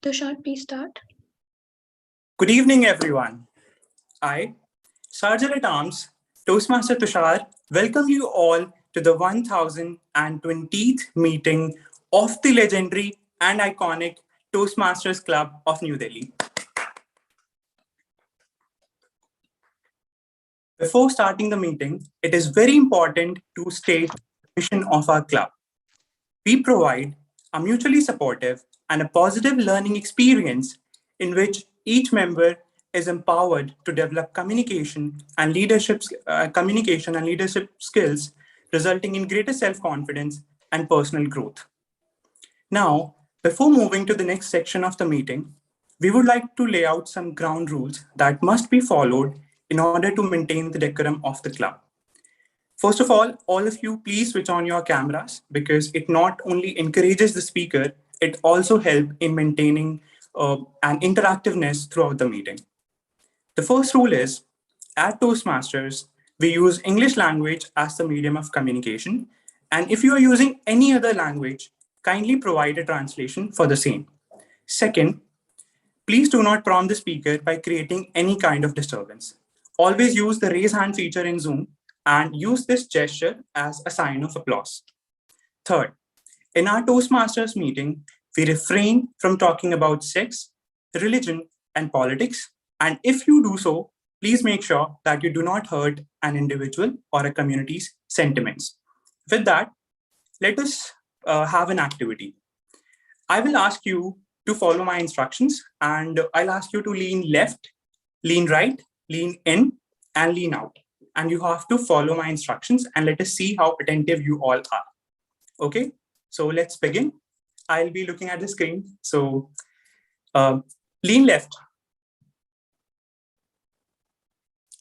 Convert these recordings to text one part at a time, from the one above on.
Tushar, please start. Good evening, everyone. I, Sergeant at Arms, Toastmaster Tushar, welcome you all to the 1020th meeting of the legendary and iconic Toastmasters Club of New Delhi. Before starting the meeting, it is very important to state the mission of our club. We provide a mutually supportive and a positive learning experience in which each member is empowered to develop communication and leadership skills, resulting in greater self-confidence and personal growth. Now, before moving to the next section of the meeting, we would like to lay out some ground rules that must be followed in order to maintain the decorum of the club. First of all of you, please switch on your cameras because it not only encourages the speaker, it also helps in maintaining an interactiveness throughout the meeting. The first rule is, at Toastmasters, we use English language as the medium of communication. And if you are using any other language, kindly provide a translation for the same. Second, please do not prompt the speaker by creating any kind of disturbance. Always use the raise hand feature in Zoom and use this gesture as a sign of applause. Third, in our Toastmasters meeting, we refrain from talking about sex, religion, and politics. And if you do so, please make sure that you do not hurt an individual or a community's sentiments. With that, let us have an activity. I will ask you to follow my instructions, and I'll ask you to lean left, lean right, lean in, and lean out. And you have to follow my instructions, and let us see how attentive you all are. Okay, so let's begin. I'll be looking at the screen. So lean left,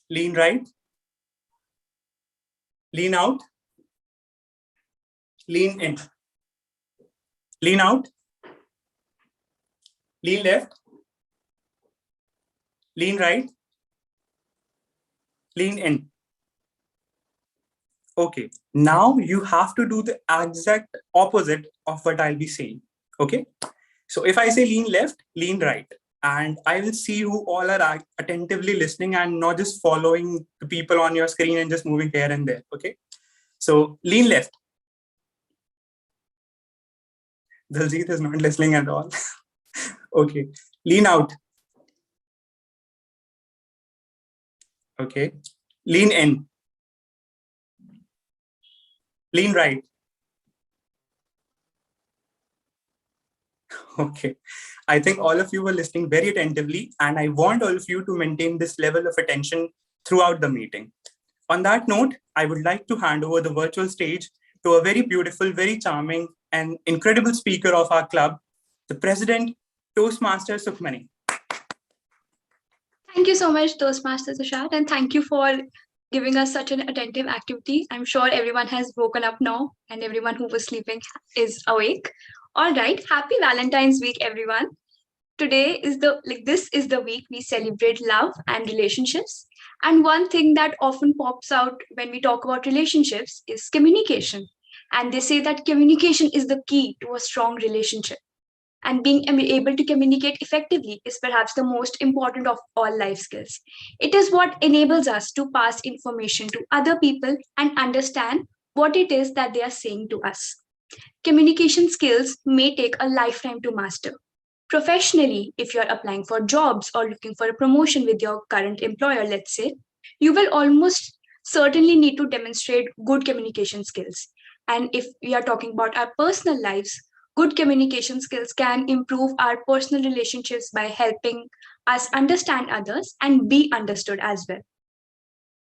lean right, lean out, lean in, lean out, lean left, lean right, lean in. Okay, now you have to do the exact opposite of what I'll be saying. Okay, so if I say lean left, lean right, and I will see who all are attentively listening and not just following the people on your screen and just moving here and there. Okay, so lean left. Daljit is not listening at all. Okay, lean out. Okay, Lean in. Lean right. Okay. I think all of you were listening very attentively, and I want all of you to maintain this level of attention throughout the meeting. On that note, I would like to hand over the virtual stage to a very beautiful, very charming, and incredible speaker of our club, the president, Toastmaster Sukhmani. Thank you so much, Toastmaster Tushar, and thank you for giving us such an attentive activity. I'm sure everyone has woken up now, and everyone who was sleeping is awake. All right, happy Valentine's week, everyone. Today is this is the week we celebrate love and relationships. And one thing that often pops out when we talk about relationships is communication. And they say that communication is the key to a strong relationship. And being able to communicate effectively is perhaps the most important of all life skills. It is what enables us to pass information to other people and understand what it is that they are saying to us. Communication skills may take a lifetime to master. Professionally, if you're applying for jobs or looking for a promotion with your current employer, let's say, you will almost certainly need to demonstrate good communication skills. And if we are talking about our personal lives, good communication skills can improve our personal relationships by helping us understand others and be understood as well.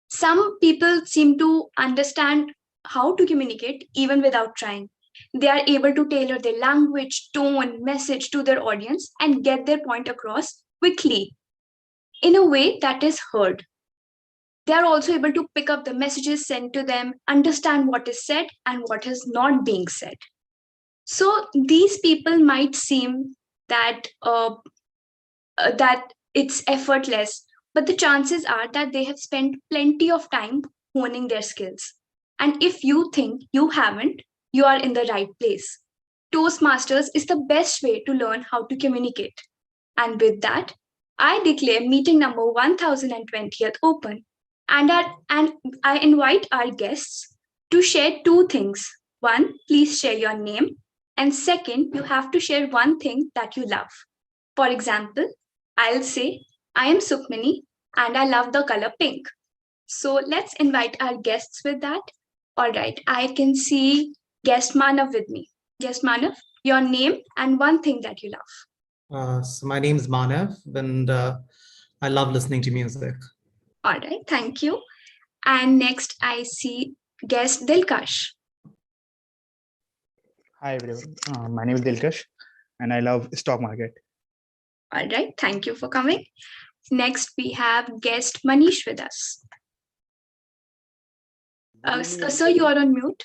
Some people seem to understand how to communicate even without trying. They are able to tailor their language, tone, message to their audience and get their point across quickly in a way that is heard. They are also able to pick up the messages sent to them, understand what is said and what is not being said. So these people might seem that it's effortless, but the chances are that they have spent plenty of time honing their skills. And if you think you haven't, you are in the right place. Toastmasters is the best way to learn how to communicate. And with that, I declare meeting number 1020th open, and I invite our guests to share two things. One, please share your name. And second, you have to share one thing that you love. For example, I'll say, I am Sukhmani and I love the color pink. So let's invite our guests with that. All right, I can see guest Manav with me. Guest Manav, your name and one thing that you love. So my name is Manav and I love listening to music. All right, thank you. And next I see guest Dilkash. Hi everyone, my name is Dilkash and I love stock market. All right, thank you for coming. Next we have guest Manish with us. Sir, you are on mute.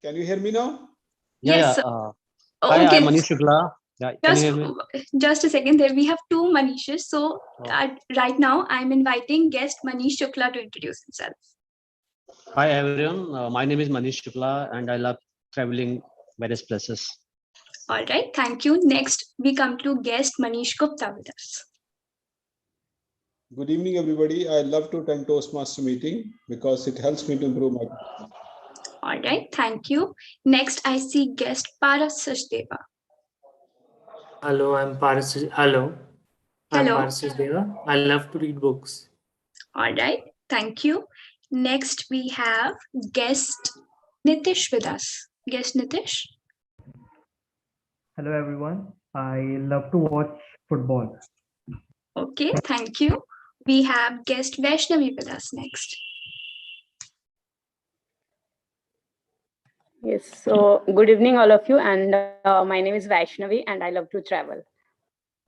Can you hear me now? Yes, sir. Hi, Okay. I'm Manish Shukla. Yeah, can you hear me? Just a second. There we have two Manishes. So right now I'm inviting guest Manish Shukla to introduce himself. Hi everyone, my name is Manish Shukla and I love traveling various places. All right, thank you. Next we come to guest Manish Gupta with us. Good evening, everybody. I love to attend Toastmaster meeting because it helps me to improve my. All right, thank you. Next, I see guest Paras Sachdeva. Hello, I'm Paras. Hello. I'm Hello. Paras Sachdeva. I love to read books. All right, thank you. Next, we have guest Nitish with us. Guest Nitish. Hello everyone. I love to watch football. Okay, thank you. We have guest Vaishnavi with us next. Yes, so good evening all of you, and my name is Vaishnavi and I love to travel.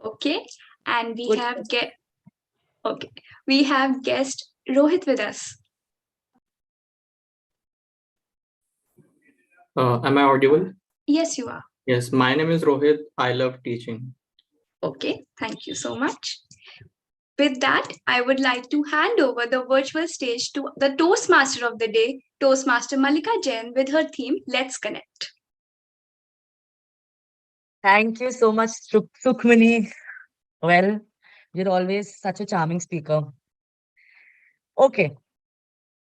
Okay, and we have guest Rohit with us. Am I audible? Yes, you are. Yes, my name is Rohit. I love teaching. Okay, thank you so much. With that, I would like to hand over the virtual stage to the Toastmaster of the day, Toastmaster Malika Jain, with her theme, Let's Connect. Thank you so much, Sukhmani. Well, you're always such a charming speaker. Okay,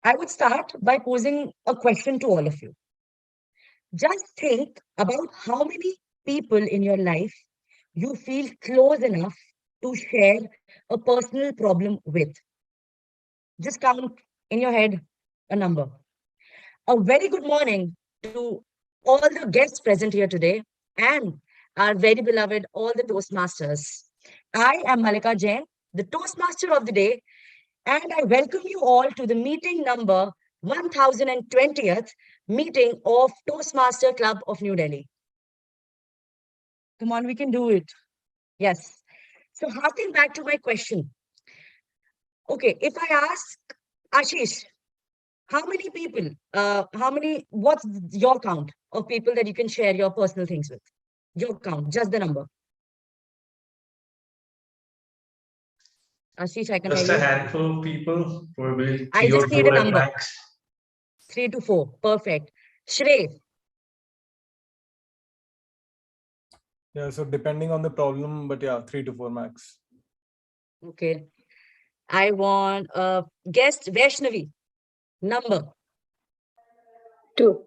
I would start by posing a question to all of you. Just think about how many people in your life you feel close enough to share a personal problem with. Just count in your head a number. A very good morning to all the guests present here today and our very beloved, all the Toastmasters. I am Malika Jain, the Toastmaster of the day, and I welcome you all to the meeting number 1020th meeting of Toastmaster Club of New Delhi. Come on, we can do it. Yes. So harking back to my question. Okay, if I ask Ashish, how many people, what's your count of people that you can share your personal things with? Your count, just the number. Ashish, I can Just hear a you. handful of people, probably I 3 or just need 4 a at number. max. 3 to 4, perfect. Shrey. Yeah, so depending on the problem, but yeah, 3 to 4 max. Okay. I want a guest, Vaishnavi. Number. 2.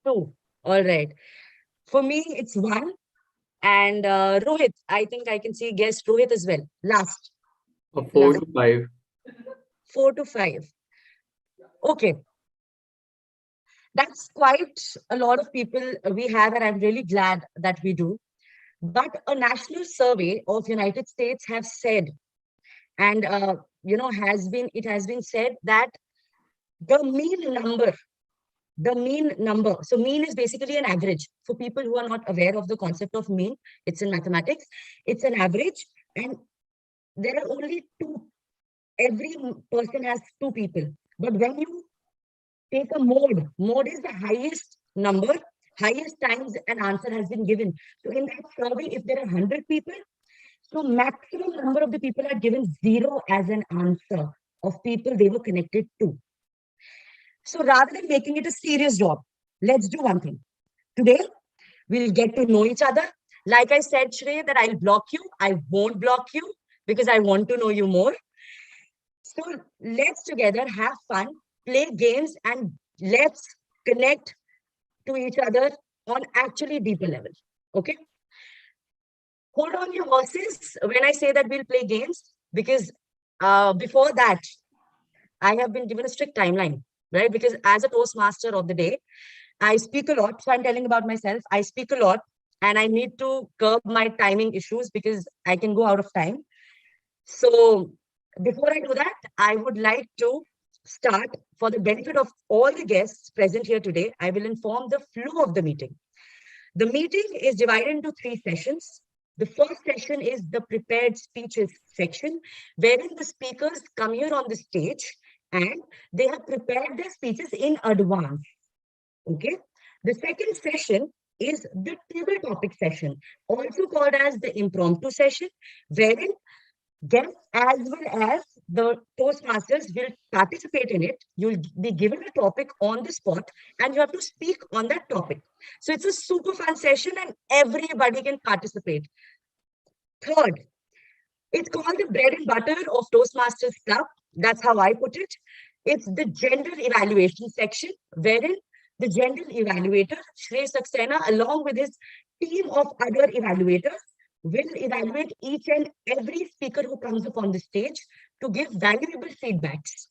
2. All right. For me, it's 1. And Rohit, I think I can see guest Rohit as well. Last. 4 to 5. 4 to 5. Okay. That's quite a lot of people we have, and I'm really glad that we do. But a national survey of United States have said, and it has been said that the mean number, so mean is basically an average. For people who are not aware of the concept of mean, it's in mathematics, it's an average, and there are only 2. Every person has 2 people. But when you take a mode is the highest number, highest times an answer has been given. So in that survey, if there are 100 people, so maximum number of the people are given 0 as an answer of people they were connected to. So rather than making it a serious job, let's do one thing. Today, we'll get to know each other. Like I said, Shrey, that I'll block you. I won't block you because I want to know you more. So let's together have fun, play games, and let's connect to each other on actually deeper level. Okay? Hold on your horses when I say that we'll play games, because before that, I have been given a strict timeline, right? Because as a Toastmaster of the day, I speak a lot. So I'm telling about myself. I speak a lot and I need to curb my timing issues because I can go out of time. So before I do that, I would like to start. For the benefit of all the guests present here today, I will inform the flow of the meeting. The meeting is divided into 3 sessions. The first session is the prepared speeches section, wherein the speakers come here on the stage and they have prepared their speeches in advance. Okay. The second session is the table topic session, also called as the impromptu session, wherein guests as well as the Toastmasters will participate in it. You'll be given a topic on the spot and you have to speak on that topic. So it's a super fun session and everybody can participate. Third, it's called the bread and butter of Toastmasters Club. That's how I put it. It's the gender evaluation section, wherein the gender evaluator, Shrey Saxena, along with his team of other evaluators, will evaluate each and every speaker who comes up on the stage to give valuable feedbacks.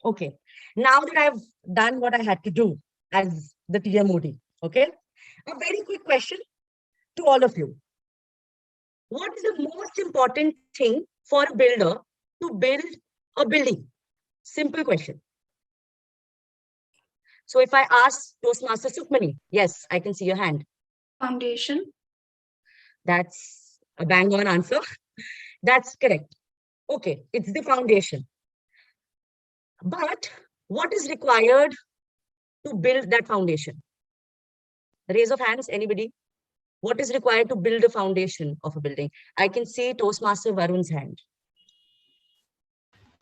Okay, now that I've done what I had to do as the TMOD, okay, a very quick question to all of you. What is the most important thing for a builder to build a building? Simple question. So if I ask Toastmaster Sukhmani, yes, I can see your hand. Foundation. That's a bang on answer. That's correct. Okay, it's the foundation. But what is required to build that foundation? Raise of hands, anybody? What is required to build a foundation of a building? I can see Toastmaster Varun's hand.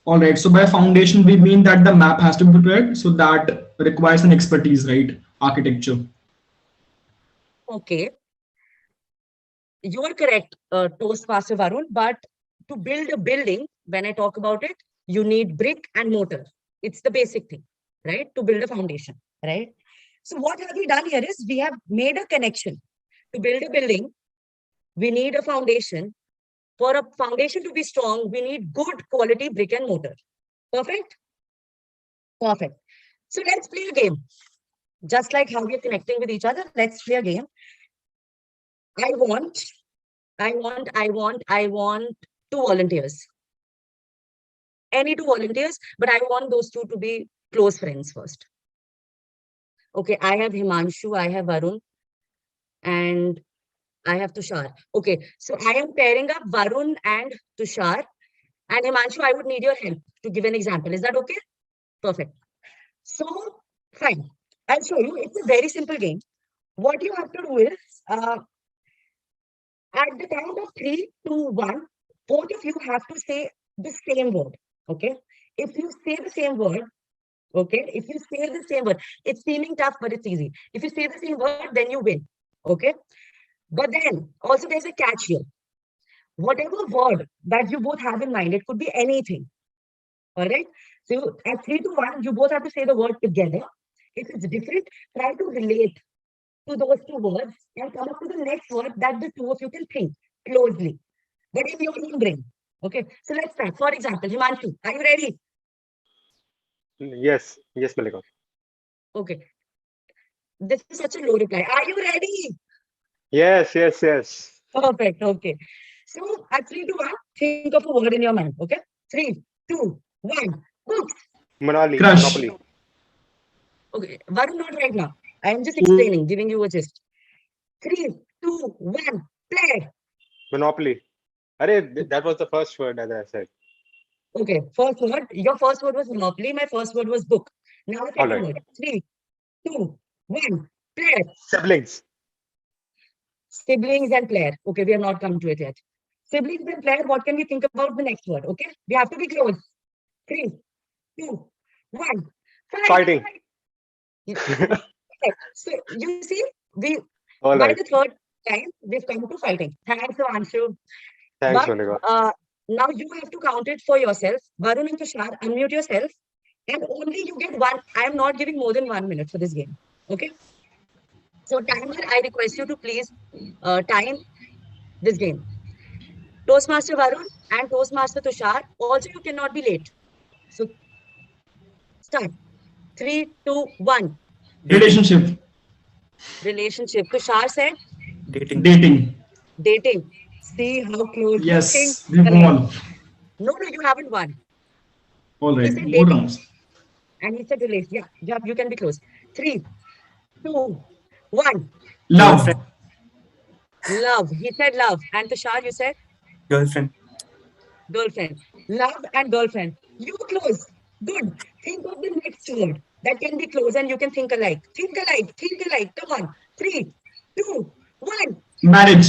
All right, so by foundation, we mean that the map has to be prepared. So that requires an expertise, right? Architecture. Okay. You are correct, Toastmaster Varun, but to build a building, when I talk about it, you need brick and mortar. It's the basic thing, right? To build a foundation, right? So what have we done here is we have made a connection. To build a building, we need a foundation. For a foundation to be strong, we need good quality brick and mortar. Perfect? Perfect. So let's play a game. Just like how we are connecting with each other, let's play a game. I want two volunteers. Any two volunteers, but I want those two to be close friends first. Okay, I have Himanshu, I have Varun, and I have Tushar. Okay, so I am pairing up Varun and Tushar. And Himanshu, I would need your help to give an example. Is that okay? Perfect. So, fine. I'll show you. It's a very simple game. What you have to do is, at the count of 3, 2, 1, both of you have to say the same word. Okay? If you say the same word, okay? If you say the same word, it's seeming tough, but it's easy. If you say the same word, then you win. Okay? But then, also there's a catch here. Whatever word that you both have in mind, it could be anything. All right? So at 3 to 1, you both have to say the word together. If it's different, try to relate to those two words and come up to the next word that the two of you can think closely, but in your own brain. Okay, so let's start. For example, Himanshu, are you ready? Yes, yes, Malika. Okay. This is such a low reply. Are you ready? Yes, yes, yes. Perfect. Okay. So at 3 to 1, think of a word in your mind. Okay. 3, 2, 1. Books. Crush. Monopoly. Okay. Varun, not right now. I am just explaining, giving you a gist. 3, 2, 1. Play. Monopoly. That was the first word that I said. Okay. First word. Your first word was monopoly. My first word was book. Now the second All right. word. 3, 2, 1. Play. Siblings. Siblings and player. Okay, we have not come to it yet. Siblings and player, what can we think about the next word? Okay, we have to be close. 3, 2, 1. Fighting. Okay. So you see, we All by right. the third time we've come to fighting. Thanks, Anshu. Thanks, But Malika. now you have to count it for yourself. Varun and Tushar, unmute yourself, and only you get one. I am not giving more than 1 minute for this game. Okay. So timer, I request you to please time this game. Toastmaster Varun and Toastmaster Tushar, also you cannot be late. So start. 3, 2, 1. Relationship. Relationship. Tushar said Dating. dating. See how close. Good thing. Yes, we won. No, you haven't won. All He right, said more dating. rounds. And he said relation. Yeah, you can be close. 3, 2, 1. Love. Love. He said love. And Tushar, you said? Girlfriend. Girlfriend. Love and girlfriend. You close. Good. Think of the next word that can be close and you can think alike. Think alike. Think alike. Come on. 3, 2, 1. Marriage.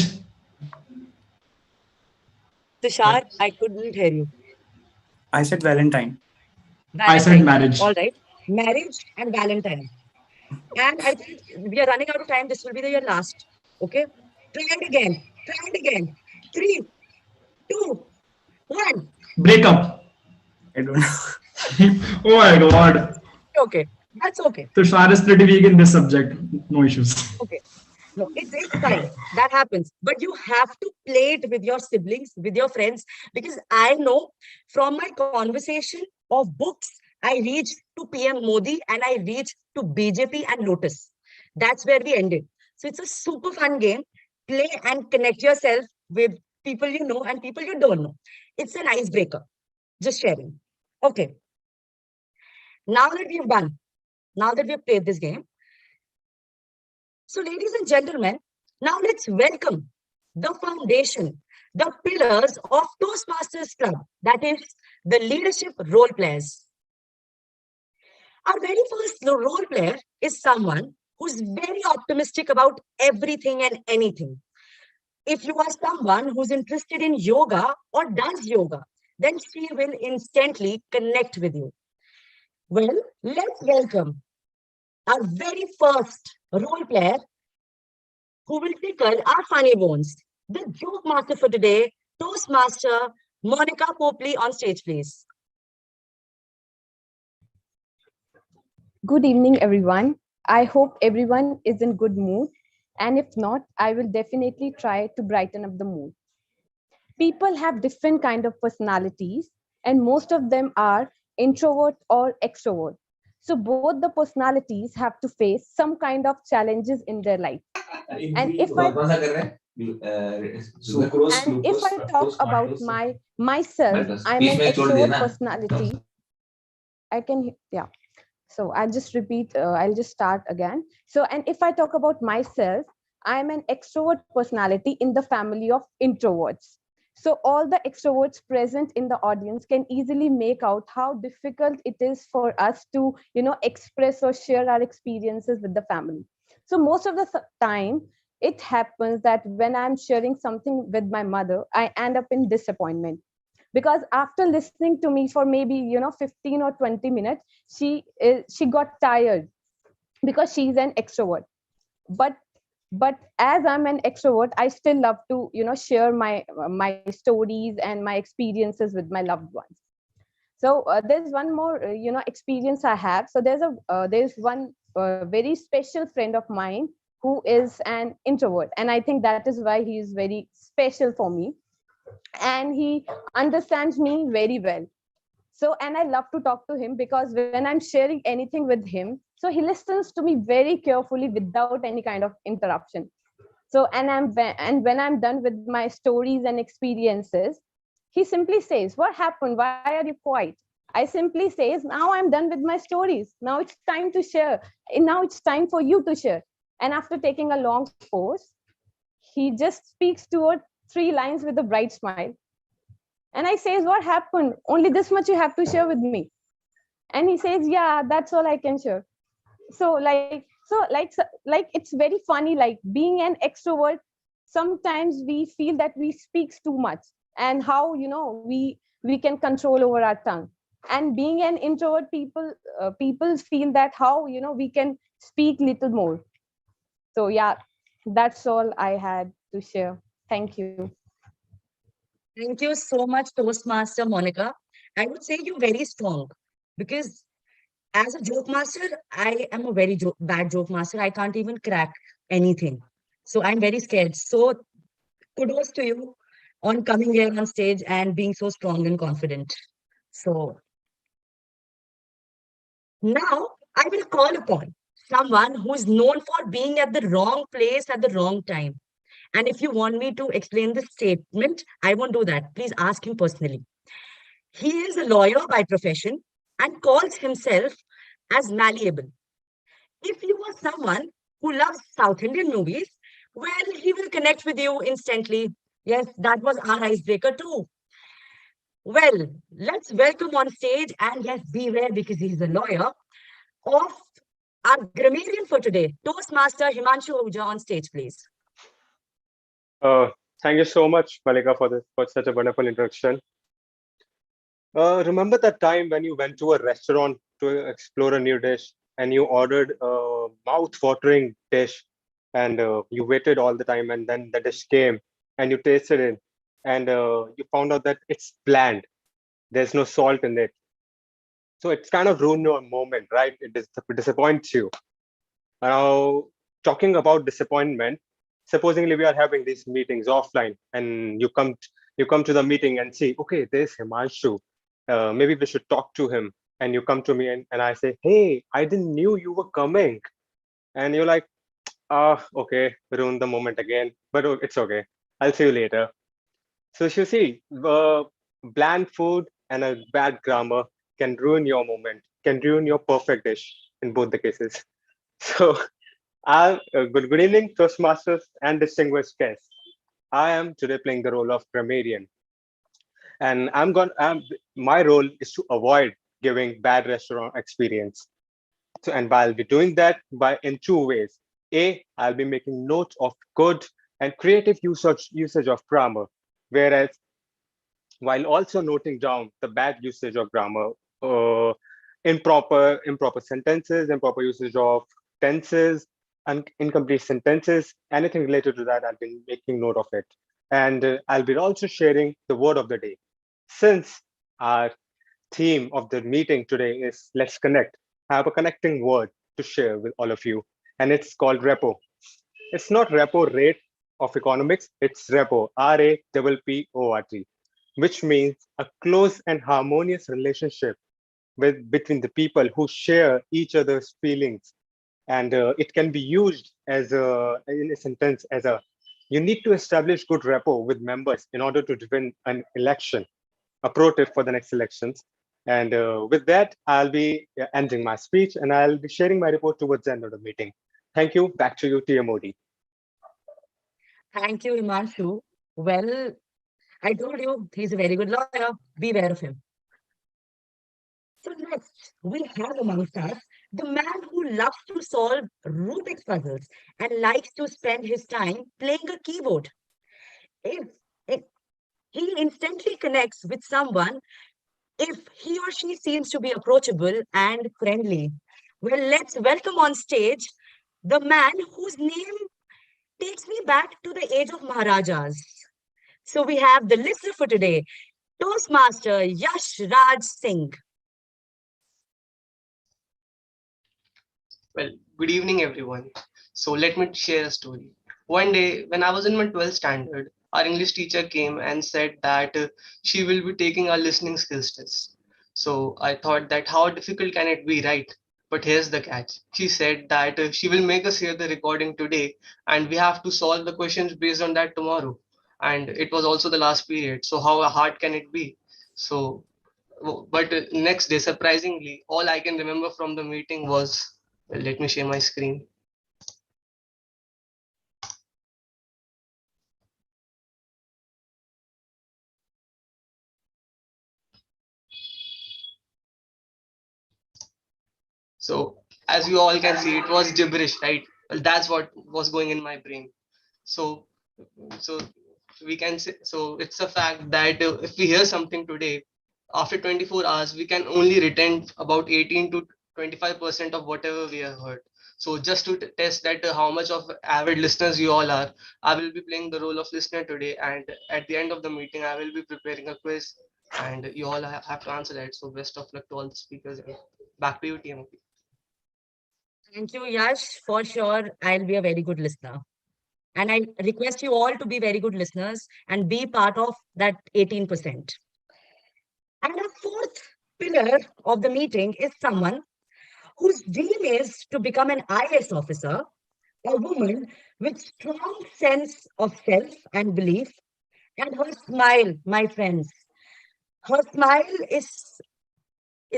Tushar, I couldn't hear you. I said Valentine. I said marriage. All right. Marriage and Valentine. And I think we are running out of time. This will be your last. Okay. Try it again. Try it again. 3, 2, 1. Breakup. I don't know. Oh my god. Okay. That's okay. Tushar is pretty weak in this subject. No issues. Okay. No, it's fine. That happens. But you have to play it with your siblings, with your friends, because I know from my conversation of books, I reached to PM Modi and I reached to BJP and Lotus. That's where we ended. So it's a super fun game. Play and connect yourself with people you know and people you don't know. It's an icebreaker. Just sharing. Okay. Now that we've done, now that we've played this game, so ladies and gentlemen, now let's welcome the foundation, the pillars of Toastmasters Club, that is the leadership role players. Our very first role player is someone who's very optimistic about everything and anything. If you are someone who's interested in yoga or does yoga, then she will instantly connect with you. Well, let's welcome our very first role player who will tickle our funny bones. The joke master for today, Toastmaster Monica Popley on stage, please. Good evening, everyone. I hope everyone is in good mood. And if not, I will definitely try to brighten up the mood. People have different kind of personalities, and most of them are introvert or extrovert. So both the personalities have to face some kind of challenges in their life. And if I talk about myself, I'm an extrovert personality. I can, yeah. So I'll just repeat, I'll just start again. So, and if I talk about myself, I'm an extrovert personality in the family of introverts. So all the extroverts present in the audience can easily make out how difficult it is for us to, express or share our experiences with the family. So most of the time, it happens that when I'm sharing something with my mother, I end up in disappointment, because after listening to me for maybe 15 or 20 minutes, she got tired, because she's an extrovert. But as I'm an extrovert, I still love to share my stories and my experiences with my loved ones. So there's one more experience I have. So there's one very special friend of mine who is an introvert, and I think that is why he is very special for me, and he understands me very well. So, and I love to talk to him, because when I'm sharing anything with him, so he listens to me very carefully without any kind of interruption. So, and when I'm done with my stories and experiences, he simply says, "What happened? Why are you quiet?" I simply says, "Now I'm done with my stories. Now it's time to share. And now it's time for you to share." And after taking a long pause, he just speaks 2 or 3 lines with a bright smile. And I says, "What happened? Only this much you have to share with me?" And he says, "Yeah, that's all I can share." So it's very funny, like being an extrovert, sometimes we feel that we speak too much, and how we can control over our tongue. And being an introvert, people feel that how we can speak little more. So yeah, that's all I had to share. Thank you. Thank you so much, Toastmaster Monica. I would say you're very strong, because as a joke master, I am a very bad joke master. I can't even crack anything. So I'm very scared. So kudos to you on coming here on stage and being so strong and confident. So now I will call upon someone who is known for being at the wrong place at the wrong time. And if you want me to explain the statement, I won't do that. Please ask him personally. He is a lawyer by profession and calls himself as malleable. If you are someone who loves South Indian movies, well, he will connect with you instantly. Yes, that was our icebreaker too. Well, let's welcome on stage, and yes, beware because he's a lawyer, of our grammarian for today, Toastmaster Himanshu Ahuja on stage, please. Thank you so much, Malika, for such a wonderful introduction. Remember that time when you went to a restaurant to explore a new dish and you ordered a mouth-watering dish, and you waited all the time, and then the dish came and you tasted it, and you found out that it's bland. There's no salt in it. So it's kind of ruined your moment, right? It disappoints you. Now, talking about disappointment, supposingly we are having these meetings offline, and you come to the meeting and see, okay, there's Himanshu. Maybe we should talk to him. And you come to me and I say, hey, I didn't knew you were coming. And you're like, okay, ruin the moment again, but it's okay. I'll see you later. So you see, bland food and a bad grammar can ruin your moment, can ruin your perfect dish in both the cases. So, good evening, Toastmasters and distinguished guests. I am today playing the role of grammarian, and my role is to avoid giving bad restaurant experience. So, and I'll be doing that in 2 ways. I'll be making notes of good and creative usage of grammar, whereas while also noting down the bad usage of grammar, improper sentences, improper usage of tenses, and incomplete sentences, anything related to that, I'll be making note of it. And I'll be also sharing the word of the day. Since our theme of the meeting today is let's connect, I have a connecting word to share with all of you, and it's called repo. It's not repo rate of economics, it's repo, R-A-P-P-O-R-T, which means a close and harmonious relationship between the people who share each other's feelings. And it can be used as in a sentence as you need to establish good rapport with members in order to win an election, a pro tip for the next elections. And with that, I'll be ending my speech and I'll be sharing my report towards the end of the meeting. Thank you. Back to you, TMOD. Thank you, Himanshu. Well, I told you he's a very good lawyer. Beware of him. So next, we have amongst us the man who loves to solve Rubik's puzzles and likes to spend his time playing a keyboard. If he instantly connects with someone if he or she seems to be approachable and friendly. Well, let's welcome on stage the man whose name takes me back to the age of Maharajas. So we have the listener for today, Toastmaster Yash Raj Singh. Well, good evening, everyone. So let me share a story. One day, when I was in my 12th standard, our English teacher came and said that she will be taking our listening skills test. So I thought that how difficult can it be, right? But here's the catch. She said that she will make us hear the recording today and we have to solve the questions based on that tomorrow. And it was also the last period. So how hard can it be? So, but next day, surprisingly, all I can remember from the meeting was, well, let me share my screen. So as you all can see, it was gibberish, right? Well, that's what was going in my brain. So, so we can say, so it's a fact that if we hear something today, after 24 hours, we can only retain about 18 to 25% of whatever we have heard. So just to test that how much of avid listeners you all are, I will be playing the role of listener today. And at the end of the meeting, I will be preparing a quiz and you all have to answer that. So best of luck to all the speakers. Back to you, TMOP. Thank you, Yash. For sure, I'll be a very good listener. And I request you all to be very good listeners and be part of that 18%. And the fourth pillar of the meeting is someone whose dream is to become an IAS officer, a woman with strong sense of self and belief, and her smile, my friends, her smile is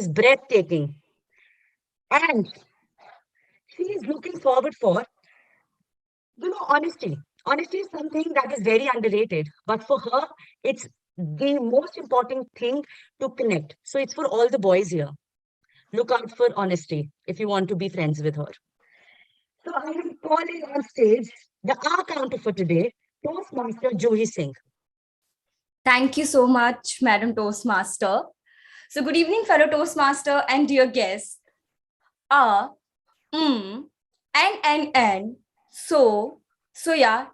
breathtaking. And she is looking forward for, honesty. Honesty is something that is very underrated, but for her, it's the most important thing to connect. So it's for all the boys here. Look out for honesty if you want to be friends with her. So I am calling on stage the R counter for today, Toastmaster Juhi Singh. Thank you so much, Madam Toastmaster. So good evening, fellow Toastmaster and dear guests. And. So yeah,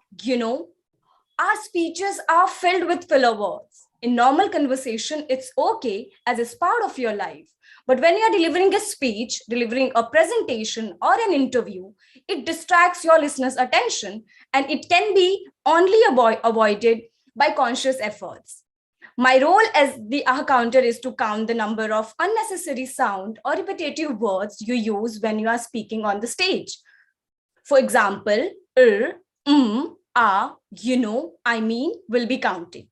our speeches are filled with filler words. In normal conversation, it's okay as it's part of your life. But when you're delivering a speech, delivering a presentation or an interview, it distracts your listeners' attention and it can be only avoided by conscious efforts. My role as the counter is to count the number of unnecessary sound or repetitive words you use when you are speaking on the stage. For example, I mean will be counted.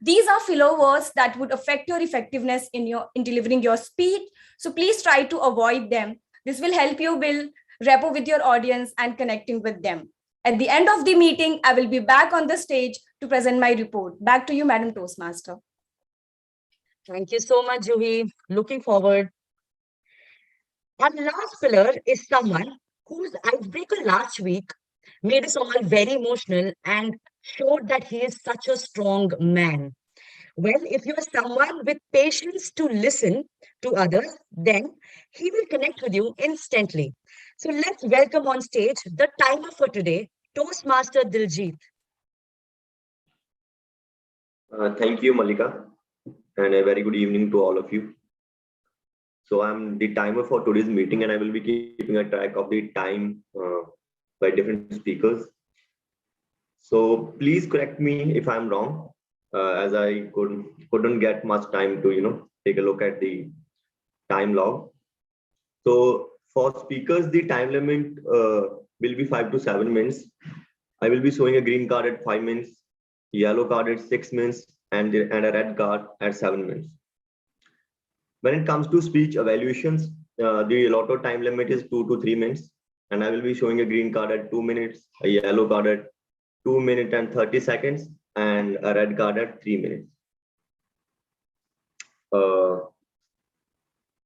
These are filler words that would affect your effectiveness in delivering your speech. So please try to avoid them. This will help you build rapport with your audience and connecting with them. At the end of the meeting, I will be back on the stage to present my report. Back to you, Madam Toastmaster. Thank you so much, Juhi. Looking forward. Our last pillar is someone whose icebreaker last week made us all very emotional and showed that he is such a strong man. Well, if you are someone with patience to listen to others, then he will connect with you instantly. So let's welcome on stage the timer for today, Toastmaster Diljit. Thank you, Malika, and a very good evening to all of you. So I'm the timer for today's meeting, and I will be keeping a track of the time by different speakers. So please correct me if I'm wrong, as I couldn't get much time to take a look at the time log. So for speakers, the time limit will be 5 to 7 minutes. I will be showing a green card at 5 minutes, yellow card at 6 minutes, and a red card at 7 minutes. When it comes to speech evaluations, the allotted time limit is 2 to 3 minutes, and I will be showing a green card at 2 minutes, a yellow card at 2 minutes and 30 seconds, and a red card at 3 minutes.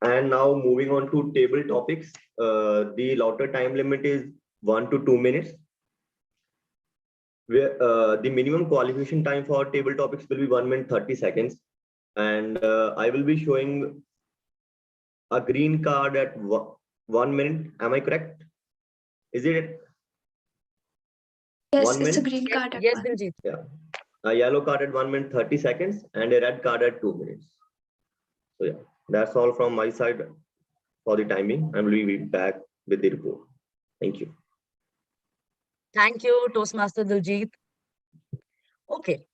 And now moving on to table topics, the allotted time limit is 1 to 2 minutes. Where the minimum qualification time for table topics will be 1 minute 30 seconds, and I will be showing a green card at 1 minute. Am I correct? Is it? Yes, 1 minute? it's a green card. Yes, Diljit. Yeah. A yellow card at 1 minute 30 seconds and a red card at 2 minutes. So yeah, that's all from my side for the timing. I will be back with the report. Thank you. Thank you, Toastmaster Diljit. Okay.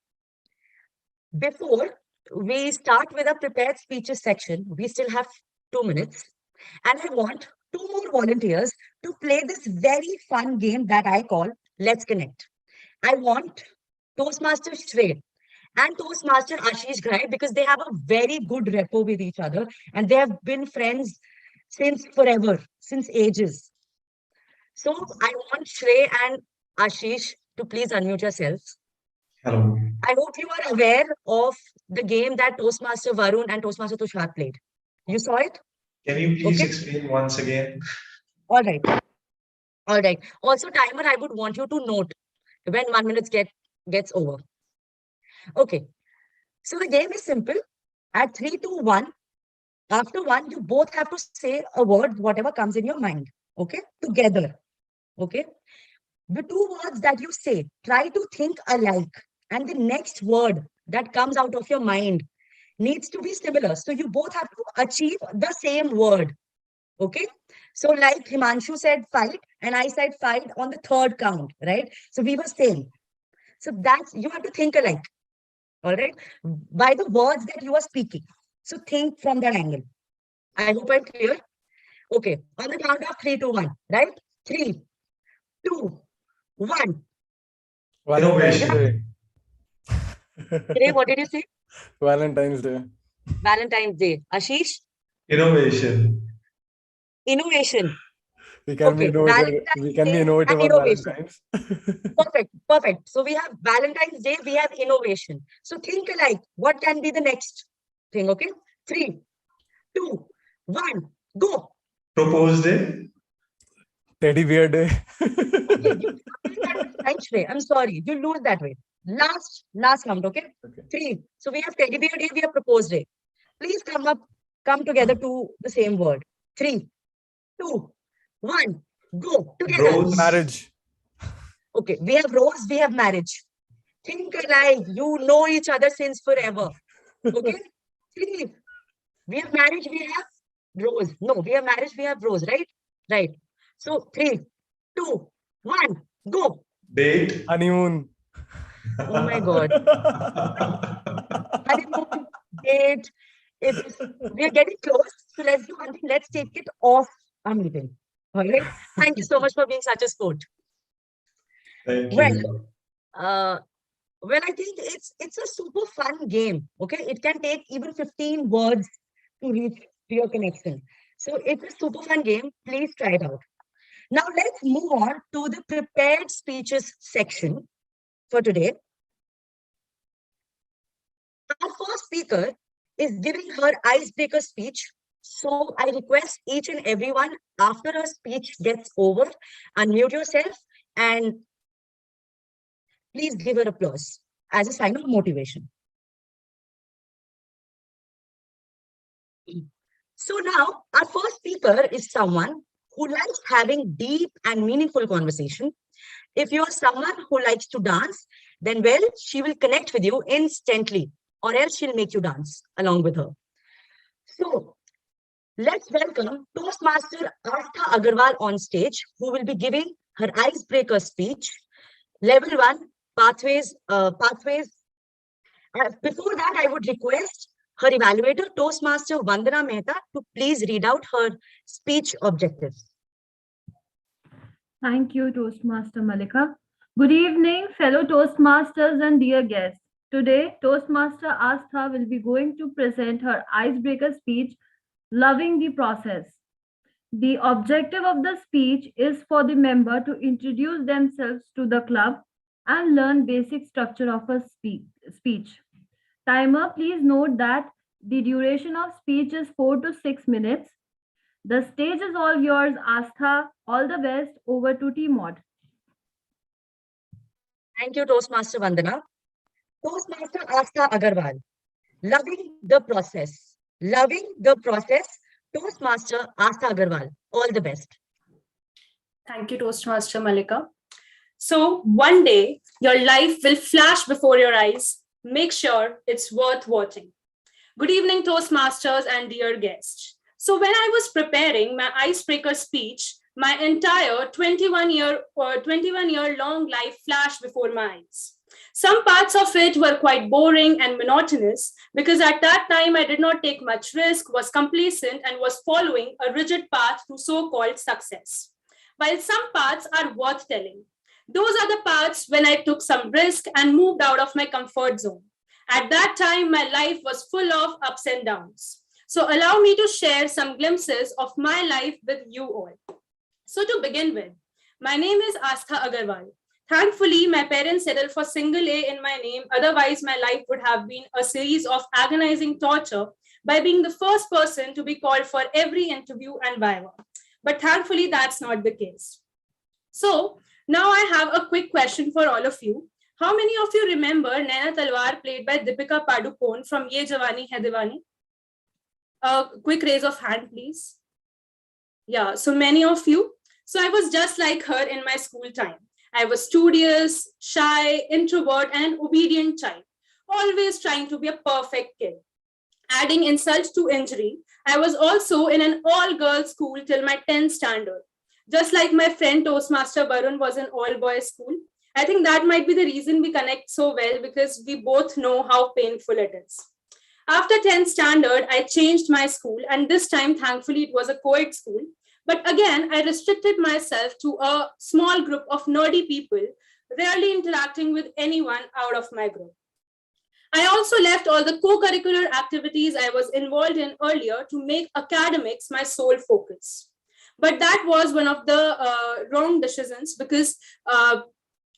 Before we start with a prepared speeches section, we still have 2 minutes. And I want 2 more volunteers to play this very fun game that I call Let's Connect. I want Toastmaster Shrey and Toastmaster Ashish Ghai, because they have a very good rapport with each other and they have been friends since forever, since ages. So I want Shrey and Ashish to please unmute yourselves. Hello. I hope you are aware of the game that Toastmaster Varun and Toastmaster Tushar played. You saw it? Can you please explain once again? All right. All right. Also, timer, I would want you to note when 1 minute gets over. Okay. So the game is simple. At 3, 2, 1, after 1, you both have to say a word, whatever comes in your mind. Okay? Together. Okay? The 2 words that you say, try to think alike. And the next word that comes out of your mind needs to be similar. So you both have to achieve the same word. Okay? So like Himanshu said fight and I said fight on the 3rd count, right? So we were saying. So that's, you have to think alike. All right? By the words that you are speaking. So think from that angle. I hope I'm clear. Okay. On the count of 3, 2, 1, right? 3, 2, 1. Valentine's Day. Today, what did you say? Valentine's Day. Valentine's Day. Ashish? Innovation. Innovation. We can be innovative. We can be innovative on Valentine's. Perfect. Perfect. So we have Valentine's Day, we have innovation. So think alike. What can be the next thing? Okay. 3, 2, 1, go. Propose Day. Teddy Bear Day. Okay, I'm sorry. You lose that way. Last count, okay? 3. So we have Teddy Bear Day, we have Propose Day. Please come together to the same word. 3, 2, 1, go. Together. Rose. Marriage. Okay, we have rose, we have marriage. Think alike. You know each other since forever. Okay? 3. We have marriage, we have rose. No, we have marriage, we have rose, right? Right. So 3, 2, 1, go. Date. Honeymoon. Oh my God. Honeymoon, date. We are getting close. So let's do one thing. Let's take it off our meeting. All right. Thank you so much for being such a sport. Thank you. Well, I think it's a super fun game. Okay, it can take even 15 words to reach to your connection. So it's a super fun game. Please try it out. Now let's move on to the prepared speeches section for today. Our first speaker is giving her icebreaker speech. So I request each and everyone, after her speech gets over, unmute yourself and please give her applause as a sign of motivation. So now our first speaker is someone who likes having deep and meaningful conversation. If you are someone who likes to dance, then well, she will connect with you instantly, or else she'll make you dance along with her. So let's welcome Toastmaster Astha Agarwal on stage, who will be giving her icebreaker speech. Level 1, pathways. Before that, I would request her evaluator, Toastmaster Vandana Mehta, to please read out her speech objectives. Thank you, Toastmaster Malika. Good evening, fellow Toastmasters and dear guests. Today, Toastmaster Astha will be going to present her icebreaker speech, Loving the Process. The objective of the speech is for the member to introduce themselves to the club and learn basic structure of a speech. Timer, please note that the duration of speech is 4 to 6 minutes. The stage is all yours, Astha. All the best. Over to TMOD. Thank you, Toastmaster Vandana. Toastmaster Astha Agarwal. Loving the process. Loving the process. Toastmaster Astha Agarwal. All the best. Thank you, Toastmaster Malika. So one day, your life will flash before your eyes. Make sure it's worth watching. Good evening, Toastmasters and dear guests. So when I was preparing my icebreaker speech, my entire 21-year long life flashed before my eyes. Some parts of it were quite boring and monotonous because at that time I did not take much risk, was complacent, and was following a rigid path to so-called success. While some parts are worth telling. Those are the parts when I took some risk and moved out of my comfort zone. At that time, my life was full of ups and downs. So allow me to share some glimpses of my life with you all. So to begin with, my name is Astha Agarwal. Thankfully, my parents settled for single A in my name. Otherwise, my life would have been a series of agonizing torture by being the first person to be called for every interview and viva. But thankfully, that's not the case. So now I have a quick question for all of you. How many of you remember Naina Talwar played by Deepika Padukone from Ye Jawani Hai Diwani? A quick raise of hand, please. Yeah, so many of you. So I was just like her in my school time. I was studious, shy, introvert, and an obedient child, always trying to be a perfect kid. Adding insult to injury, I was also in an all-girls school till my 10th standard. Just like my friend Toastmaster Barun was in all-boys school. I think that might be the reason we connect so well, because we both know how painful it is. After 10th standard, I changed my school, and this time, thankfully, it was a co-ed school. But again, I restricted myself to a small group of nerdy people, rarely interacting with anyone out of my group. I also left all the co-curricular activities I was involved in earlier to make academics my sole focus. But that was one of the wrong decisions, because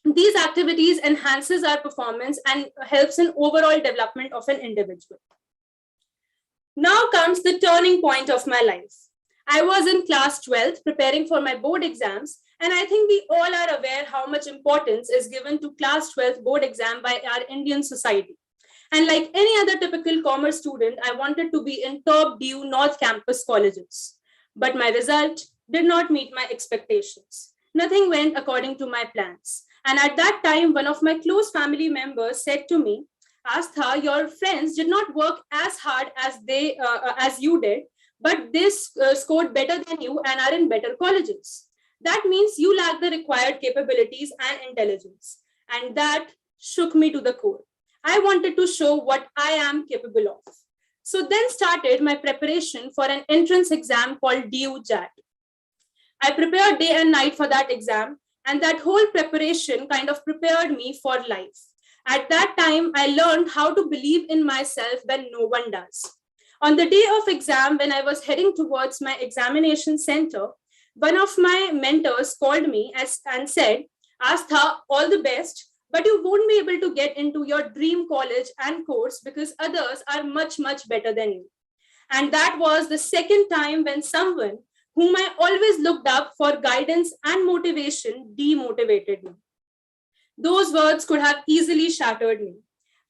these activities enhances our performance and helps in overall development of an individual. Now comes the turning point of my life. I was in class 12th preparing for my board exams, and I think we all are aware how much importance is given to class 12th board exam by our Indian society. And like any other typical commerce student, I wanted to be in top due North Campus colleges. But my result did not meet my expectations. Nothing went according to my plans. And at that time, one of my close family members said to me, Astha, your friends did not work as hard as you did, but they scored better than you and are in better colleges. That means you lack the required capabilities and intelligence. And that shook me to the core. I wanted to show what I am capable of. So then started my preparation for an entrance exam called DU JAT. I prepared day and night for that exam, and that whole preparation kind of prepared me for life. At that time, I learned how to believe in myself when no one does. On the day of exam, when I was heading towards my examination center, one of my mentors called me and said, Astha, all the best, but you won't be able to get into your dream college and course because others are much, much better than you. And that was the second time when someone whom I always looked up for guidance and motivation demotivated me. Those words could have easily shattered me,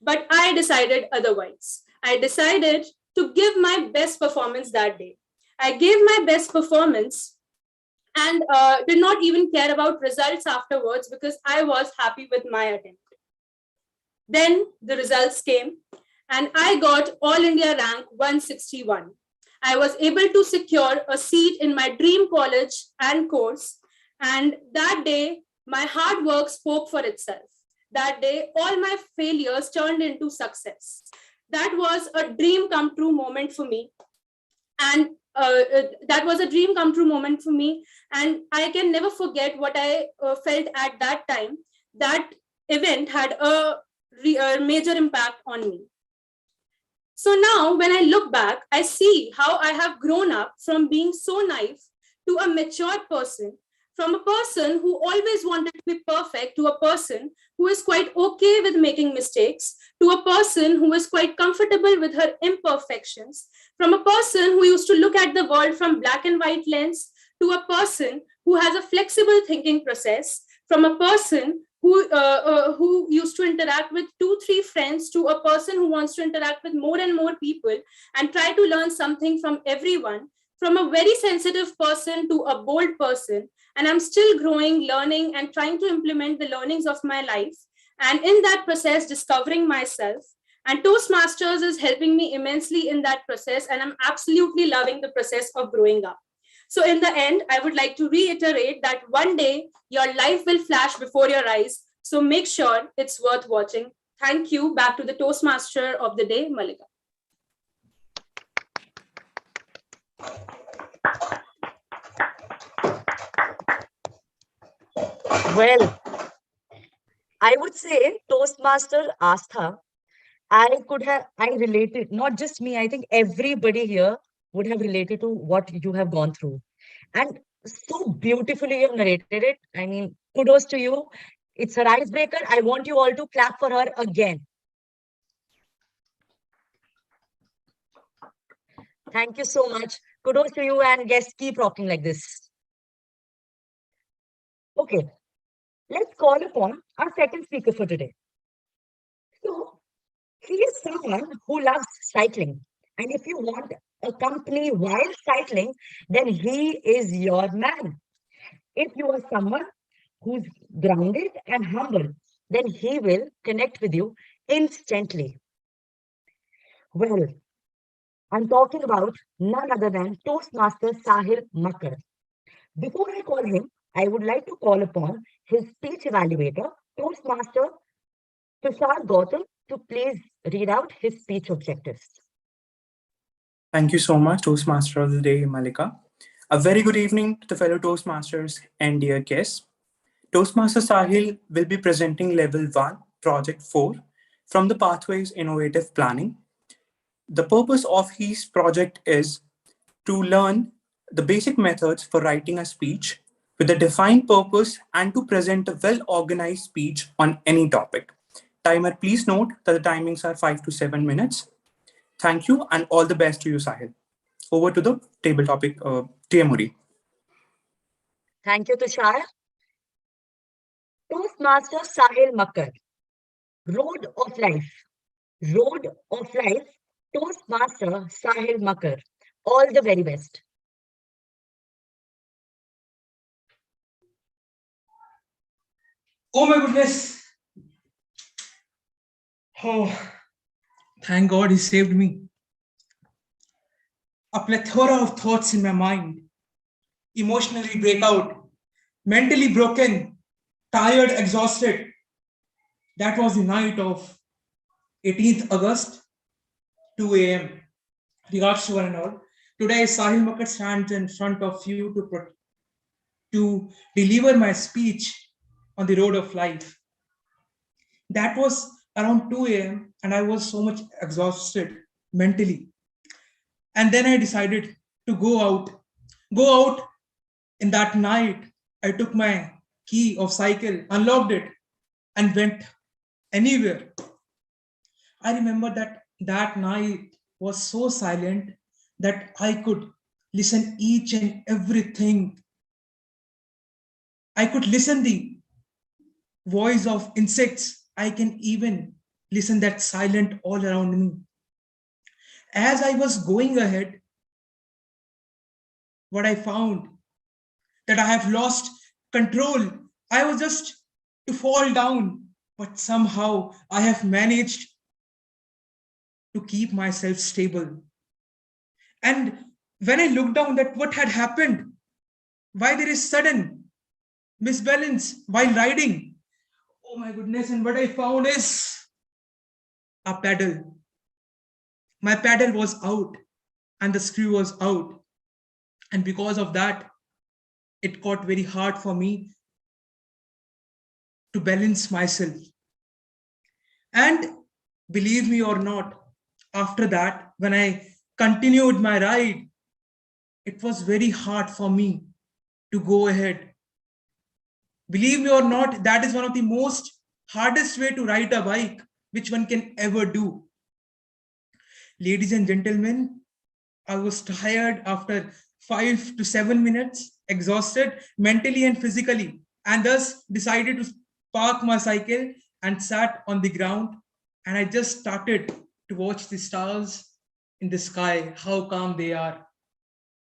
but I decided otherwise. I decided to give my best performance that day. I gave my best performance and did not even care about results afterwards because I was happy with my attempt. Then the results came and I got All India rank 161. I was able to secure a seat in my dream college and course. And that day, my hard work spoke for itself. that day, all my failures turned into success. That was a dream come true moment for me. And that was a dream come true moment for me. And I can never forget what I felt at that time. That event had a major impact on me. So now when I look back, I see how I have grown up from being so naive to a mature person, from a person who always wanted to be perfect to a person who is quite okay with making mistakes, to a person who is quite comfortable with her imperfections, from a person who used to look at the world from black and white lens to a person who has a flexible thinking process, from a person who used to interact with 2-3 friends to a person who wants to interact with more and more people and try to learn something from everyone, from a very sensitive person to a bold person. And I'm still growing, learning, and trying to implement the learnings of my life. And in that process, discovering myself. And Toastmasters is helping me immensely in that process. And I'm absolutely loving the process of growing up. So in the end, I would like to reiterate that one day your life will flash before your eyes. So make sure it's worth watching. Thank you. Back to the Toastmaster of the day, Malika. Well, I would say Toastmaster Astha, I related, not just me, I think everybody here would have related to what you have gone through. And so beautifully you have narrated it. I mean, kudos to you. It's her icebreaker. I want you all to clap for her again. Thank you so much. Kudos to you, and guests, keep rocking like this. Okay, let's call upon our second speaker for today. So, he is someone who loves cycling. And if you want a company while cycling, then he is your man. If you are someone who's grounded and humble, then he will connect with you instantly. Well, I'm talking about none other than Toastmaster Sahil Makkar. Before I call him, I would like to call upon his speech evaluator, Toastmaster Tushar Gautam, to please read out his speech objectives. Thank you so much, Toastmaster of the Day, Malika. A very good evening to the fellow Toastmasters and dear guests. Toastmaster Sahil will be presenting Level 1, Project 4 from the Pathways Innovative Planning. The purpose of his project is to learn the basic methods for writing a speech with a defined purpose and to present a well-organized speech on any topic. Timer, please note that the timings are 5 to 7 minutes. Thank you and all the best to you, Sahil. Over to the table topic, TMOD. Thank you, Tushar. Toastmaster Sahil Makkar. Road of Life. Road of Life. Toastmaster Sahil Makkar. All the very best. Oh my goodness. Oh, thank God he saved me. A plethora of thoughts in my mind. Emotionally break out. Mentally broken. Tired, exhausted. That was the night of 18th August, 2 a.m. Regards to one and all. Today, Sahil Makkar stands in front of you to deliver my speech on the road of life. That was around 2 a.m. and I was so much exhausted mentally. And then I decided to go out. In that night, I took my key of cycle, unlocked it, and went anywhere. I remember that night was so silent that I could listen each and everything. I could listen the voice of insects. I can even listen that silent all around me. As I was going ahead, what I found that I have lost control. I was just to fall down, but somehow I have managed to keep myself stable. And when I looked down at what had happened, why there is sudden misbalance while riding, Oh my goodness, and what I found is a pedal. My pedal was out and the screw was out. And because of that, it got very hard for me to balance myself. And believe me or not, after that, when I continued my ride, it was very hard for me to go ahead. Believe me or not, that is one of the most hardest way to ride a bike which one can ever do. Ladies and gentlemen, I was tired after 5 to 7 minutes, exhausted mentally and physically, and thus decided to park my cycle and sat on the ground. And I just started to watch the stars in the sky, how calm they are,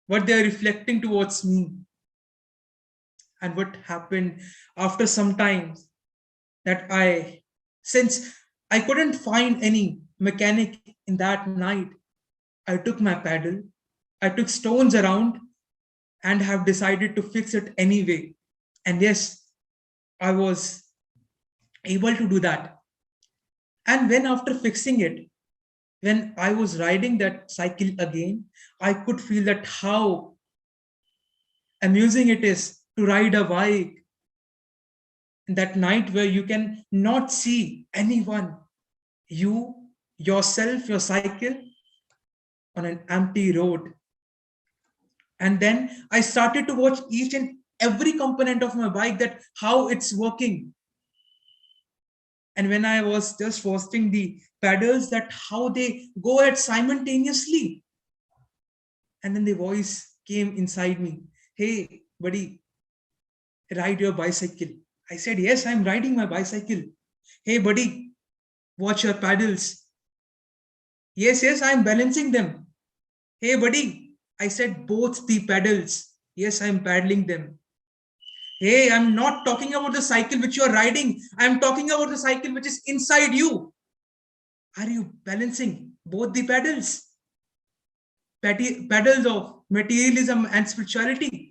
what they are reflecting towards me. And what happened after some time that since I couldn't find any mechanic in that night, I took my paddle, I took stones around and have decided to fix it anyway. And yes, I was able to do that. And when after fixing it, when I was riding that cycle again, I could feel that how amusing it is to ride a bike in that night where you can not see anyone, you, yourself, your cycle on an empty road. And then I started to watch each and every component of my bike, that how it's working. And when I was just watching the pedals, that how they go ahead simultaneously. And then the voice came inside me, hey, buddy, ride your bicycle. I said, yes, I'm riding my bicycle. Hey, buddy, watch your pedals. Yes, I'm balancing them. Hey, buddy, I said both the pedals. Yes, I'm paddling them. Hey, I'm not talking about the cycle which you're riding. I'm talking about the cycle which is inside you. Are you balancing both the pedals? Pedals of materialism and spirituality.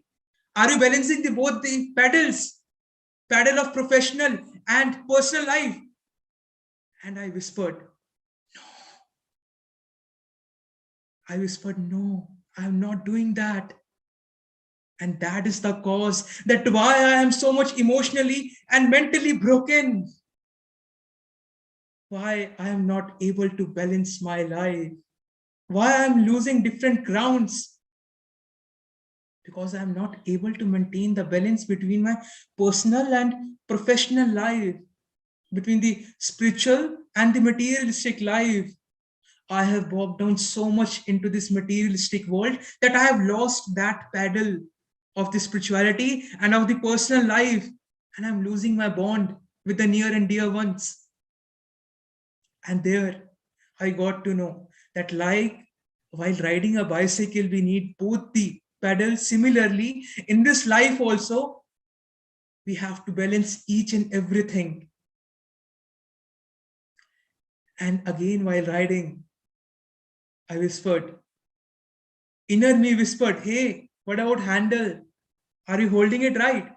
Are you balancing both the pedals? Pedal of professional and personal life. And I whispered, no, I'm not doing that. And that is the cause that why I am so much emotionally and mentally broken. Why I am not able to balance my life. Why I am losing different grounds. Because I am not able to maintain the balance between my personal and professional life, between the spiritual and the materialistic life. I have walked down so much into this materialistic world that I have lost that paddle of the spirituality and of the personal life, and I'm losing my bond with the near and dear ones. And there I got to know that like while riding a bicycle, we need both the pedals. Similarly, in this life also, we have to balance each and everything. And again, while riding, I whispered, inner me whispered, hey, what about handle? Are you holding it right?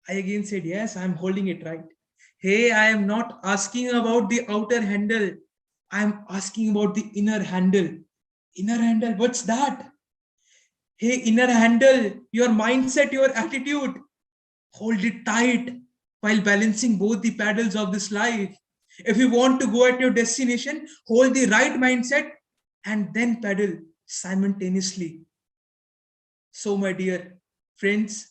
I again said, yes, I'm holding it right. Hey, I am not asking about the outer handle. I'm asking about the inner handle. Inner handle, what's that? Hey, inner handle, your mindset, your attitude. Hold it tight while balancing both the pedals of this life. If you want to go at your destination, hold the right mindset and then pedal simultaneously. So, my dear friends,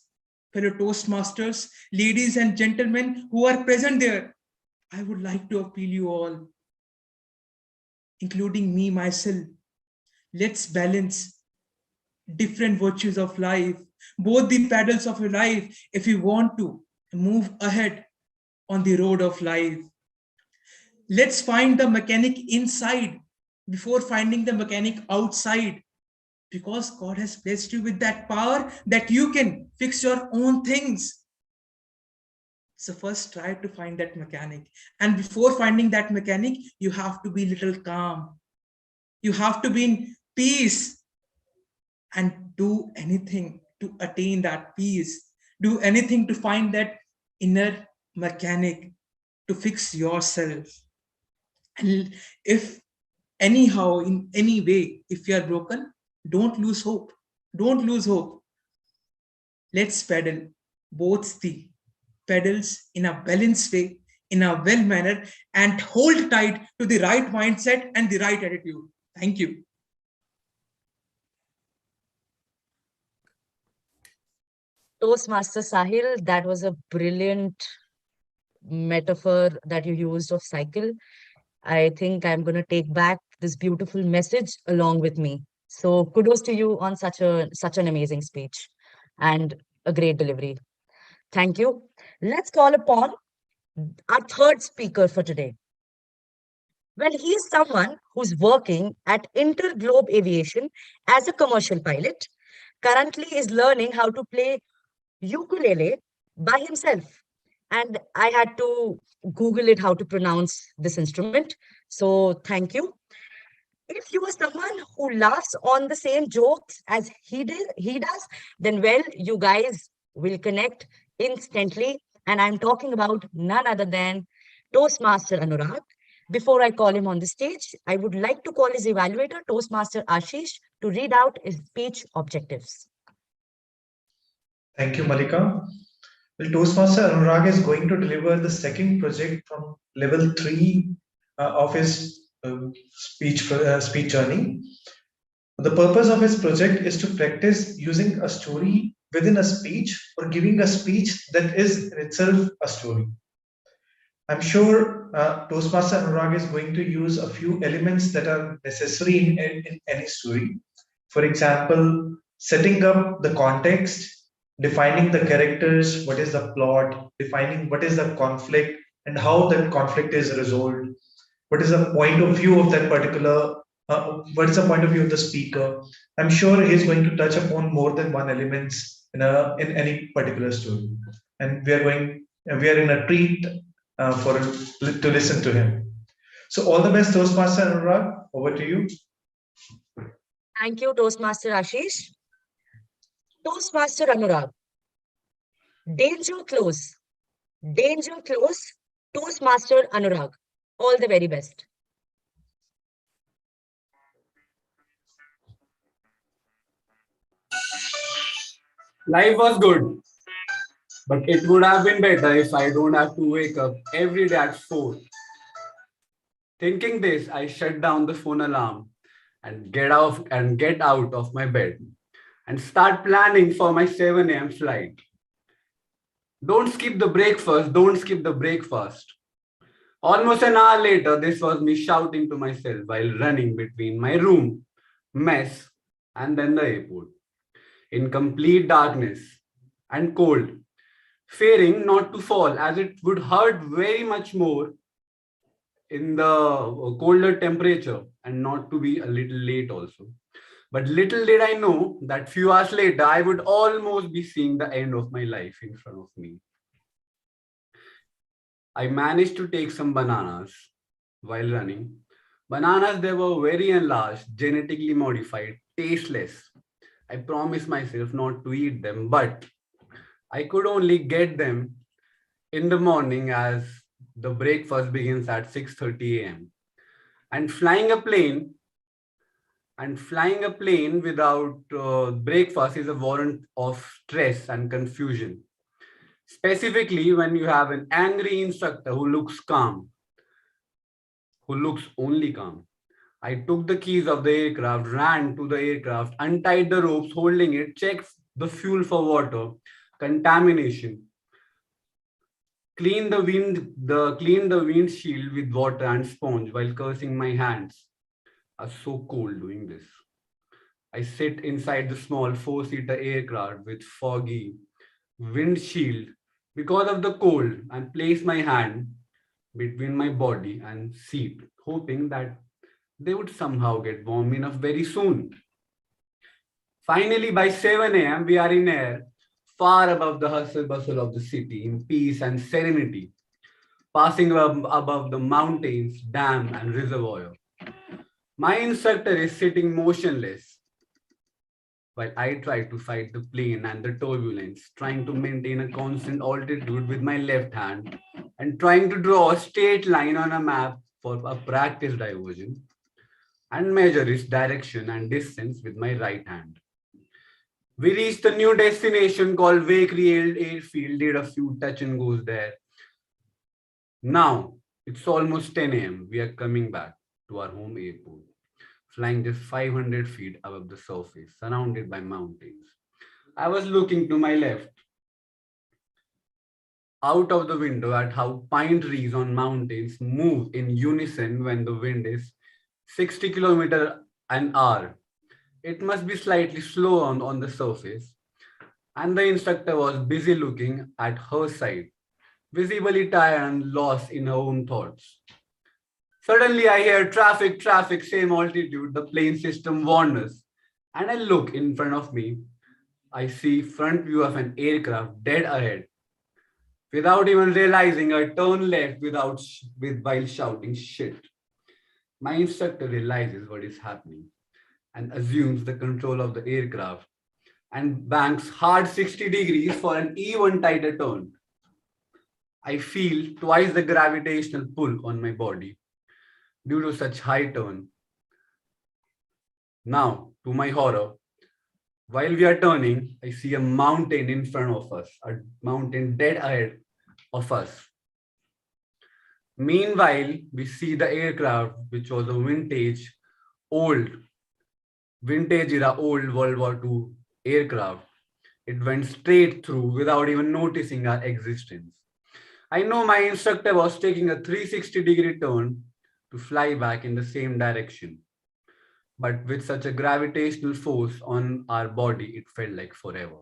fellow Toastmasters, ladies and gentlemen who are present there, I would like to appeal you all, including me, myself. Let's balance different virtues of life, both the pedals of your life, if you want to move ahead on the road of life. Let's find the mechanic inside before finding the mechanic outside, because God has blessed you with that power that you can fix your own things. So first try to find that mechanic. And before finding that mechanic, you have to be a little calm. You have to be in peace and do anything to attain that peace. Do anything to find that inner mechanic. to fix yourself. And if anyhow, in any way, if you are broken, don't lose hope. Don't lose hope. Let's pedal both the pedals in a balanced way, in a well manner, and hold tight to the right mindset and the right attitude. Thank you. Toastmaster Sahil, that was a brilliant metaphor that you used of cycle. I think I'm going to take back this beautiful message along with me. So kudos to you on such an amazing speech and a great delivery. Thank you. Let's call upon our third speaker for today. Well, he is someone who's working at Interglobe Aviation as a commercial pilot, currently is learning how to play ukulele by himself. And I had to Google it how to pronounce this instrument. So thank you. If you are someone who laughs on the same jokes as he does, then well, you guys will connect instantly. And I'm talking about none other than Toastmaster Anurag. Before I call him on the stage, I would like to call his evaluator, Toastmaster Ashish, to read out his speech objectives. Thank you, Malika. Well, Toastmaster Anurag is going to deliver the second project from level 3 of his speech journey. The purpose of his project is to practice using a story within a speech or giving a speech that is in itself a story. I'm sure Toastmaster Anurag is going to use a few elements that are necessary in any story. For example, setting up the context, defining the characters, what is the plot, defining what is the conflict and how that conflict is resolved, what is the point of view of that particular, what is the point of view of the speaker. I'm sure he's going to touch upon more than one elements in any particular story. And we are in a treat to listen to him. So all the best, Toastmaster Anurag. Over to you. Thank you, Toastmaster Ashish. Toastmaster Anurag. Danger close. Danger close. Toastmaster Anurag. All the very best. Life was good, but it would have been better if I don't have to wake up every day at 4. Thinking this, I shut down the phone alarm and get out of my bed and start planning for my 7 a.m. flight. Don't skip the breakfast, don't skip the breakfast. Almost an hour later, this was me shouting to myself while running between my room, mess, and then the airport. In complete darkness and cold, fearing not to fall as it would hurt very much more in the colder temperature and not to be a little late also. But little did I know that few hours later, I would almost be seeing the end of my life in front of me. I managed to take some bananas while running. Bananas, they were very enlarged, genetically modified, tasteless. I promised myself not to eat them, but I could only get them in the morning as the breakfast begins at 6:30 a.m. And flying a plane without breakfast is a warrant of stress and confusion. Specifically, when you have an angry instructor who looks only calm. I took the keys of the aircraft, ran to the aircraft, untied the ropes, holding it, checked the fuel for water, contamination, cleaned the windshield with water and sponge while cursing my hands. I was so cold doing this. I sit inside the small 4-seater aircraft with foggy windshield because of the cold and place my hand between my body and seat, hoping that they would somehow get warm enough very soon. Finally, by 7 a.m., we are in air, far above the hustle bustle of the city, in peace and serenity, passing above the mountains, dam, and reservoir. My instructor is sitting motionless while I try to fight the plane and the turbulence, trying to maintain a constant altitude with my left hand and trying to draw a straight line on a map for a practice diversion and measure its direction and distance with my right hand. We reached a new destination called Wakely Airfield, did a few touch and goes there. Now, it's almost 10 a.m. We are coming back to our home airport, flying just 500 feet above the surface, surrounded by mountains. I was looking to my left, out of the window at how pine trees on mountains move in unison when the wind is 60 kilometers an hour. It must be slightly slow on the surface. And the instructor was busy looking at her side, visibly tired and lost in her own thoughts. Suddenly I hear traffic, traffic, same altitude, the plane system warned us. And I look in front of me. I see front view of an aircraft dead ahead. Without even realizing, I turn left while shouting shit. My instructor realizes what is happening and assumes the control of the aircraft and banks hard 60 degrees for an even tighter turn. I feel twice the gravitational pull on my body due to such high turn. Now, to my horror, while we are turning, I see a mountain in front of us, a mountain dead ahead of us. Meanwhile, we see the aircraft, which was a vintage era old World War II aircraft. It went straight through without even noticing our existence. I know my instructor was taking a 360-degree turn to fly back in the same direction. But with such a gravitational force on our body, it felt like forever.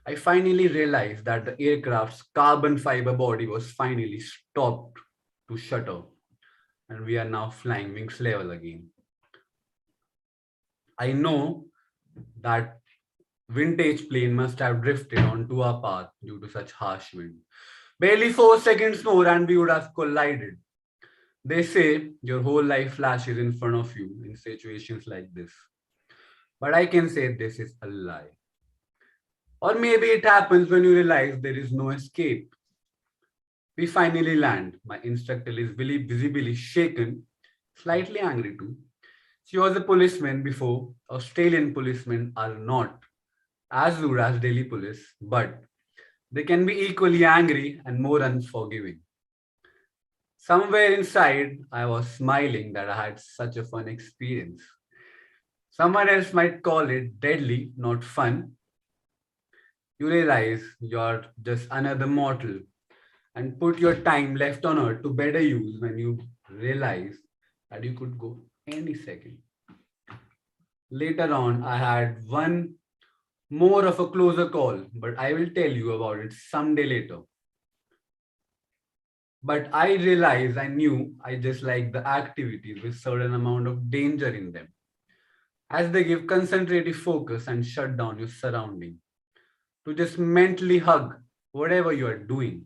I finally realized that the aircraft's carbon fiber body was finally stopped to shutter, and we are now flying wings level again. I know that vintage plane must have drifted onto our path due to such harsh wind. Barely 4 seconds more and we would have collided. They say your whole life flashes in front of you in situations like this. But I can say this is a lie. Or maybe it happens when you realize there is no escape. We finally land. My instructor is visibly shaken, slightly angry too. She was a policeman before. Australian policemen are not as rude as Delhi police, but they can be equally angry and more unforgiving. Somewhere inside, I was smiling that I had such a fun experience. Someone else might call it deadly, not fun. You realize you're just another mortal and put your time left on earth to better use when you realize that you could go any second. Later on, I had one more of a closer call, but I will tell you about it someday later. But I realized I knew I just like the activities with certain amount of danger in them, as they give concentrative focus and shut down your surrounding to just mentally hug whatever you are doing.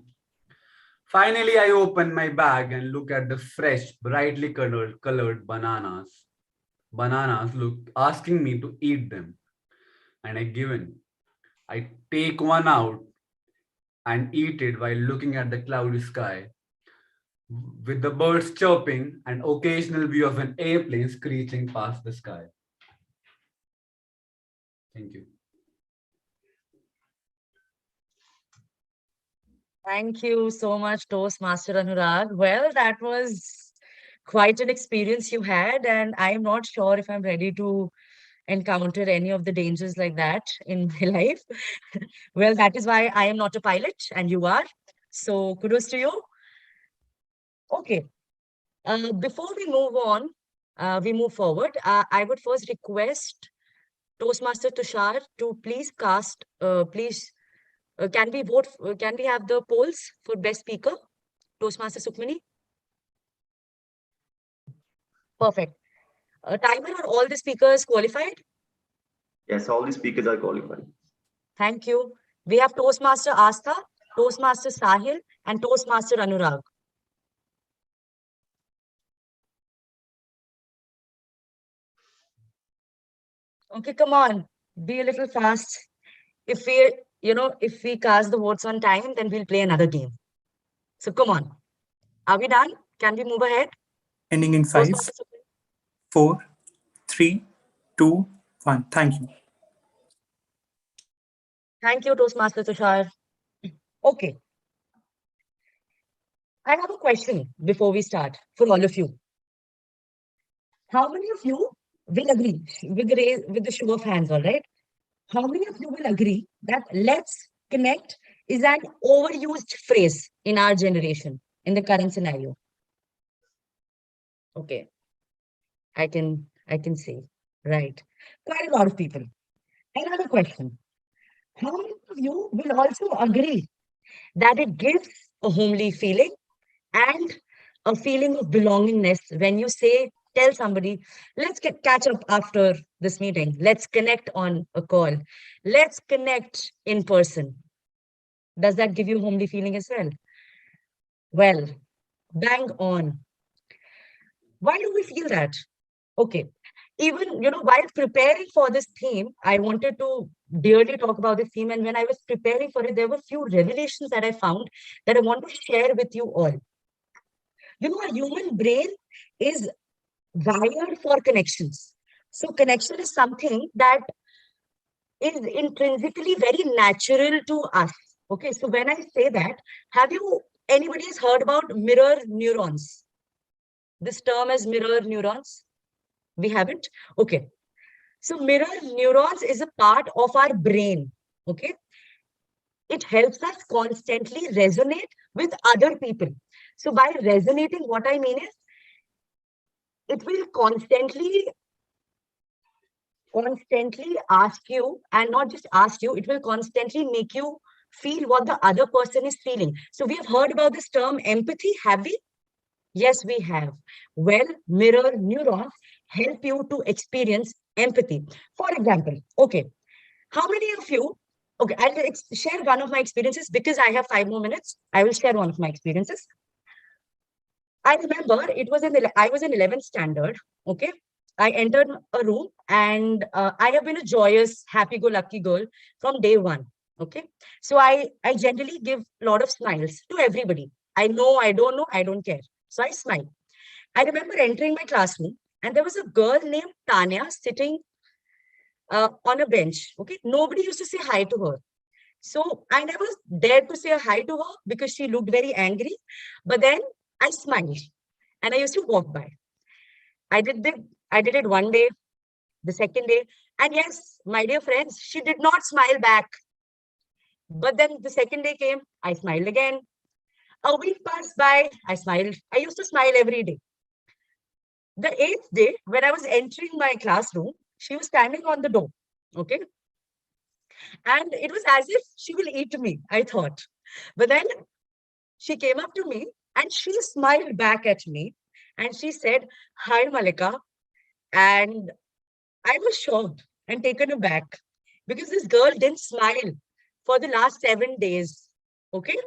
Finally, I open my bag and look at the fresh, brightly colored bananas. Bananas look asking me to eat them, and I give in. I take one out and eat it while looking at the cloudy sky, with the birds chirping and occasional view of an airplane screeching past the sky. Thank you. Thank you so much, Toastmaster Anurag. Well, that was quite an experience you had, and I'm not sure if I'm ready to encounter any of the dangers like that in my life. Well, that is why I am not a pilot and you are. So kudos to you. Okay. Before we move on, we move forward, I would first request Toastmaster Tushar to please cast, can we vote, can we have the polls for best speaker? Toastmaster Sukmani? Perfect. Timer, are all the speakers qualified? Yes, all the speakers are qualified. Thank you. We have Toastmaster Astha, Toastmaster Sahil, and Toastmaster Anurag. Okay, come on, be a little fast. If we cast the votes on time, then we'll play another game. So come on. Are we done? Can we move ahead? Ending in 5, 4, 3, 2, 1. Thank you. Thank you, Toastmaster Tushar. Okay. I have a question before we start for all of you. How many of you will agree with the show of hands, all right? How many of you will agree that let's connect is an overused phrase in our generation, in the current scenario? Okay. I can say, right. Quite a lot of people. Another question. How many of you will also agree that it gives a homely feeling and a feeling of belongingness when you tell somebody, let's catch up after this meeting. Let's connect on a call. Let's connect in person. Does that give you a homely feeling as well? Well, bang on. Why do we feel that? Okay. Even, while preparing for this theme, I wanted to dearly talk about this theme. And when I was preparing for it, there were a few revelations that I found that I want to share with you all. A human brain is wired for connections. So connection is something that is intrinsically very natural to us. Okay, so when I say that, anybody has heard about mirror neurons? This term as mirror neurons? We haven't? Okay. So mirror neurons is a part of our brain. Okay. It helps us constantly resonate with other people. So by resonating, what I mean is, it will constantly ask you, and not just ask you, it will constantly make you feel what the other person is feeling. So we have heard about this term empathy, have we? Yes, we have. Well, mirror neurons help you to experience empathy. For example, okay, how many of you, okay, I'll share one of my experiences because I have 5 more minutes. I will share one of my experiences. I remember I was in 11th standard, okay? I entered a room and I have been a joyous, happy-go-lucky girl from day one, okay? So I generally give a lot of smiles to everybody. I know, I don't know, I don't care. So I smile. I remember entering my classroom and there was a girl named Tanya sitting on a bench, okay? Nobody used to say hi to her. So I never dared to say hi to her because she looked very angry. But then I smiled and I used to walk by. I did it one day, the second day. And yes, my dear friends, she did not smile back. But then the second day came, I smiled again. A week passed by, I smiled. I used to smile every day. The 8th day, when I was entering my classroom, she was standing on the door, okay? And it was as if she will eat me, I thought. But then she came up to me and she smiled back at me and she said, "Hi, Malika." And I was shocked and taken aback because this girl didn't smile for the last 7 days, okay?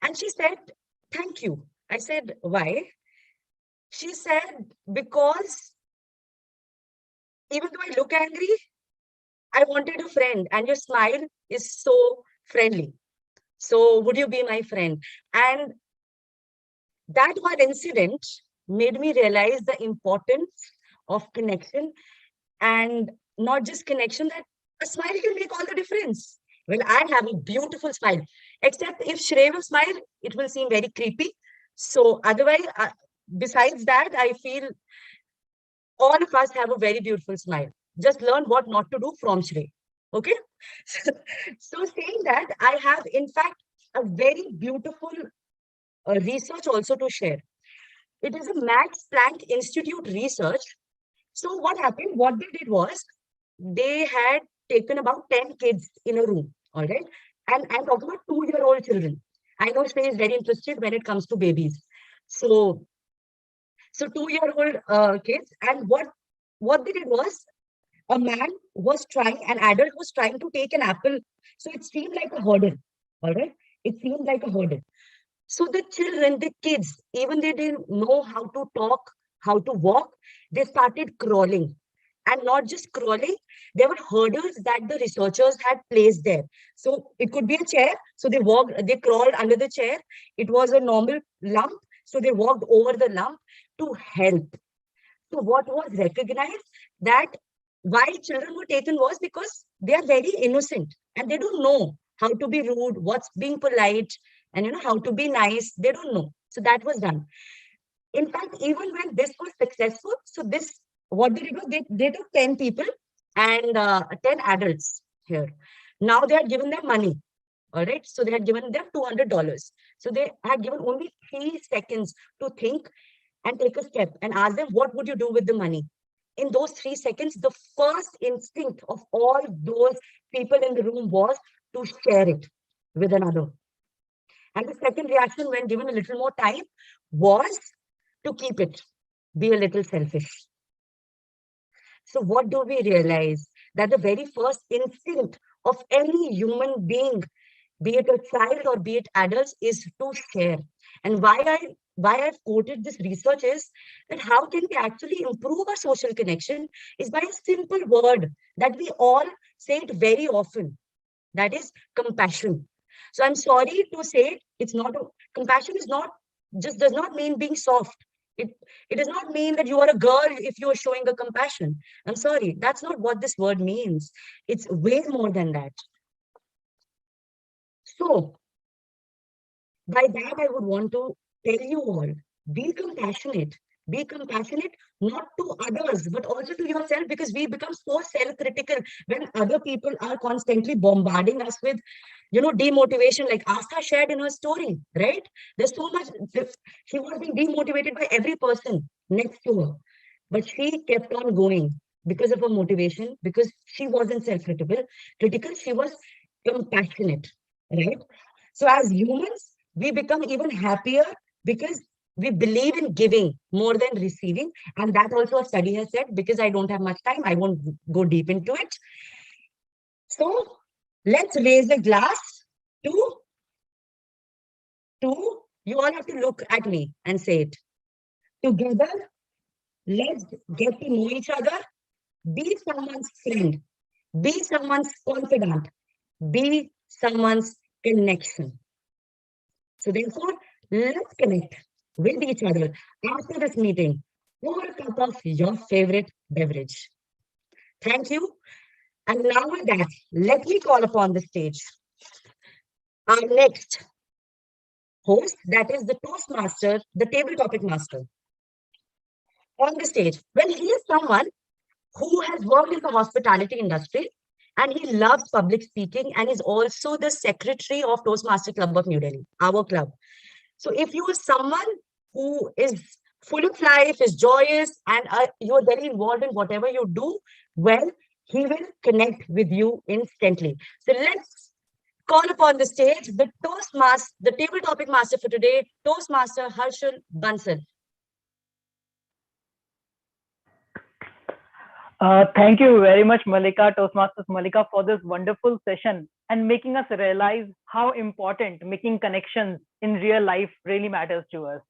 And she said, "Thank you." I said, "Why?" She said, "Because even though I look angry, I wanted a friend and your smile is so friendly. So would you be my friend?" And that one incident made me realize the importance of connection, and not just connection, that a smile can make all the difference. Well, I have a beautiful smile, except if Shrey will smile, it will seem very creepy. So otherwise, besides that, I feel all of us have a very beautiful smile. Just learn what not to do from Shrey. Okay. So saying that, I have in fact a very beautiful research also to share. It is a Max Planck Institute research. So what happened? What they did was, they had taken about 10 kids in a room, all right? And I'm talking about 2-year-old children. I know Shrey is very interested when it comes to babies. So 2-year-old kids, and what they did was, an adult was trying to take an apple. So it seemed like a hurdle, all right? It seemed like a hurdle. So the children, the kids, even they didn't know how to talk, how to walk, they started crawling. and not just crawling. There were hurdles that the researchers had placed there. So it could be a chair. So they crawled under the chair. It was a normal lump. So they walked over the lump to help. So what was recognized that why children were taken was because they are very innocent and they don't know how to be rude, what's being polite, and how to be nice. They don't know. So that was done. In fact, even when this was successful, so this, what they did was they took 10 people and 10 adults here. Now they had given them money. All right. So they had given them $200. So they had given only 3 seconds to think and take a step and ask them, what would you do with the money? In those 3 seconds, the first instinct of all those people in the room was to share it with another. And the second reaction, when given a little more time, was to keep it, be a little selfish. So what do we realize? That the very first instinct of any human being, be it a child or be it adults, is to share. And why I've quoted this research is that how can we actually improve our social connection is by a simple word that we all say it very often. That is compassion. So I'm sorry to say compassion is not just does not mean being soft. It does not mean that you are a girl if you are showing a compassion. I'm sorry, that's not what this word means. It's way more than that. So by that, I would want to tell you all, be compassionate. Be compassionate not to others, but also to yourself, because we become so self-critical when other people are constantly bombarding us with, demotivation, like Astha shared in her story, right? There's so much, she was being demotivated by every person next to her, but she kept on going because of her motivation, because she wasn't self-critical, she was compassionate, right? So as humans, we become even happier because we believe in giving more than receiving. And that also a study has said, because I don't have much time, I won't go deep into it. So let's raise a glass to, you all have to look at me and say it. Together, let's get to know each other, be someone's friend, be someone's confidant, be someone's connection. So therefore, let's connect with each other after this meeting over a cup of your favorite beverage. Thank you. And now with that, let me call upon the stage our next host, that is the Toastmaster, the table topic master. On the stage, well, he is someone who has worked in the hospitality industry and he loves public speaking and is also the secretary of Toastmaster Club of New Delhi, our club. So if you are someone who is full of life, is joyous, and you're very involved in whatever you do, well, he will connect with you instantly. So let's call upon the stage the Toastmaster, the table topic master for today, Toastmaster Harshul Bansal. Thank you very much, Malika, Toastmasters Malika, for this wonderful session and making us realize how important making connections in real life really matters to us.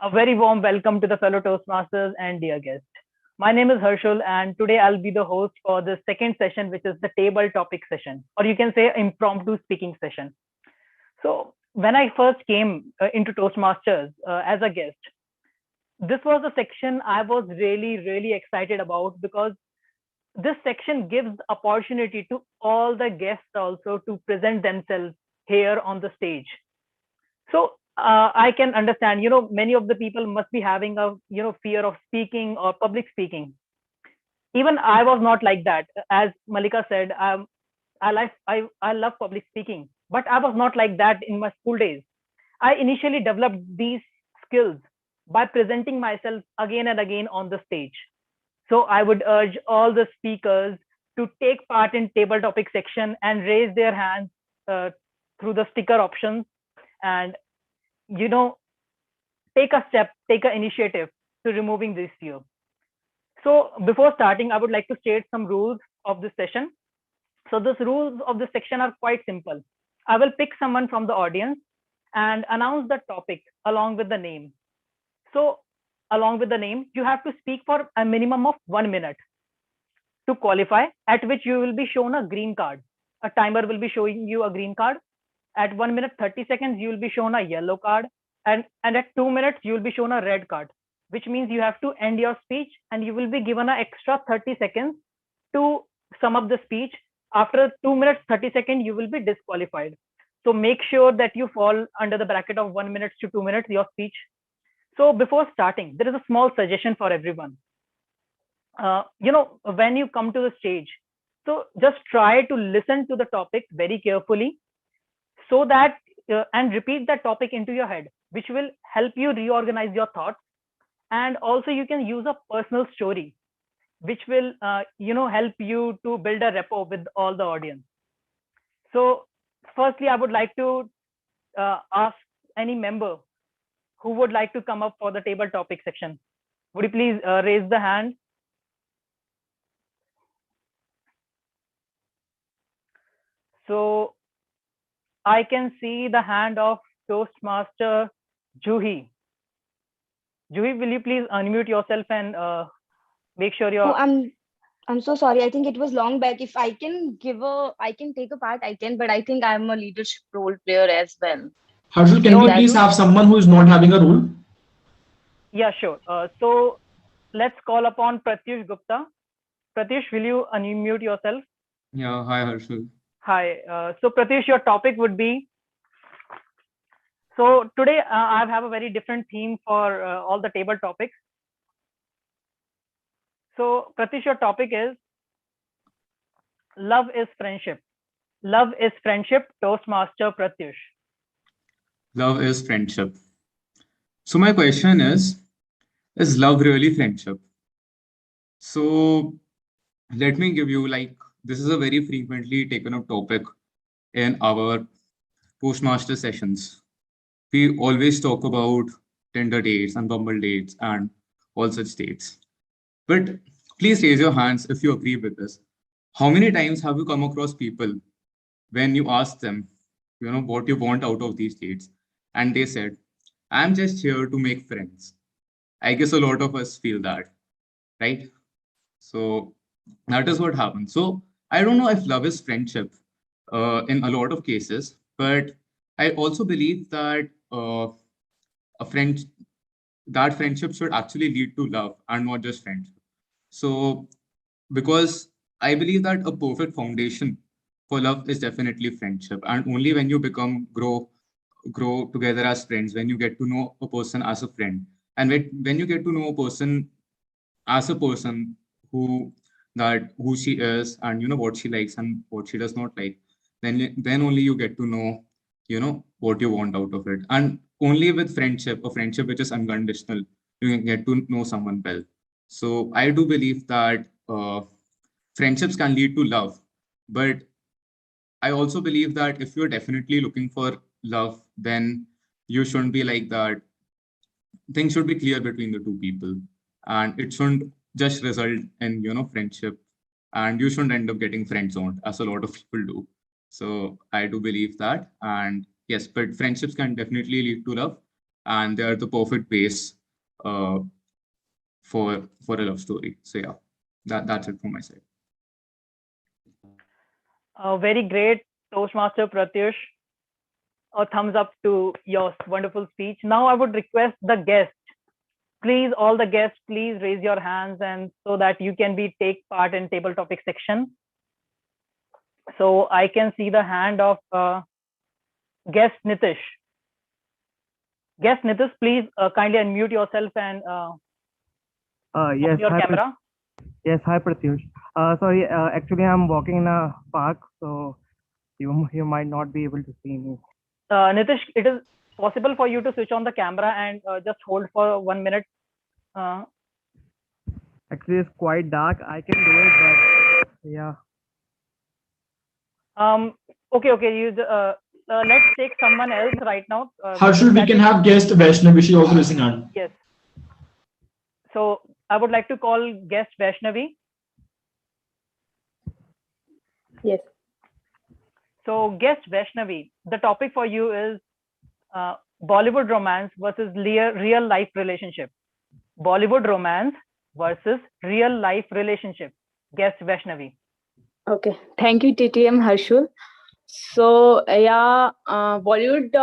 A very warm welcome to the fellow Toastmasters and dear guests. My name is Harshul, and today I'll be the host for the second session, which is the table topic session, or you can say impromptu speaking session. So when I first came into Toastmasters as a guest, this was a section I was really excited about, because this section gives opportunity to all the guests also to present themselves here on the stage. So I can understand, many of the people must be having a, fear of speaking or public speaking. Even I was not like that. As Malika said, I love public speaking, but I was not like that in my school days. I initially developed these skills by presenting myself again and again on the stage. So I would urge all the speakers to take part in table topic section and raise their hands through the sticker options, and take a step, take an initiative to removing this fear. So before starting, I would like to state some rules of this session. So the rules of this section are quite simple. I will pick someone from the audience and announce the topic along with the name. So along with the name, you have to speak for a minimum of 1 minute. to qualify, at which you will be shown a green card. A timer will be showing you a green card. At 1 minute 30 seconds, you will be shown a yellow card, and at 2 minutes, you will be shown a red card, which means you have to end your speech and you will be given an extra 30 seconds to sum up the speech. After 2 minutes 30 seconds, you will be disqualified. So make sure that you fall under the bracket of 1 minute to 2 minutes, your speech. So before starting, there is a small suggestion for everyone. When you come to the stage, so just try to listen to the topic very carefully, so that and repeat that topic into your head, which will help you reorganize your thoughts. And also you can use a personal story, which will help you to build a rapport with all the audience. So firstly, I would like to ask any member who would like to come up for the table topic section. Would you please raise the hand? So I can see the hand of Toastmaster Juhi. Juhi, will you please unmute yourself and make sure you're... Oh, I'm so sorry. I think it was long back. If I can take a part, I can, but I think I'm a leadership role player as well. Harshul, can we please have someone who is not having a role? Yeah, sure. So let's call upon Pratyush Gupta. Pratyush, will you unmute yourself? Yeah, hi Harshul. Hi. So Pratyush, your topic would be... So today I have a very different theme for all the table topics. So Pratyush, your topic is Love is Friendship. Love is Friendship, Toastmaster Pratyush. Love is friendship. So my question is love really friendship? So let me give you, this is a very frequently taken up topic in our Toastmaster sessions. We always talk about Tinder dates and Bumble dates and all such dates. But please raise your hands if you agree with this. How many times have you come across people when you ask them, what you want out of these dates? And they said, I'm just here to make friends. I guess a lot of us feel that, right? So that is what happens. So I don't know if love is friendship in a lot of cases, but I also believe that that friendship should actually lead to love and not just friendship. So because I believe that a perfect foundation for love is definitely friendship, and only when you grow together as friends, when you get to know a person as a friend, and when you get to know a person as a person who she is, and what she likes and what she does not like, then only you get to know what you want out of it. And only with friendship, a friendship which is unconditional, you can get to know someone well. So I do believe that friendships can lead to love, but I also believe that if you're definitely looking for love, then you shouldn't be like that. Things should be clear between the two people, and it shouldn't just result in friendship, and you shouldn't end up getting friend zoned as a lot of people do. So I do believe that, and yes, but friendships can definitely lead to love, and they are the perfect base for a love story. So yeah, that's it from my side. Very great, Toastmaster Pratyush. A thumbs up to your wonderful speech. Now I would request the guests. Please, all the guests, please raise your hands, and so that you can take part in table topic section. So I can see the hand of guest Nitish. Guest Nitish, please kindly unmute yourself and yes, your camera. Yes, hi Pratyush. Sorry, actually I'm walking in a park, so you might not be able to see me. Nitish, it is possible for you to switch on the camera and just hold for 1 minute. Actually, it's quite dark. I can do it, but yeah. Okay. Let's take someone else right now. Harshul, we can have guest Vaishnavi. She also raising hand. Yes. So I would like to call guest Vaishnavi. Yes. So guest Vaishnavi, the topic for you is Bollywood romance versus real life relationship. Bollywood romance versus real life relationship. guest Vaishnavi. Okay, thank you, TTM Harshul. So, yeah, Bollywood,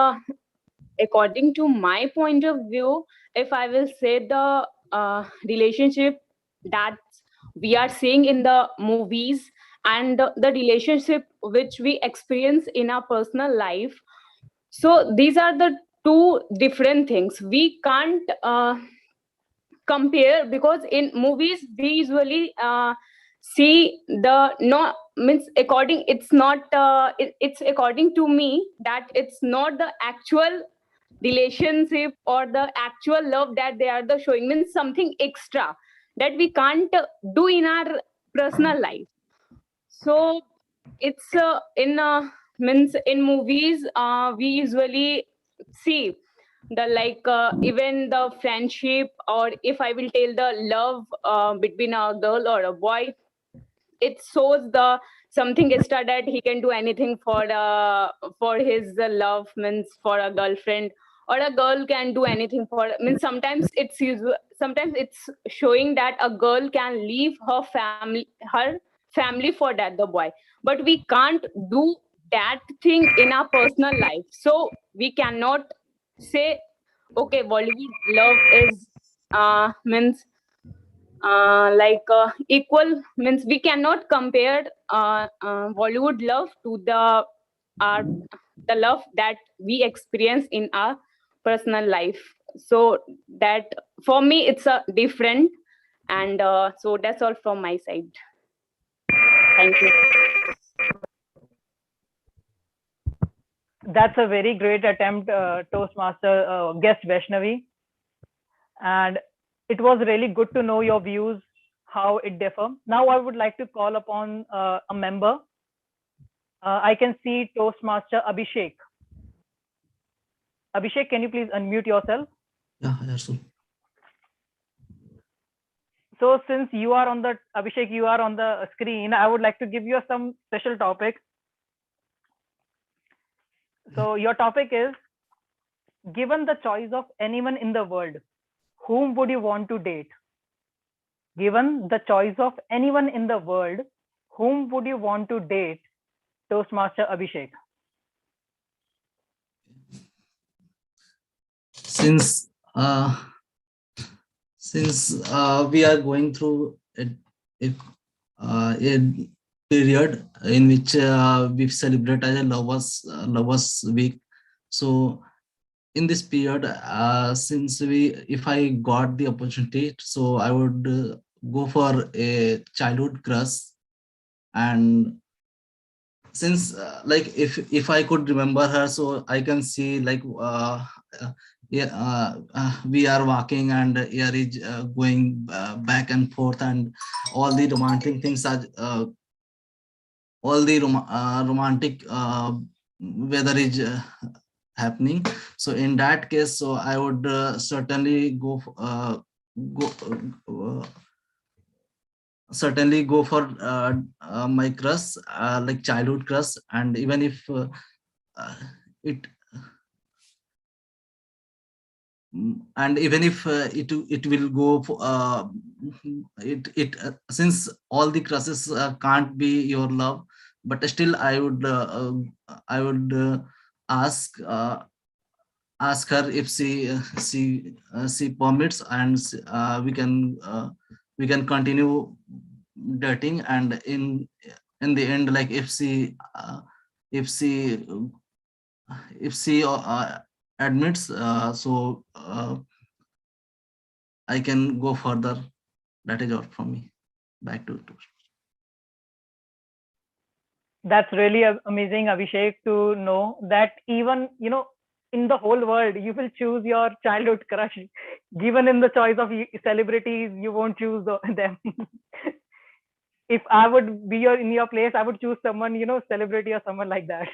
according to my point of view, if I will say the relationship that we are seeing in the movies and the relationship which we experience in our personal life, so these are the two different things. We can't compare, because in movies we usually see the no means according it's not it's according to me that it's not the actual relationship or the actual love that they are the showing, means something extra that we can't do in our personal life. So it's in means in movies we usually see the like even the friendship, or if I will tell the love between a girl or a boy, it shows the something extra that he can do anything for his love, means for a girlfriend, or a girl can do anything for, means sometimes it's sometimes it's showing that a girl can leave her family for that the boy, but we can't do that thing in our personal life. So we cannot say okay, Bollywood love is means equal, means we cannot compare Bollywood love to uh, the love that we experience in our personal life. So that for me it's a different, and so that's all from my side. Thank you. That's a very great attempt, Toastmaster guest Vaishnavi. And it was really good to know your views, how it differ. Now I would like to call upon a member. I can see Toastmaster Abhishek. Abhishek, can you please unmute yourself? Yeah, sure. So since you are on the, Abhishek, you are on the screen, I would like to give you some special topic. So your topic is, given the choice of anyone in the world, whom would you want to date? Given the choice of anyone in the world, whom would you want to date? Toastmaster Abhishek. Since we are going through a period in which we celebrate as a lovers week, so in this period, since if I got the opportunity, so I would go for a childhood crush. And since like if I could remember her, so I can see like we are walking and air is going back and forth, and all the romantic things are all the romantic weather is happening. So in that case, so I would certainly go for my crush, like childhood crush. And even if it it will go for, since all the crushes can't be your love, but still I would ask her if she permits, and we can continue dating. And in the end, like if she admits, so I can go further. That is all from me. Back to That's really amazing, Abhishek, to know that even, in the whole world, you will choose your childhood crush. Given in the choice of celebrities, you won't choose them. If I would be in your place, I would choose someone, celebrity or someone like that.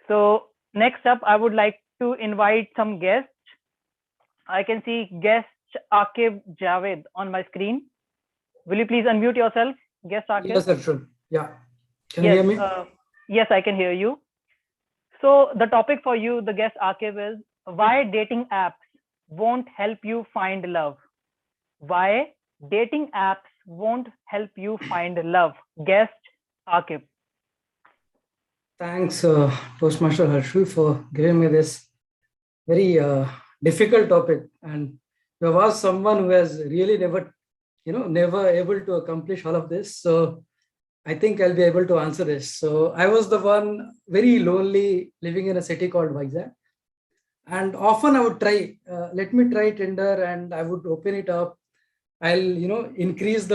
So next up, I would like to invite some guests. I can see guest Akib Javed on my screen. Will you please unmute yourself, guest Akib? Yes, Arshul. Yeah. Can you hear me? Yes, I can hear you. So the topic for you, the guest Akib, is why dating apps won't help you find love. Why dating apps won't help you find love? Guest Akib. Thanks, Toastmaster Harshu, for giving me this very difficult topic. And you have asked someone who has really never able to accomplish all of this. So I think I'll be able to answer this. So I was the one very lonely living in a city called Vizag. And often I would try, let me try Tinder, and I would open it up. I'll, increase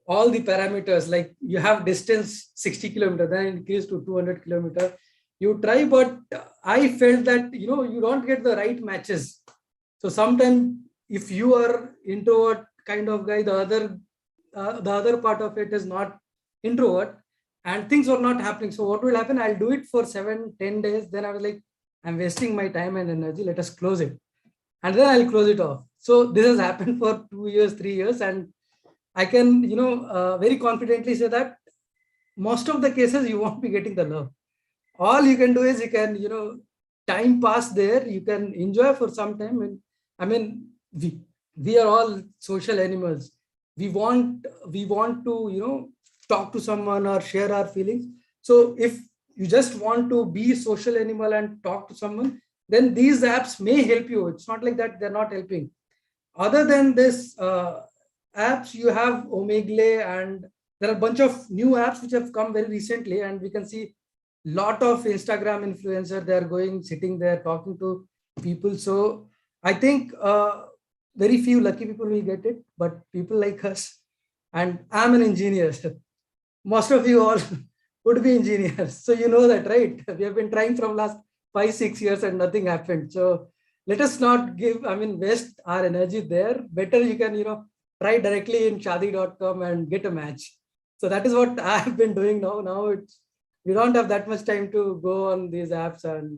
all the parameters, like you have distance 60 kilometers, then increase to 200 kilometers. You try, but I felt that, you don't get the right matches. So sometimes if you are introvert kind of guy, the other part of it is not introvert, and things were not happening. So what will happen? I'll do it for 7-10 days. Then I was like, I'm wasting my time and energy. Let us close it. And then I'll close it off. So this has happened for 2 years, 3 years. And I can, very confidently say that most of the cases you won't be getting the love. All you can do is you can, time pass there. You can enjoy for some time. And I mean, we are all social animals. We want to, talk to someone or share our feelings. So if you just want to be a social animal and talk to someone, then these apps may help you. It's not like that they're not helping. Other than this apps, you have Omegle, and there are a bunch of new apps which have come very recently, and we can see lot of Instagram influencers. They are sitting there talking to people. So I think very few lucky people will get it, but people like us, and I'm an engineer. Most of you all would be engineers. So you know that, right? We have been trying from last 5-6 years and nothing happened. So let us not waste our energy there. Better you can, try directly in shadi.com and get a match. So that is what I have been doing now. Now we don't have that much time to go on these apps, and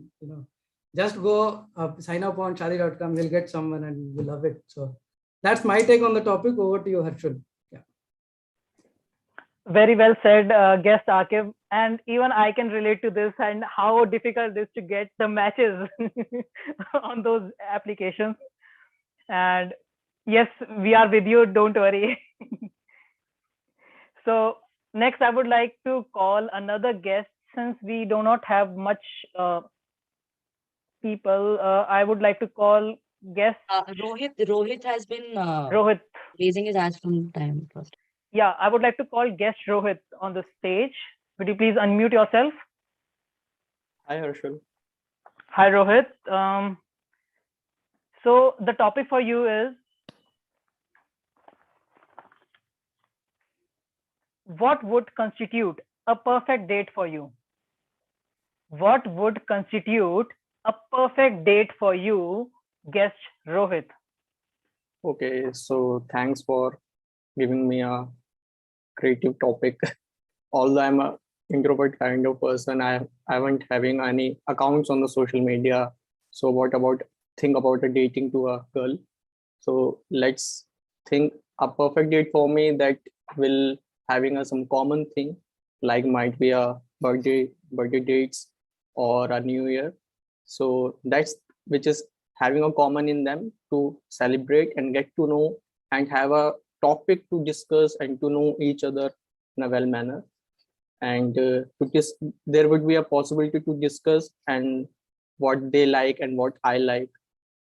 just go sign up on shadi.com. We'll get someone and we'll love it. So that's my take on the topic. Over to you, Harshul. Very well said, guest Akib. And even I can relate to this and how difficult it is to get the matches on those applications. And yes, we are with you. Don't worry. So next, I would like to call another guest. Since we do not have much people, I would like to call guest Rohit has been Rohit raising his hands from time first. Yeah, I would like to call guest Rohit on the stage. Would you please unmute yourself? Hi, Harshul. Hi, Rohit. So the topic for you is, what would constitute a perfect date for you? What would constitute a perfect date for you, guest Rohit? Okay, so thanks for giving me a creative topic. Although I'm a introvert kind of person, I haven't having any accounts on the social media. So think about a dating to a girl. So let's think a perfect date for me that will having some common thing, like might be a birthday dates or a new year. So that's which is having a common in them to celebrate and get to know and have a topic to discuss and to know each other in a well manner. And there would be a possibility to discuss and what they like and what I like.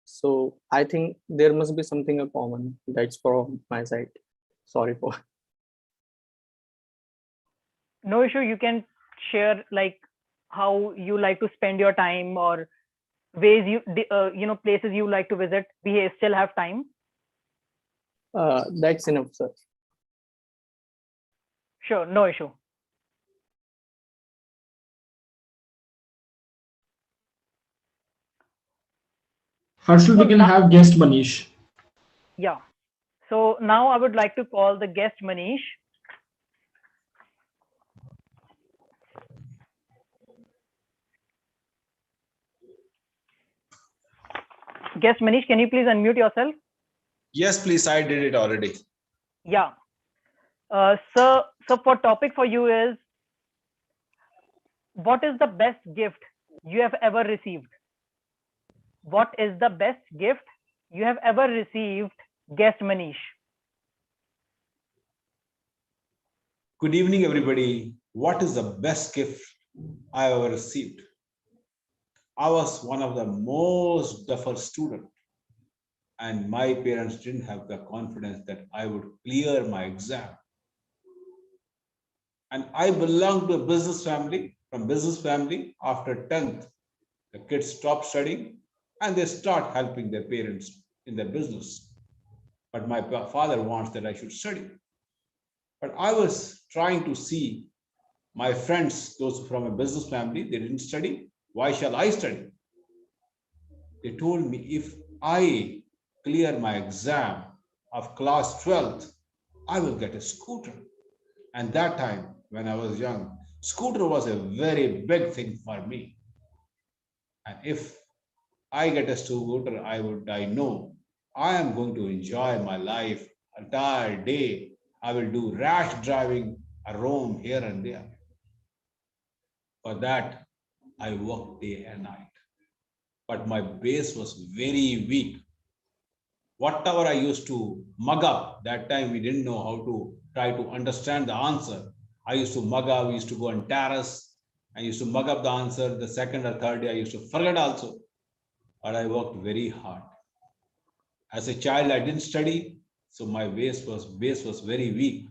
So I think there must be something in common. That's from my side. Sorry for. No issue. You can share like how you like to spend your time, or ways places you like to visit. We still have time. That's enough, sir. Sure, no issue. Harshul, we can have guest Manish. Yeah. So now I would like to call the guest Manish. Guest Manish, can you please unmute yourself? Yes, please. I did it already. Yeah. So for topic for you is, what is the best gift you have ever received? What is the best gift you have ever received, guest Manish? Good evening, everybody. What is the best gift I ever received? I was one of the most defer student, and my parents didn't have the confidence that I would clear my exam. And I belong to a business family. From business family, after 10th, the kids stop studying and they start helping their parents in their business. But my father wants that I should study. But I was trying to see my friends, those from a business family, they didn't study. Why shall I study? They told me if I clear my exam of class 12th, I will get a scooter. And that time, when I was young, scooter was a very big thing for me. And if I get a scooter, I know I am going to enjoy my life entire day. I will do rash driving, I roam here and there. For that, I worked day and night. But my base was very weak. Whatever I used to mug up, that time we didn't know how to try to understand the answer. I used to mug up, we used to go on terrace. I used to mug up the answer. The second or third day, I used to forget also. But I worked very hard. As a child, I didn't study, so my base was very weak.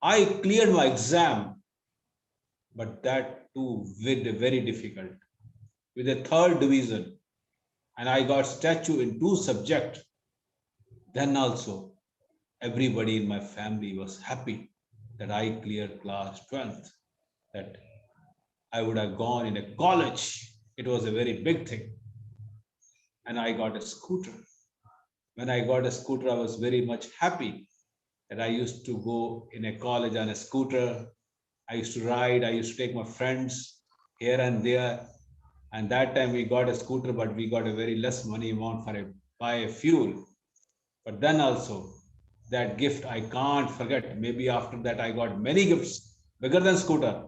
I cleared my exam, but that too very difficult. With a third division, and I got statue in 2 subjects. Then also, everybody in my family was happy that I cleared class 12th, that I would have gone in a college. It was a very big thing. And I got a scooter. When I got a scooter, I was very much happy that I used to go in a college on a scooter. I used to ride, I used to take my friends here and there. And that time we got a scooter, but we got a very less money amount for buy a fuel. But then also, that gift I can't forget. Maybe after that, I got many gifts bigger than scooter.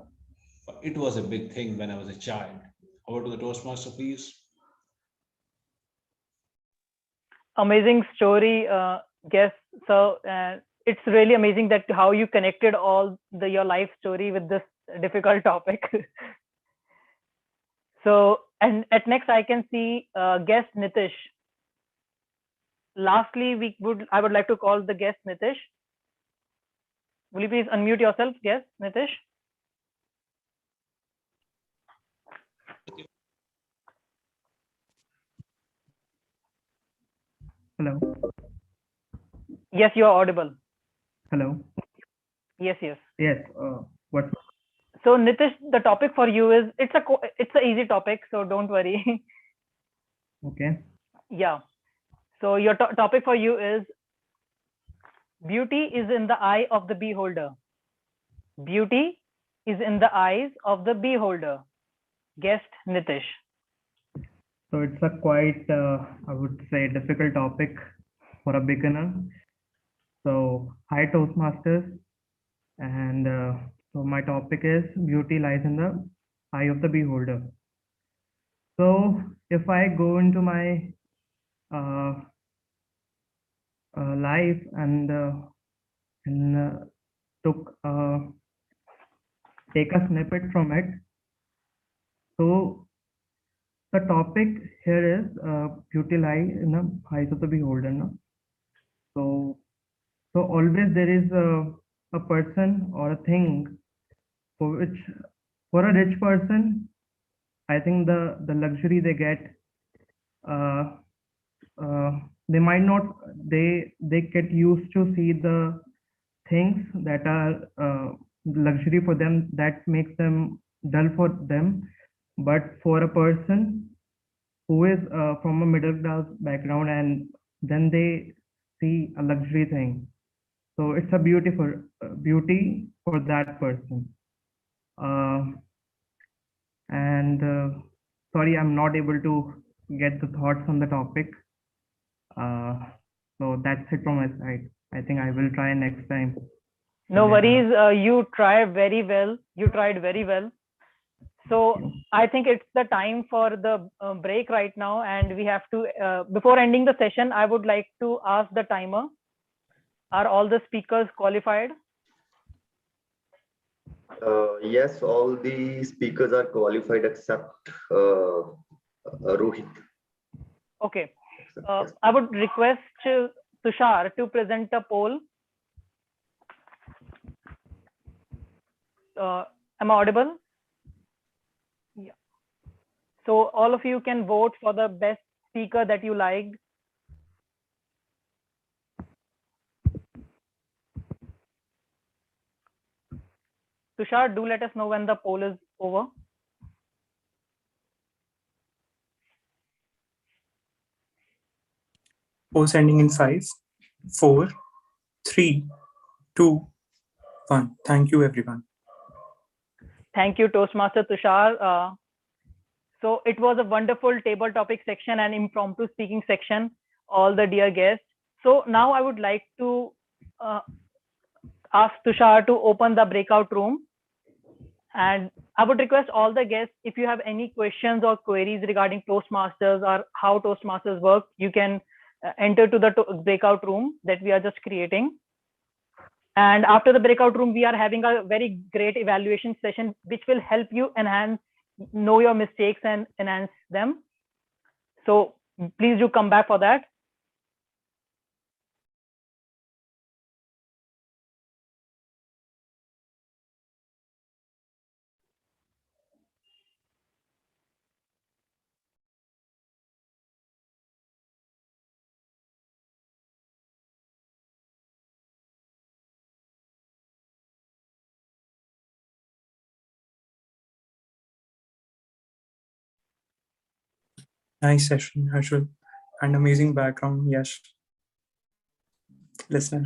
But it was a big thing when I was a child. Over to the Toastmaster, please. Amazing story, guest. So it's really amazing that how you connected all your life story with this difficult topic. So, and at next I can see guest Nitish. Lastly, I would like to call the guest Nitish. Will you please unmute yourself, guest Nitish? Hello. Yes, you are audible. Hello. Yes. Yes. What? So Nitish, the topic for you is it's an easy topic, so don't worry. Okay. Yeah. So your topic for you is beauty is in the eye of the beholder. Beauty is in the eyes of the beholder. Guest Nitish. So it's a quite, I would say, difficult topic for a beginner. So hi Toastmasters, and so my topic is beauty lies in the eye of the beholder. So if I go into my life and take a snippet from it. So the topic here is beauty lies in the eyes of the beholder. No? So always there is a person or a thing for a rich person, I think the luxury they get, they might not, they get used to see the things that are luxury for them, that makes them dull for them. But for a person who is from a middle class background and then they see a luxury thing, so it's a beautiful beauty for that person. Sorry, I'm not able to get the thoughts on the topic. So that's it from my side. I think I will try next time. No worries. You tried very well. So I think it's the time for the break right now, and we have to, before ending the session, I would like to ask the timer, are all the speakers qualified? Yes, all the speakers are qualified except Rohit. Okay. I would request Tushar to present a poll. Am I audible? Yeah. So all of you can vote for the best speaker that you liked. Tushar, do let us know when the poll is over. Poll ending in 5, 4, 3, 2, 1. Thank you, everyone. Thank you, Toastmaster Tushar. So it was a wonderful table topic section and impromptu speaking section, all the dear guests. So now I would like to ask Tushar to open the breakout room. And I would request all the guests, if you have any questions or queries regarding Toastmasters or how Toastmasters work, you can enter to the breakout room that we are just creating. And after the breakout room, we are having a very great evaluation session, which will help you know your mistakes and enhance them. So please do come back for that. Nice session, Harshul. And amazing background, yes. Listener.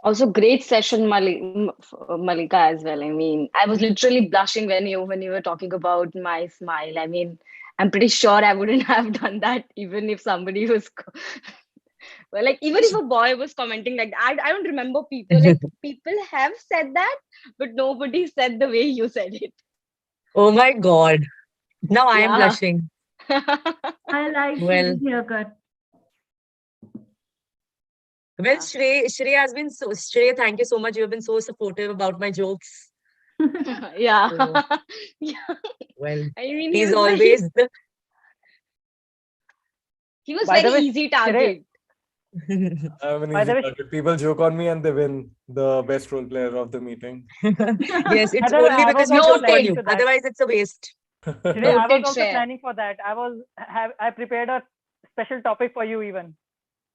Also, great session, Malika, as well. I mean, I was literally blushing when you were talking about my smile. I mean, I'm pretty sure I wouldn't have done that even if somebody was well, like even if a boy was commenting like that. I don't remember people like people have said that, but nobody said the way you said it. Oh my God. Now I am Yeah. blushing. I like Well, his haircut. well, Shrey has been so, Shrey, thank you so much. You have been so supportive about my jokes. Yeah. So, Yeah. well, I mean, he's always the. He was By the very way, easy target. I'm an By the easy way- target. People joke on me and they win the best role player of the meeting. Yes, it's By the way, only I because was we also joke on planning you. to that. Otherwise, it's a waste. Today, I was Noted, also Shreya. planning for that. I prepared a special topic for you even.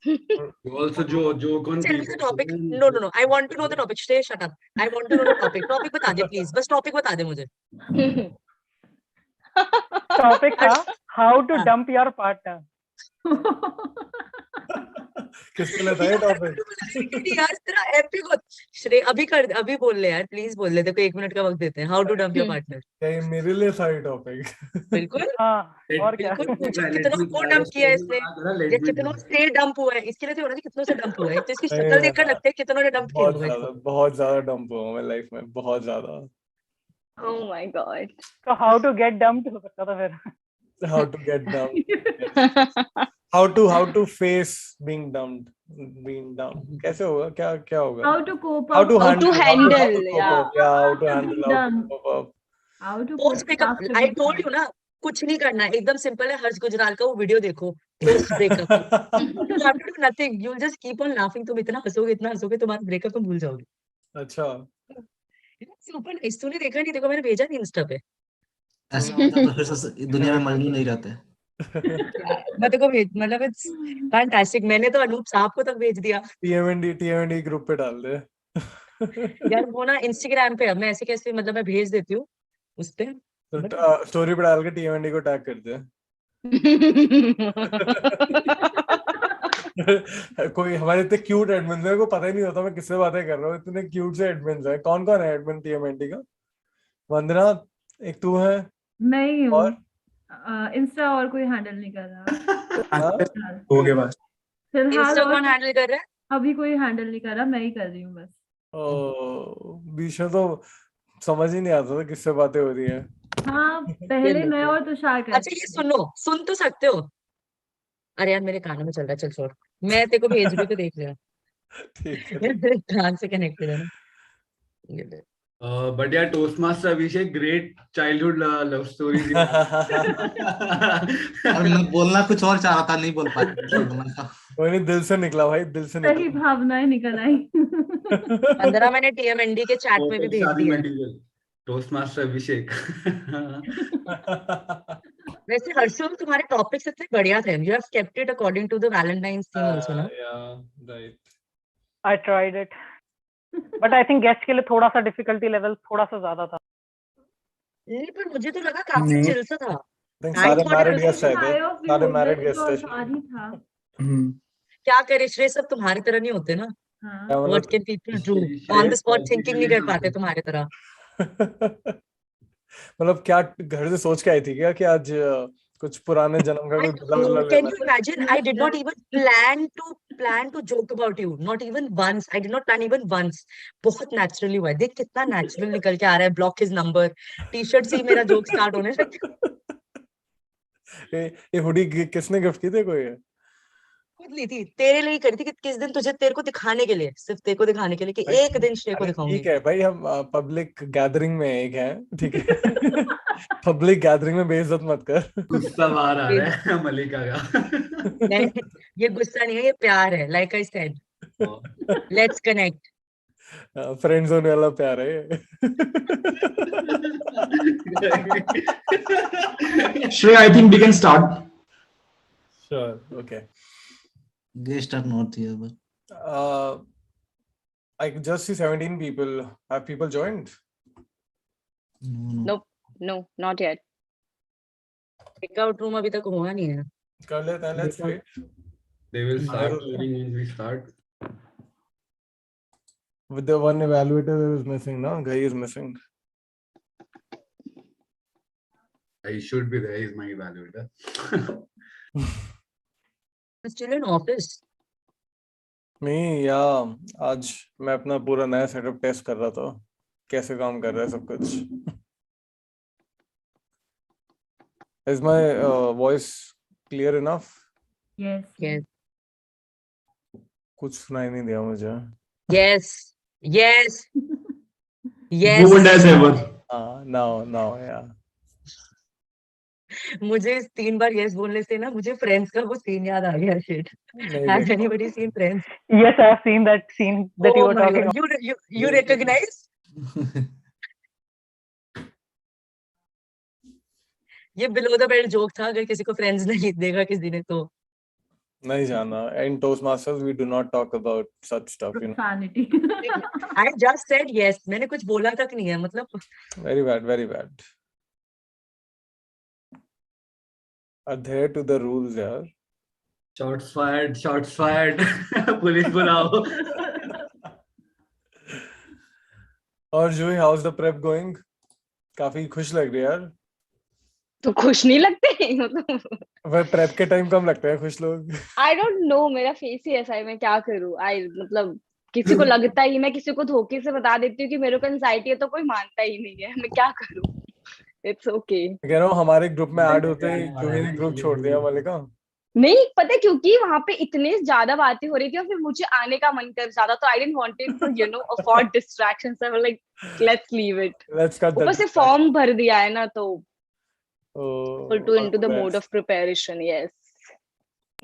You also joke on Tell me people. the topic. No, no, no. I want to know the topic. Stay, shut up. I want to know the topic. Topic बता दे, please. बस topic बता दे मुझे. Topic था how to हाँ. dump your partner. किसके लिए था ये टॉपिक? यार तेरा एपिक श्रेय अभी बोल ले यार, प्लीज बोल ले. देखो 1 मिनट का वक्त देते हैं. How to dump your partner. क्या ये मेरे लिए था ये टॉपिक? बिल्कुल. और क्या? बिल्कुल पूछो कितना को डंप किया है इसने, या कितनों से डंप हुआ है. इसके लिए तो होना कितनों से डंप हुआ है. तो इसकी शक्ल देखकर लगता है कितनों ने डंप किया होगा. बहुत ज्यादा डंप हुआ मैं लाइफ में, बहुत ज्यादा. Oh my God. So how to get dumped हो सकता था फिर. How to get dumped. How to face being dumped. Being dumped. कैसे होगा? क्या होगा? How to cope How up. to How to handle, how to cope yeah. up. Yeah, how to handle, how to Done. cope up. How to post cope breakup. after I being told you ना, कुछ नहीं करना है. एकदम simple है. हर्ष गुजराल का वो video देखो, post breakup. You have to do nothing. You will just keep on laughing. तुम इतना हंसोगे तुम्हारा ब्रेकअप तुम भूल जाओगे. अच्छा. Super nice. तूने देखा नहीं? देखो मैंने भेजा नहीं इंस्टा पे. ऐसा होता तो फिर दुनिया में मजनू नहीं रहते. मैं तेको भेज, मतलब इट्स फैंटास्टिक. मैंने तो अनूप साहब को तक भेज दिया. TMD ग्रुप पे डाल दे. यार वो ना इंस्टाग्राम पे, अब मैं ऐसे कैसे, मतलब मैं भेज देती हूँ उस पे. स्टोरी पे डाल के TMD को टैग कर दे. कोई हमारे इतने क्यूट एडमिन है, को पता ही नहीं होता मैं किससे बातें कर रहा हूँ. इतने क्यूट से एडमिन है. कौन कौन है एडमिन TMD का? वंदना, एक तू है. मैं ही हूँ. और इंस्टा और कोई हैंडल नहीं कर रहा हो गया बस. फिलहाल. इंस्टा और कौन हैंडल कर रहा है? अभी कोई हैंडल नहीं कर रहा, मैं ही कर रही हूँ बस. बीच में तो समझ ही नहीं आता था किससे बातें हो रही है. हाँ, पहले मैं और तुषार करते. अच्छा ये सुनो, सुन तो सकते हो. अरे यार मेरे कानों में चल रहा है. चल छोड़, मैं तेरे को भेज रही हूँ तो देख लिया. ठीक है. कान से कनेक्टेड है ना. But yeah, Toastmaster Abhishek, great childhood love stories. और मैं बोलना कुछ और चाह रहा था, नहीं बोल पाया। कोई नहीं, दिल से निकला भाई, दिल से सही निकला। भावनाएं निकल आई। 15 मैंने TMND के चैट में भी भेज दिया। टोस्टमास्टर अभिषेक। वैसे हर्षल, तुम्हारे टॉपिक्स इतने बढ़िया थे. You have kept it according to the Valentine's theme also, ना? Yeah, right. I tried it. But I think guest के लिए थोड़ा सा difficulty level थोड़ा सा ज्यादा था. नहीं, पर मुझे तो लगा काफी चिल सा था. सारे मैरिड गेस्ट आए थे, सारे मैरिड गेस्ट थे। सारी था। क्या करे श्रेय, सब तुम्हारी तरह नहीं होते ना। What can people do? On the spot thinking नहीं कर पाते तुम्हारे तरह। मतलब क्या घर से सोच के आई थी क्या कि आज कुछ पुराने जन्म का कोई बदला Can you imagine? I did not even plan to joke about you. Not even once. I did not plan even once. बहुत naturally हुआ है। देख कितना natural निकल के आ रहा है। Block his number. T-shirt से ही मेरा joke start होने लगा। ये हुडी किसने गिफ्ट की थी? कोई खुद ली थी, तेरे लिए करी थी कि किस दिन तुझे तेरे को दिखाने के लिए, सिर्फ तेरे को दिखाने के लिए कि एक दिन श्रेय को दिखाऊंगी। ठीक है भाई, हम पब्लिक गैदरिंग में एक है, ठीक है। पब्लिक गैदरिंग में बेइज्जत मत कर। गुस्सा बाहर आ रहा है मलिका का। नहीं, ये गुस्सा नहीं है, ये प्यार है। Like I said, let's connect. Friends होने वाला प्यार है। Shreya, I think we can start. Sure, okay. Guests are not here, but I just see 17 people. Have people joined? Nope, no, not yet. Breakout room अभी तक हुआ नहीं है। कर लेते हैं, let's wait. They will start when we start. With the one evaluator is missing, no? Guy is missing. I should be there. He's my evaluator. Still in office. नहीं यार, आज मैं अपना पूरा नया सेटअप टेस्ट कर रहा था, कैसे काम कर रहा है सब कुछ। Is my voice clear enough? Yes. Yes. कुछ सुनाई नहीं दिया मुझे। Yes. Yes. Yes. Bold as ever. Now, yeah. मुझे 3 बार yes बोलने से ना मुझे फ्रेंड्स का वो सीन याद आ गया। Shit. Has anybody seen Friends? Yes, I have seen that scene that you were talking about. You recognize? ये below the belt joke था, अगर किसी को Friends नहीं देखा किसी ने तो नहीं जाना। In Toastmasters we do not talk about such stuff, you know. Profanity. I just said yes. मैंने कुछ बोला तक नहीं है, मतलब Very bad, very bad. Adhere to the rules, यार। Shots fired, shots fired. Police बुलाओ। और जूही, how's the prep going? काफी खुश लग रही है यार। तो खुश नहीं लगते मतलब। वह prep के टाइम कम लगता है खुश लोग। I don't know, मेरा फेस ही ऐसा है, मैं क्या करूँ। मतलब किसी को लगता ही, मैं किसी को धोखे से बता देती हूँ कि मेरे को एंजाइटी है तो कोई मानता ही नहीं है, मैं क्या करूँ। It's okay. कह रहा हूँ हमारे ग्रुप में ऐड होते ही जूही ने ग्रुप छोड़ दिया मलिका। नहीं पता क्योंकि वहां पे इतने ज्यादा बातें हो रही थी और फिर मुझे आने का मन कर ज्यादा, तो I didn't want it to, you know, afford distractions. I was like, let's leave it. Let's cut that. ऊपर से फॉर्म भर दिया है ना, तो full to into the mode of preparation. Yes.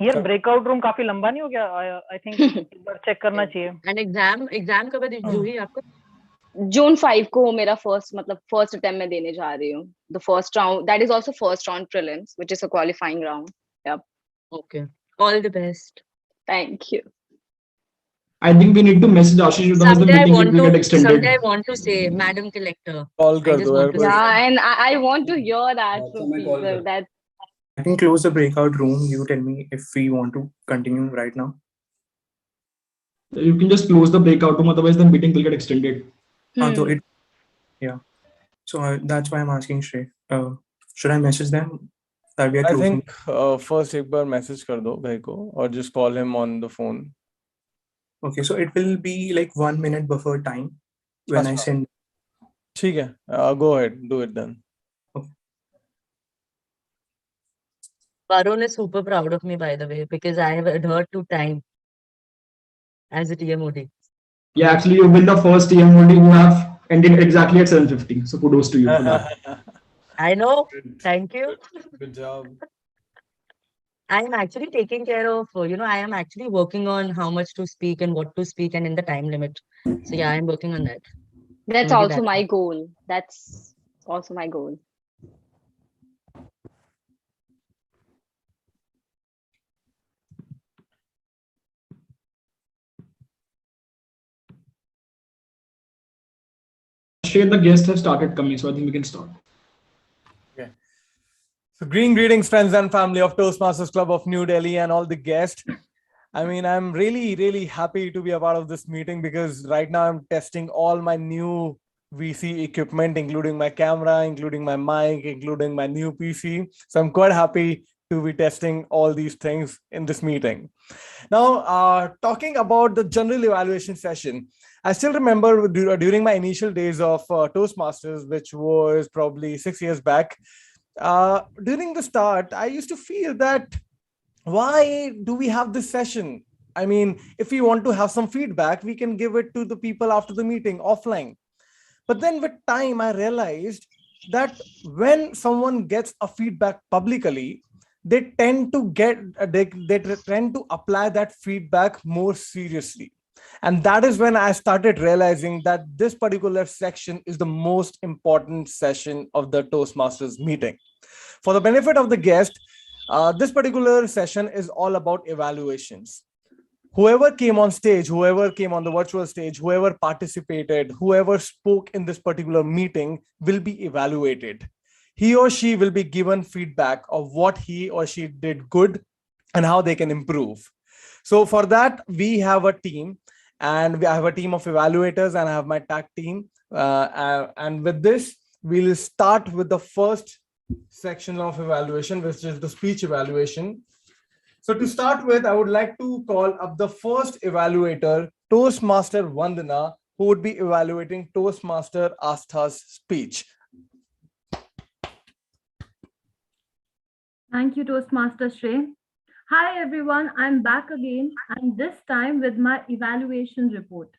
यार ब्रेकआउट रूम काफी लंबा नहीं हो गया? I think एक बार चेक करना चाहिए। And exam कब है जूही आपको? June 5 को मेरा first attempt मैं देने जा रही हूँ. The first round, that is also first round prelims, which is a qualifying round. Yep. Okay. All the best. Thank you. I think we need to message Ashish because the meeting will get extended. Someday I want to say, Madam Collector. Call कर दो यार। Yeah, and I want to hear that from people. That I can close the breakout room. You tell me if we want to continue right now. You can just close the breakout room, otherwise the meeting will get extended. So that's why I'm asking Shrey. Should I message them that we are closing? I think first एक बार message कर दो भाई को और just call him on the phone. Okay, so it will be like 1 minute buffer time when I send. ठीक है, go ahead, do it then. Varun is super proud of me, by the way, because I have adhered to time as a TMOD. Yeah, actually, you've been the first TMOD who have ended exactly at 7:50. So kudos to you for that. I know. Thank you. Good job. I am actually taking care of, I am actually working on how much to speak and what to speak and in the time limit. So yeah, I'm working on that. That's Maybe also that. my goal. That's also my goal. Share the guests have started coming, so I think we can start. Okay. So green greetings, friends and family of Toastmasters Club of New Delhi and all the guests. I mean, I'm really, really happy to be a part of this meeting because right now I'm testing all my new VC equipment, including my camera, including my mic, including my new PC. So I'm quite happy to be testing all these things in this meeting. Now, talking about the general evaluation session, I still remember during my initial days of Toastmasters, which was probably 6 years back, during the start, I used to feel that why do we have this session? I mean, if we want to have some feedback, we can give it to the people after the meeting offline. But then with time, I realized that when someone gets a feedback publicly, they tend to they tend to apply that feedback more seriously. And that is when I started realizing that this particular section is the most important session of the Toastmasters meeting. For the benefit of the guest, this particular session is all about evaluations. Whoever came on stage, whoever came on the virtual stage, whoever participated, whoever spoke in this particular meeting will be evaluated. He or she will be given feedback of what he or she did good and how they can improve. So for that, we have a team, and we have a team of evaluators, and I have my tag team. And with this, we'll start with the first section of evaluation, which is the speech evaluation. So to start with, I would like to call up the first evaluator, Toastmaster Vandana, who would be evaluating Toastmaster Astha's speech. Thank you, Toastmaster Shrey. Hi, everyone. I'm back again, and this time with my evaluation report.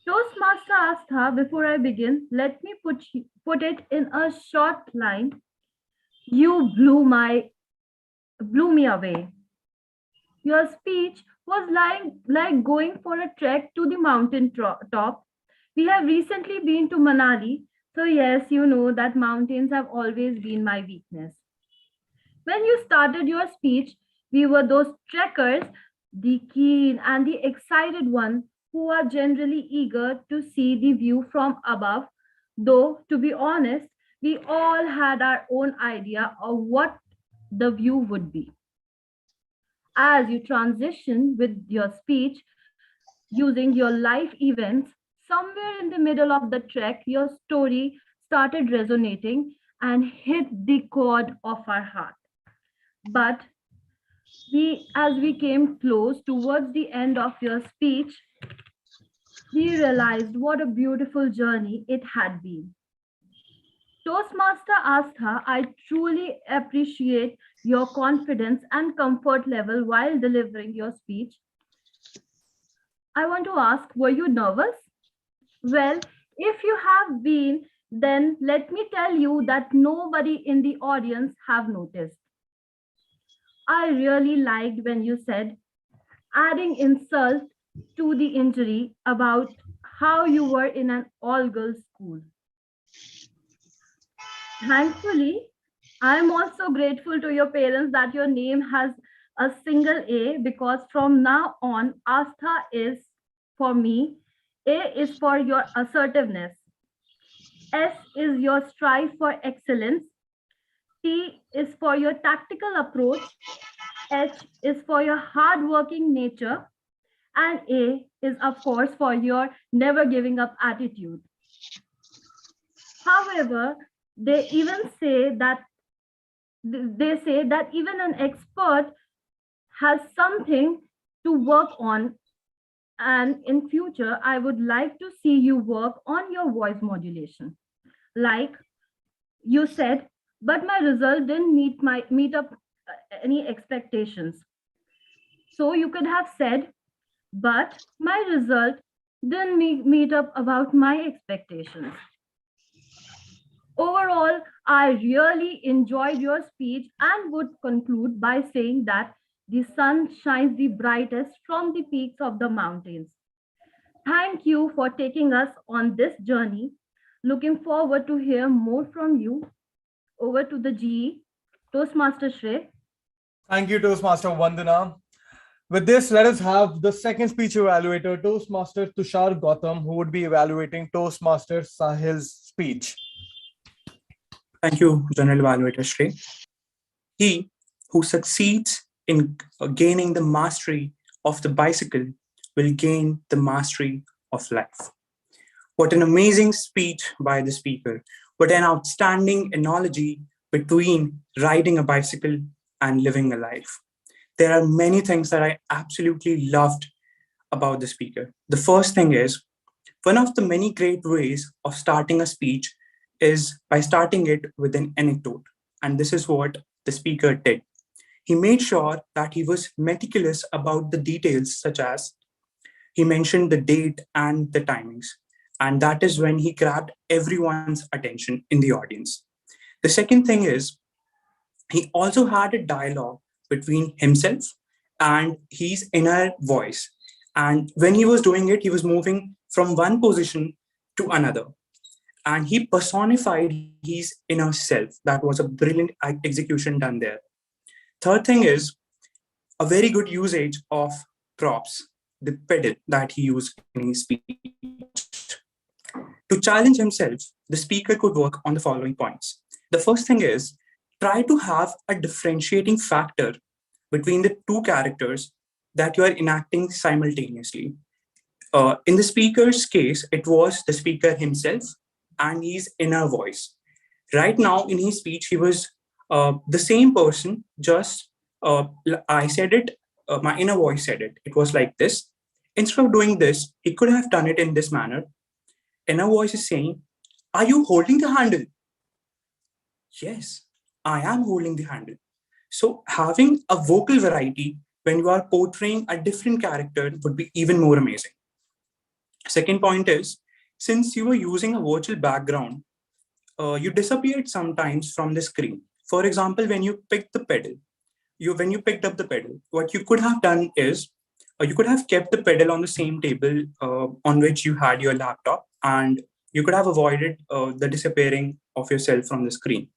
Toastmaster Astha, before I begin, let me put it in a short line. You blew me away. Your speech was like going for a trek to the mountain top. We have recently been to Manali, so yes, you know that mountains have always been my weakness. When you started your speech, we were those trekkers, the keen and the excited ones who are generally eager to see the view from above, though, to be honest, we all had our own idea of what the view would be. As you transition with your speech using your life events, somewhere in the middle of the trek, your story started resonating and hit the chord of our heart. But as we came close towards the end of your speech, we realized what a beautiful journey it had been. Toastmaster Astha, I truly appreciate your confidence and comfort level while delivering your speech. I want to ask, were you nervous? Well, if you have been, then let me tell you that nobody in the audience have noticed. I really liked when you said, adding insult to the injury about how you were in an all-girls school. Thankfully, I'm also grateful to your parents that your name has a single A, because from now on, Astha is for me. A is for your assertiveness. S is your strive for excellence. T is for your tactical approach. H is for your hardworking nature. And A is, of course, for your never giving up attitude. However, they say that even an expert has something to work on, and in future I would like to see you work on your voice modulation. Like you said, but my result didn't meet up any expectations. So you could have said, but my result didn't meet up about my expectations. Overall, I really enjoyed your speech and would conclude by saying that the sun shines the brightest from the peaks of the mountains. Thank you for taking us on this journey. Looking forward to hear more from you. Over to the GE, Toastmaster Shrey. Thank you, Toastmaster Vandana. With this, let us have the second speech evaluator, Toastmaster Tushar Gautam, who would be evaluating Toastmaster Sahil's speech. Thank you, General Evaluator Shrey. He who succeeds in gaining the mastery of the bicycle will gain the mastery of life. What an amazing speech by the speaker. What an outstanding analogy between riding a bicycle and living a life. There are many things that I absolutely loved about the speaker. The first thing is, one of the many great ways of starting a speech is by starting it with an anecdote. And this is what the speaker did. He made sure that he was meticulous about the details, such as he mentioned the date and the timings. And that is when he grabbed everyone's attention in the audience. The second thing is, he also had a dialogue between himself and his inner voice. And when he was doing it, he was moving from one position to another. And he personified his inner self. That was a brilliant execution done there. Third thing is a very good usage of props, the pedal that he used in his speech. To challenge himself, the speaker could work on the following points. The first thing is, try to have a differentiating factor between the two characters that you are enacting simultaneously. In the speaker's case, it was the speaker himself and his inner voice. Right now, in his speech, he was the same person, just I said it, my inner voice said it. It was like this. Instead of doing this, he could have done it in this manner. Inner voice is saying, "Are you holding the handle?" Yes, I am holding the handle. So having a vocal variety when you are portraying a different character would be even more amazing. Second point is, since you were using a virtual background, you disappeared sometimes from the screen. For example, when you picked the pedal, when you picked up the pedal, what you could have done is you could have kept the pedal on the same table on which you had your laptop, and you could have avoided the disappearing of yourself from the screen.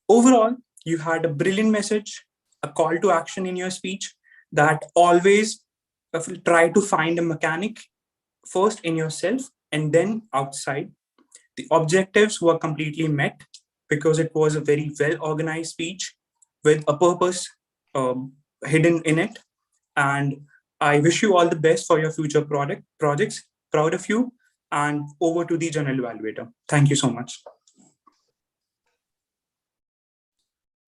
Overall, you had a brilliant message, a call to action in your speech that always try to find a mechanic first in yourself and then outside. The objectives were completely met because it was a very well organized speech with a purpose hidden in it. And I wish you all the best for your future projects. Proud of you. And over to the general evaluator. Thank you so much.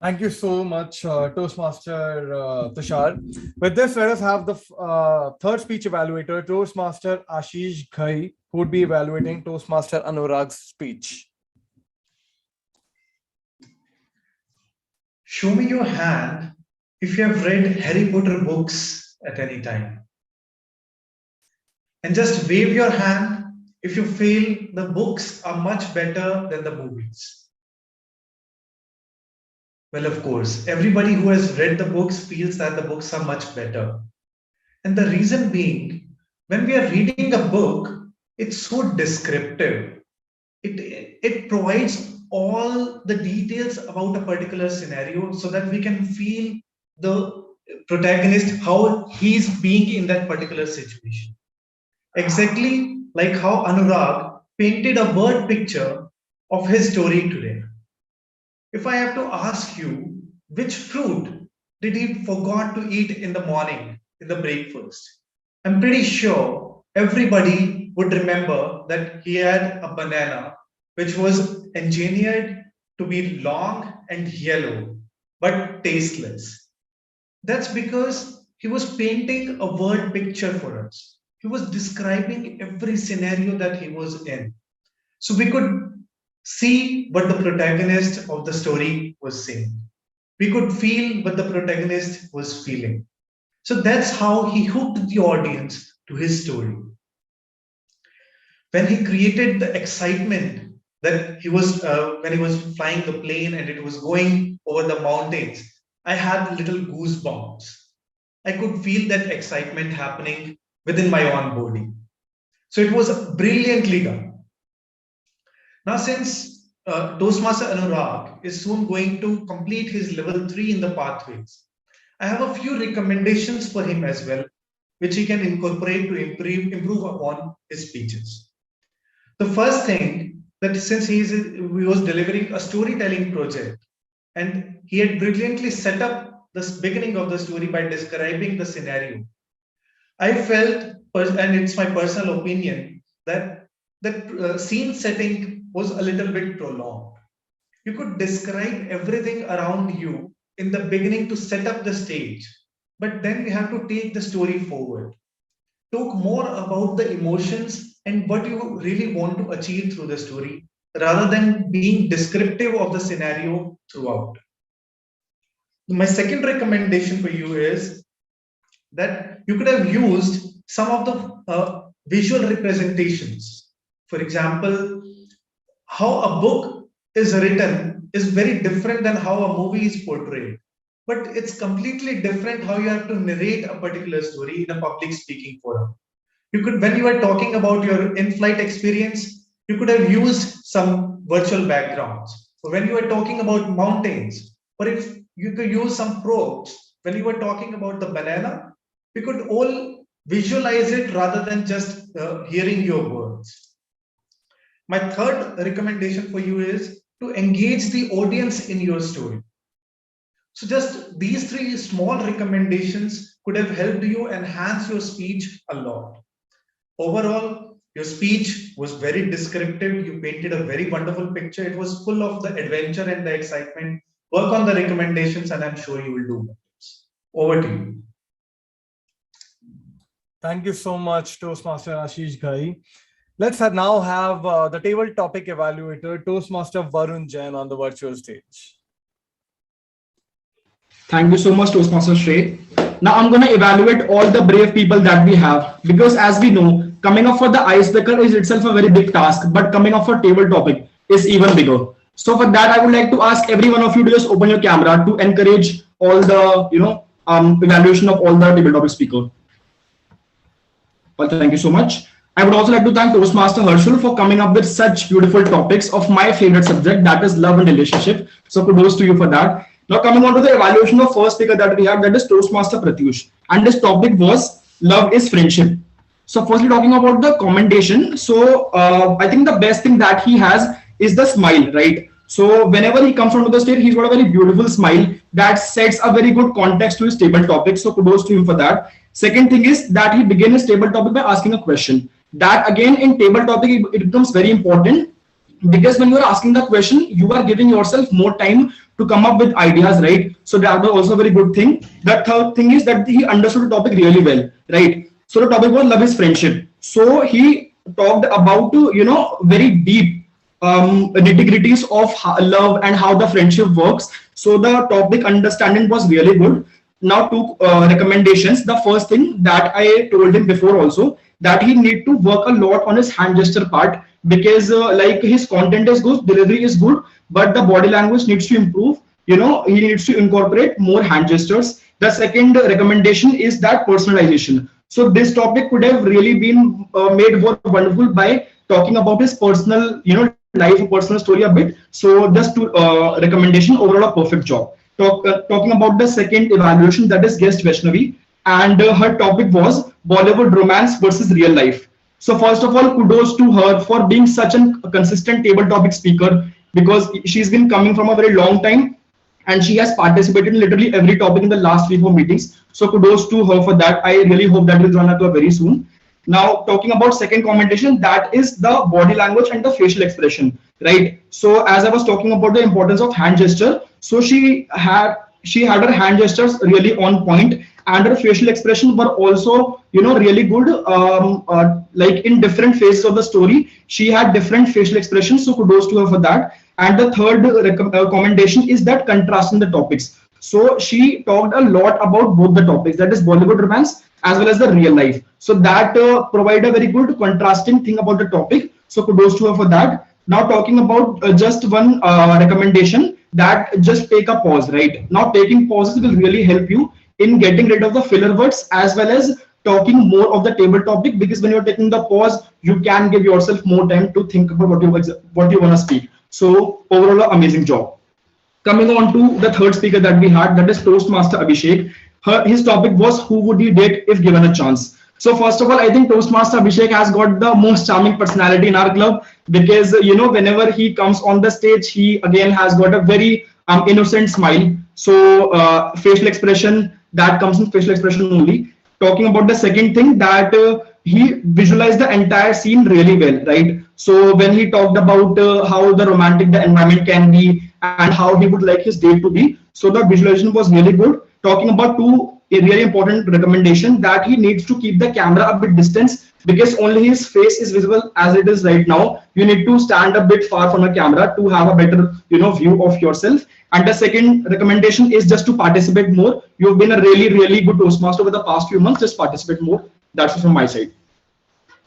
Thank you so much, Toastmaster Tushar. With this, let us have the third speech evaluator, Toastmaster Ashish Ghai, who would be evaluating Toastmaster Anurag's speech. Show me your hand if you have read Harry Potter books at any time. And just wave your hand if you feel the books are much better than the movies. Well, of course, everybody who has read the books feels that the books are much better. And the reason being, when we are reading a book, it's so descriptive. It provides all the details about a particular scenario so that we can feel the protagonist, how he's being in that particular situation. Exactly like how Anurag painted a word picture of his story today. If I have to ask you, which fruit did he forgot to eat in the morning in the breakfast? I'm pretty sure everybody would remember that he had a banana which was engineered to be long and yellow but tasteless. That's because he was painting a word picture for us. He was describing every scenario that he was in. So we could see what the protagonist of the story was saying. We could feel what the protagonist was feeling. So that's how he hooked the audience to his story. when he created the excitement that he was when he was flying the plane and it was going over the mountains, I had little goosebumps. I could feel that excitement happening within my own body. So it was brilliantly done. Now, since Toastmaster Anurag is soon going to complete his level 3 in the pathways, I have a few recommendations for him as well, which he can incorporate to improve upon his speeches. The first thing, that since he was delivering a storytelling project and he had brilliantly set up the beginning of the story by describing the scenario, I felt, and it's my personal opinion, that scene setting was a little bit prolonged. You could describe everything around you in the beginning to set up the stage, but then you have to take the story forward. Talk more about the emotions and what you really want to achieve through the story, rather than being descriptive of the scenario throughout. My second recommendation for you is that you could have used some of the visual representations. For example, how a book is written is very different than how a movie is portrayed. But it's completely different how you have to narrate a particular story in a public speaking forum. You could, when you are talking about your in-flight experience, you could have used some virtual backgrounds. So when you are talking about mountains, or if you could use some props, when you were talking about the banana, we could all visualize it rather than just hearing your words. My third recommendation for you is to engage the audience in your story. So just these three small recommendations could have helped you enhance your speech a lot. Overall, your speech was very descriptive. You painted a very wonderful picture. It was full of the adventure and the excitement. Work on the recommendations and I'm sure you will do wonders. Over to you. Thank you so much, Toastmaster Ashish Ghai. Let's now have the table topic evaluator, Toastmaster Varun Jain, on the virtual stage. Thank you so much, Toastmaster Shrey. Now I'm going to evaluate all the brave people that we have, because as we know, coming up for the icebreaker is itself a very big task, but coming up for table topic is even bigger. So for that, I would like to ask every one of you to just open your camera to encourage all the, evaluation of all the table topic speaker. Well, thank you so much. I would also like to thank Toastmaster Harshul for coming up with such beautiful topics of my favorite subject, that is love and relationship. So kudos to you for that. Now coming on to the evaluation of first speaker that we have, that is Toastmaster Pratyush. And this topic was love is friendship. So firstly, talking about the commendation. So I think the best thing that he has is the smile, right? So whenever he comes onto the stage, he's got a very beautiful smile that sets a very good context to his table topic. So kudos to him for that. Second thing is that he began his table topic by asking a question. That again in table topic, it becomes very important, because when you are asking the question, you are giving yourself more time to come up with ideas, right? So that was also a very good thing. The third thing is that he understood the topic really well, right? So the topic was love is friendship. So he talked about, very deep nitty-gritties of love and how the friendship works. So the topic understanding was really good. Now two recommendations. The first thing that I told him before also, that he need to work a lot on his hand gesture part, because like his content is good, delivery is good, but the body language needs to improve. He needs to incorporate more hand gestures. The second recommendation is that personalization. So this topic could have really been made more wonderful by talking about his personal, life, personal story a bit. So just two recommendation, overall a perfect job. Talking about the second evaluation, that is guest Vaishnavi, and her topic was Bollywood romance versus real life. So first of all, kudos to her for being such a consistent table topic speaker, because she's been coming from a very long time and she has participated in literally every topic in the last 3-4 meetings. So kudos to her for that. I really hope that will join her very soon. Now talking about second commendation, that is the body language and the facial expression, right? So as I was talking about the importance of hand gesture, so she had her hand gestures really on point, and her facial expression were also really good. Like in different phases of the story, she had different facial expressions, so kudos to her for that. And the third commendation is that contrasting the topics. So she talked a lot about both the topics, that is Bollywood romance as well as the real life. So that provide a very good contrasting thing about the topic. So kudos to her for that. Now talking about just one recommendation, that just take a pause, right? Now taking pauses will really help you in getting rid of the filler words as well as talking more of the table topic, because when you're taking the pause, you can give yourself more time to think about what you want to speak. So overall, amazing job. Coming on to the third speaker that we had, that is Toastmaster Abhishek. His topic was who would you date if given a chance. So first of all, I think Toastmaster Abhishek has got the most charming personality in our club, because whenever he comes on the stage, he again has got a very innocent smile. So facial expression, that comes in facial expression only. Talking about the second thing, that he visualized the entire scene really well, right? So when he talked about how the romantic the environment can be and how he would like his date to be, so the visualization was really good. Talking about a really important recommendation, that he needs to keep the camera a bit distance, because only his face is visible as it is right now. You need to stand a bit far from the camera to have a better view of yourself. And the second recommendation is just to participate more. You've been a really good Toastmaster over the past few months. Just participate more. That's it from my side.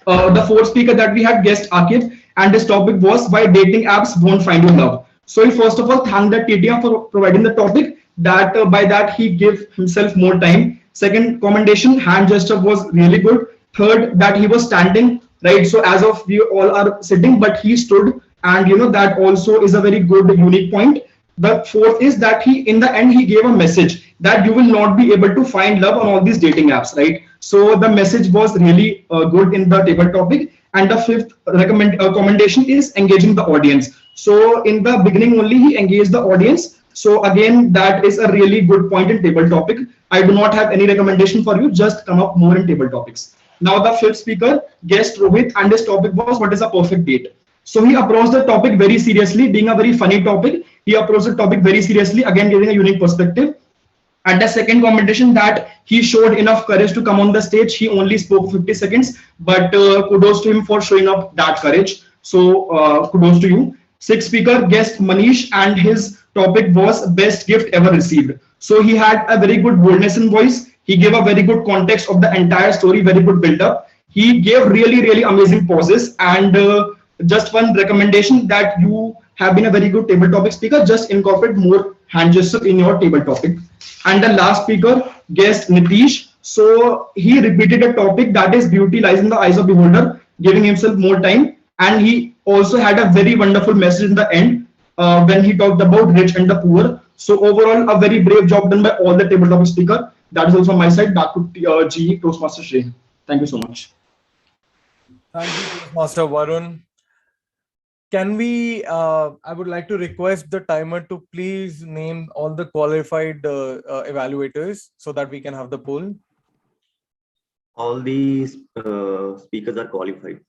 The fourth speaker that we had, guest Akib, and his topic was why dating apps won't find you love. So he first of all thanked the TTM for providing the topic, that by that he gave himself more time. Second commendation, hand gesture was really good. Third, that he was standing, right? So as of we all are sitting, but he stood, and that also is a very good unique point. The fourth is that he, in the end, he gave a message that you will not be able to find love on all these dating apps, right? So the message was really good in the table topic. And the fifth commendation is engaging the audience. So in the beginning only he engaged the audience. So again, that is a really good point in table topic. I do not have any recommendation for you. Just come up more in table topics. Now the fifth speaker, guest Rohit, and his topic was what is a perfect date. So he approached the topic very seriously, being a very funny topic. He approached the topic very seriously, again giving a unique perspective. And the second commendation, that he showed enough courage to come on the stage. He only spoke 50 seconds, but kudos to him for showing up that courage. So kudos to you. Sixth speaker, guest Manish, and his topic was best gift ever received. So he had a very good boldness in voice. He gave a very good context of the entire story, very good build up. He gave really amazing pauses. And just one recommendation, that you have been a very good table topic speaker. Just incorporate more hand gesture in your table topic. And the last speaker, guest Nitish. So he repeated a topic, that is beauty lies in the eyes of beholder, giving himself more time. And he also had a very wonderful message in the end when he talked about rich and the poor. So overall, a very brave job done by all the table topic speaker. That is also my side. Back to GE Toastmaster Shri. Thank you so much. Thank you, Toastmaster Varun. Can we, I would like to request the timer to please name all the qualified evaluators so that we can have the poll. All these speakers are qualified.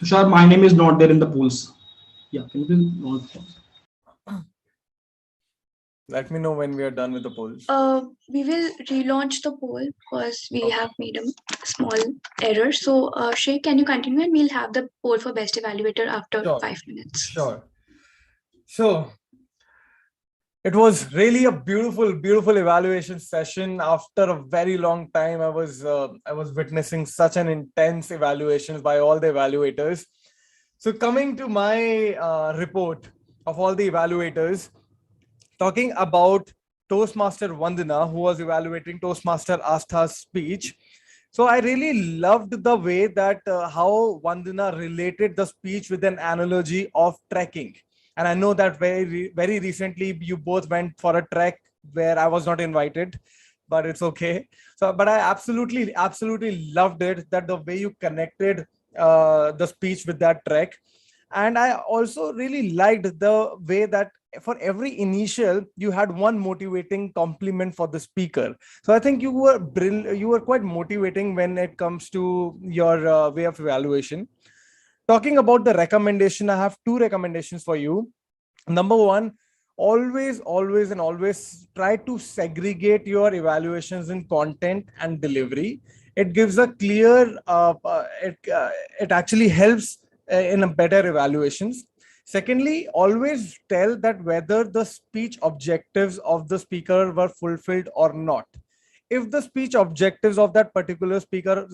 Tushar, my name is not there in the polls. Yeah, can you not? Let me know when we are done with the polls. We will relaunch the poll because we have made a small error. So, Shay, can you continue, and we'll have the poll for best evaluator after 5 minutes. Sure. So, it was really a beautiful evaluation session. After a very long time, I was witnessing such an intense evaluations by all the evaluators. So coming to my report of all the evaluators, talking about Toastmaster Vandana, who was evaluating Toastmaster Astha's speech. So I really loved the way that how Vandana related the speech with an analogy of trekking. And I know that very recently you both went for a trek where I was not invited, but it's okay. So, but I absolutely loved it, that the way you connected the speech with that trek. And I also really liked the way that for every initial, you had one motivating compliment for the speaker. So I think you were quite motivating when it comes to your way of evaluation. Talking about the recommendation, I have two recommendations for you. Number one, always try to segregate your evaluations in content and delivery. It gives a clear, it actually helps in a better evaluations. Secondly, always tell that whether the speech objectives of the speaker were fulfilled or not. If the speech objectives of that particular speaker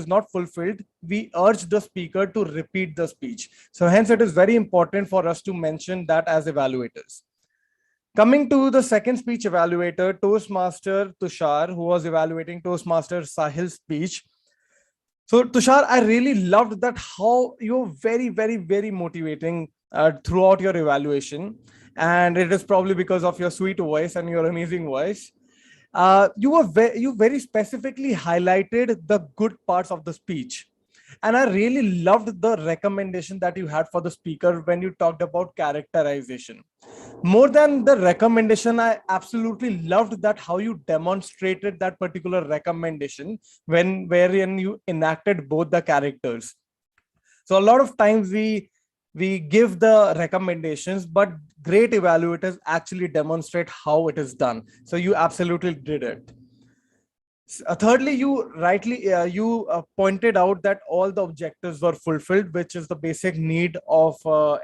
is not fulfilled, we urge the speaker to repeat the speech. So hence it is very important for us to mention that as evaluators. Coming to the second speech evaluator, Toastmaster Tushar, who was evaluating Toastmaster Sahil's speech. So Tushar, I really loved that how you're very motivating throughout your evaluation. And it is probably because of your sweet voice and your amazing voice. You very specifically highlighted the good parts of the speech. And I really loved the recommendation that you had for the speaker when you talked about characterization. More than the recommendation, I absolutely loved that how you demonstrated that particular recommendation wherein you enacted both the characters. So a lot of times we give the recommendations, but great evaluators actually demonstrate how it is done. So you absolutely did it. Thirdly, you rightly pointed out that all the objectives were fulfilled, which is the basic need of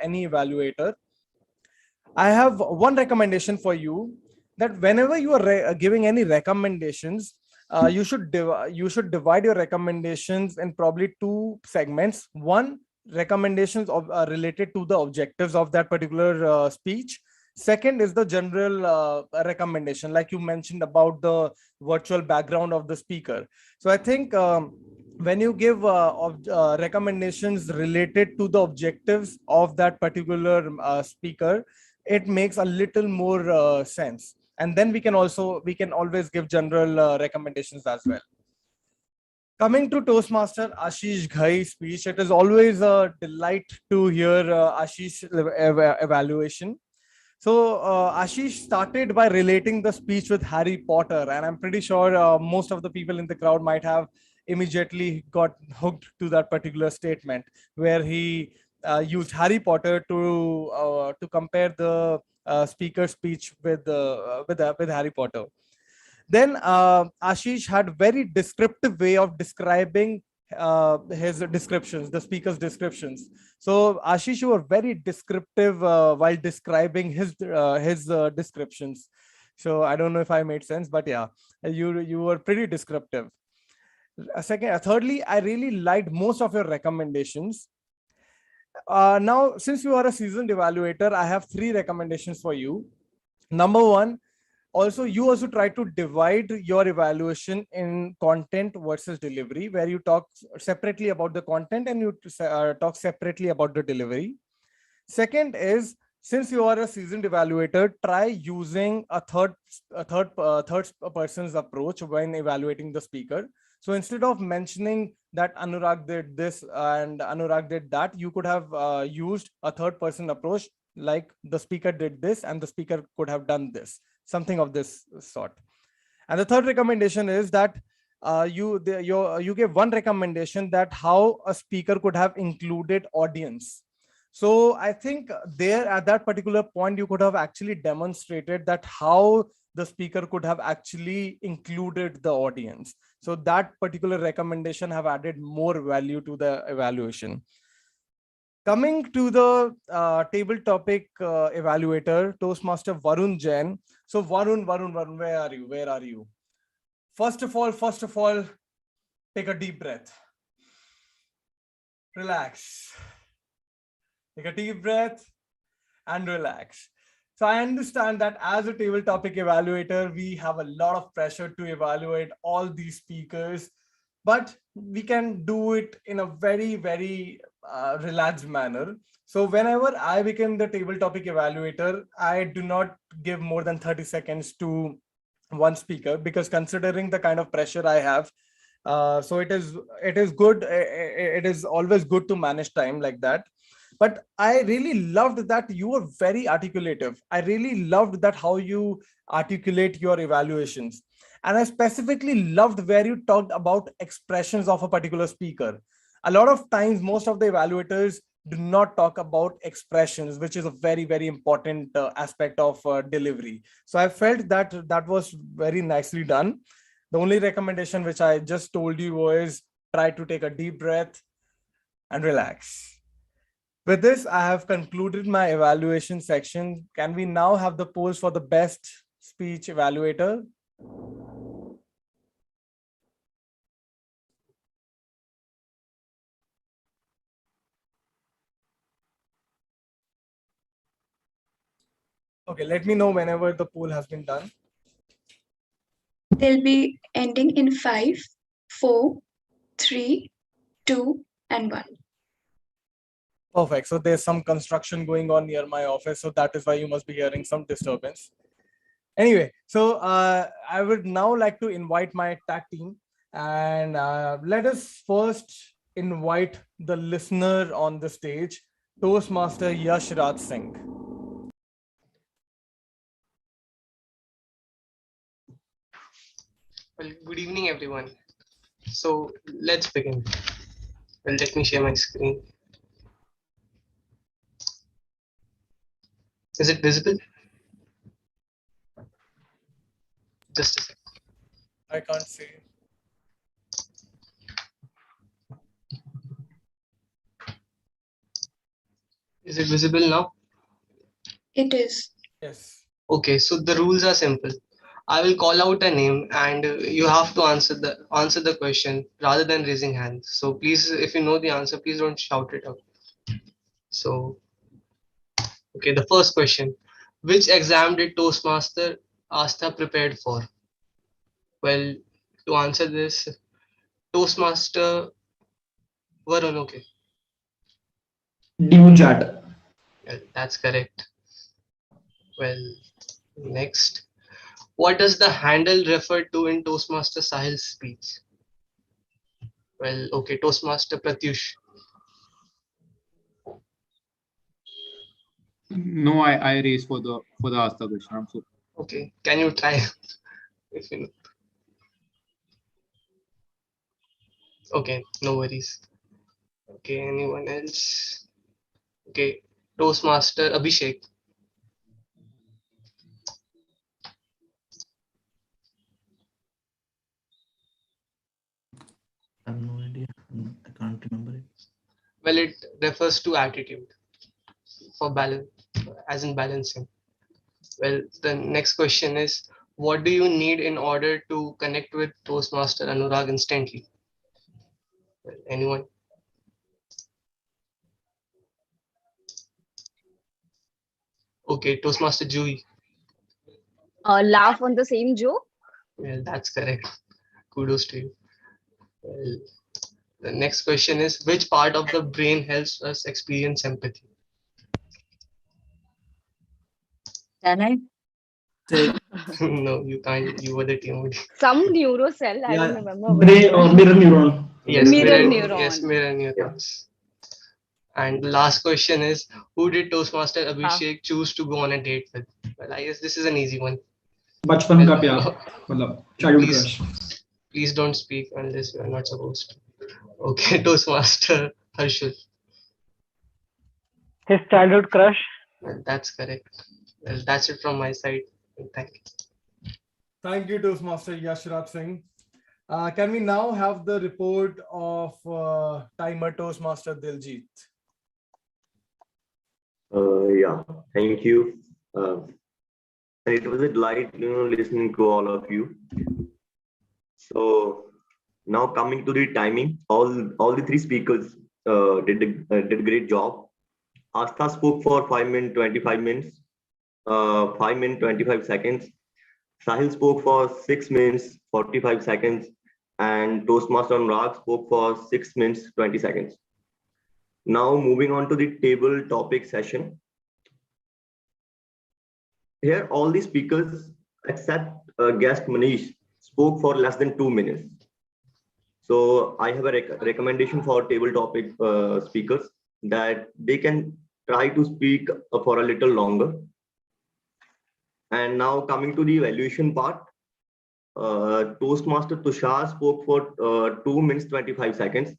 any evaluator. I have one recommendation for you, that whenever you are giving any recommendations, you should divide your recommendations in probably two segments. One, recommendations related to the objectives of that particular speech. Second is the general recommendation, like you mentioned about the virtual background of the speaker. So I think when you give recommendations related to the objectives of that particular speaker, it makes a little more sense. And then we can always give general recommendations as well. Coming to Toastmaster Ashish Ghai's speech, it is always a delight to hear Ashish's evaluation. So Ashish started by relating the speech with Harry Potter, and I'm pretty sure most of the people in the crowd might have immediately got hooked to that particular statement, where he used Harry Potter to compare the speaker's speech with Harry Potter. Then Ashish had very descriptive way of describing his descriptions, the speaker's descriptions. So Ashish, you were very descriptive while describing his descriptions. So I don't know if I made sense, but yeah, you were pretty descriptive. Thirdly, I really liked most of your recommendations. Now, since you are a seasoned evaluator, I have 3 recommendations for you. Number one, you also try to divide your evaluation in content versus delivery, where you talk separately about the content and you talk separately about the delivery. Second is, since you are a seasoned evaluator, try using a third person's approach when evaluating the speaker. So instead of mentioning that Anurag did this and Anurag did that, you could have used a third person approach, like the speaker did this and the speaker could have done this. Something of this sort. And the third recommendation is that you give one recommendation, that how a speaker could have included audience. So I think there at that particular point, you could have actually demonstrated that how the speaker could have actually included the audience. So that particular recommendation have added more value to the evaluation. Coming to the table topic evaluator, Toastmaster Varun Jain. So Varun, where are you? First of all, take a deep breath. Relax. Take a deep breath and relax. So I understand that as a table topic evaluator, we have a lot of pressure to evaluate all these speakers, but we can do it in a very relaxed manner. So whenever I became the table topic evaluator, I do not give more than 30 seconds to one speaker, because considering the kind of pressure I have, so it is good. It is always good to manage time like that. But I really loved that you were very articulative. I really loved that how you articulate your evaluations. And I specifically loved where you talked about expressions of a particular speaker. A lot of times, most of the evaluators do not talk about expressions, which is a very, very important aspect of delivery. So I felt that that was very nicely done. The only recommendation which I just told you was try to take a deep breath and relax. With this, I have concluded my evaluation section. Can we now have the polls for the best speech evaluator? Okay, let me know whenever the poll has been done. They'll be ending in 5, 4, 3, 2, and 1. Perfect. So there's some construction going on near my office. So that is why you must be hearing some disturbance. Anyway, so I would now like to invite my tag team, and let us first invite the listener on the stage, Toastmaster Yash Raj Singh. Well, good evening, everyone. So let's begin. Well, let me share my screen. Is it visible? Just a second. I can't see. Is it visible now? It is. Yes. Okay, so the rules are simple. I will call out a name and you have to answer the question rather than raising hands. So please, if you know the answer, please don't shout it out. So, okay, the first question. Which exam did Toastmaster Astha prepared for? Well, to answer this, Toastmaster Varun, okay. Chat. Well, that's correct. Well, next. What does the handle refer to in Toastmaster Sahil's speech? Well, okay, Toastmaster Pratyush. No, I raised for the Asta question. I'm so Okay, can you try if you know? Okay, no worries. Okay, anyone else? Okay, Toastmaster Abhishek. I have no idea. I can't remember it. Well, it refers to attitude for balance, as in balancing. Well, the next question is, what do you need in order to connect with Toastmaster Anurag instantly? Well, anyone? Okay, Toastmaster Jui. Laugh on the same joke. Well, that's correct. Kudos to you. Well, the next question is, which part of the brain helps us experience empathy? Can I? No, you can't. You were the TMOD. Some neurocell, I don't remember. Brain or mirror neuron. Yes, Mirror Yes, neuron. mirror neurons. And the last question is, who did Toastmaster Abhishek choose to go on a date with? Well, I guess this is an easy one. बचपन का प्यार मतलब childhood crush. Please don't speak unless you are not supposed to. Okay, Toastmaster Harshul. His childhood crush. Well, that's correct. Well, that's it from my side. Thank you. Thank you, Toastmaster Yash Raj Singh. Can we now have the report of timer Toastmaster Diljit? Yeah, thank you. It was a delight, listening to all of you. So now coming to the timing, all the three speakers did a great job. Astha spoke for 5 minutes 25 minutes, 5 minutes 25 seconds. Sahil spoke for 6 minutes 45 seconds, and Toastmaster Anurag spoke for 6 minutes 20 seconds. Now moving on to the table topic session. Here, all the speakers except guest Manish spoke for less than 2 minutes. So I have a recommendation for table topic speakers that they can try to speak for a little longer. And now coming to the evaluation part, Toastmaster Tushar spoke for 2 minutes 25 seconds,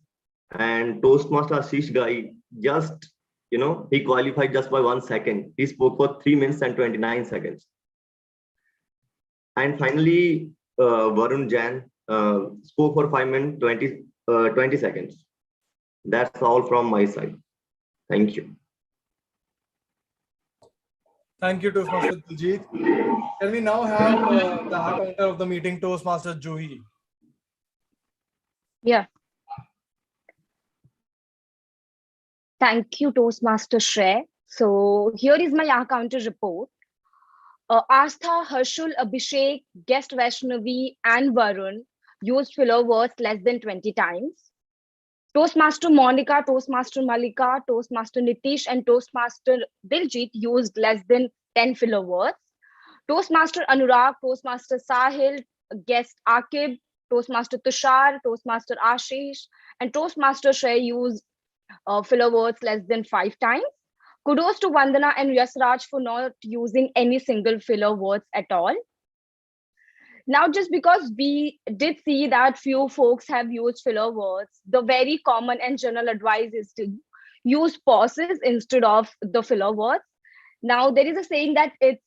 and Toastmaster Ashish Gai just, he qualified just by 1 second. He spoke for 3 minutes and 29 seconds. And finally, Varun Jain spoke for 5 minutes, 20 seconds. That's all from my side. Thank you. Thank you, Toastmaster Diljit. Can we now have the counter of the meeting, Toastmaster Juhi? Yeah. Thank you, Toastmaster Shrey. So here is my counter report. Astha, Harshul, Abhishek, guest Vaishnavi, and Varun used filler words less than 20 times. Toastmaster Monica, Toastmaster Malika, Toastmaster Nitish, and Toastmaster Diljit used less than 10 filler words. Toastmaster Anurag, Toastmaster Sahil, guest Akib, Toastmaster Tushar, Toastmaster Ashish, and Toastmaster Shrey used filler words less than 5 times. Kudos to Vandana and Yasraj for not using any single filler words at all. Now, just because we did see that few folks have used filler words, the very common and general advice is to use pauses instead of the filler words. Now, there is a saying that it's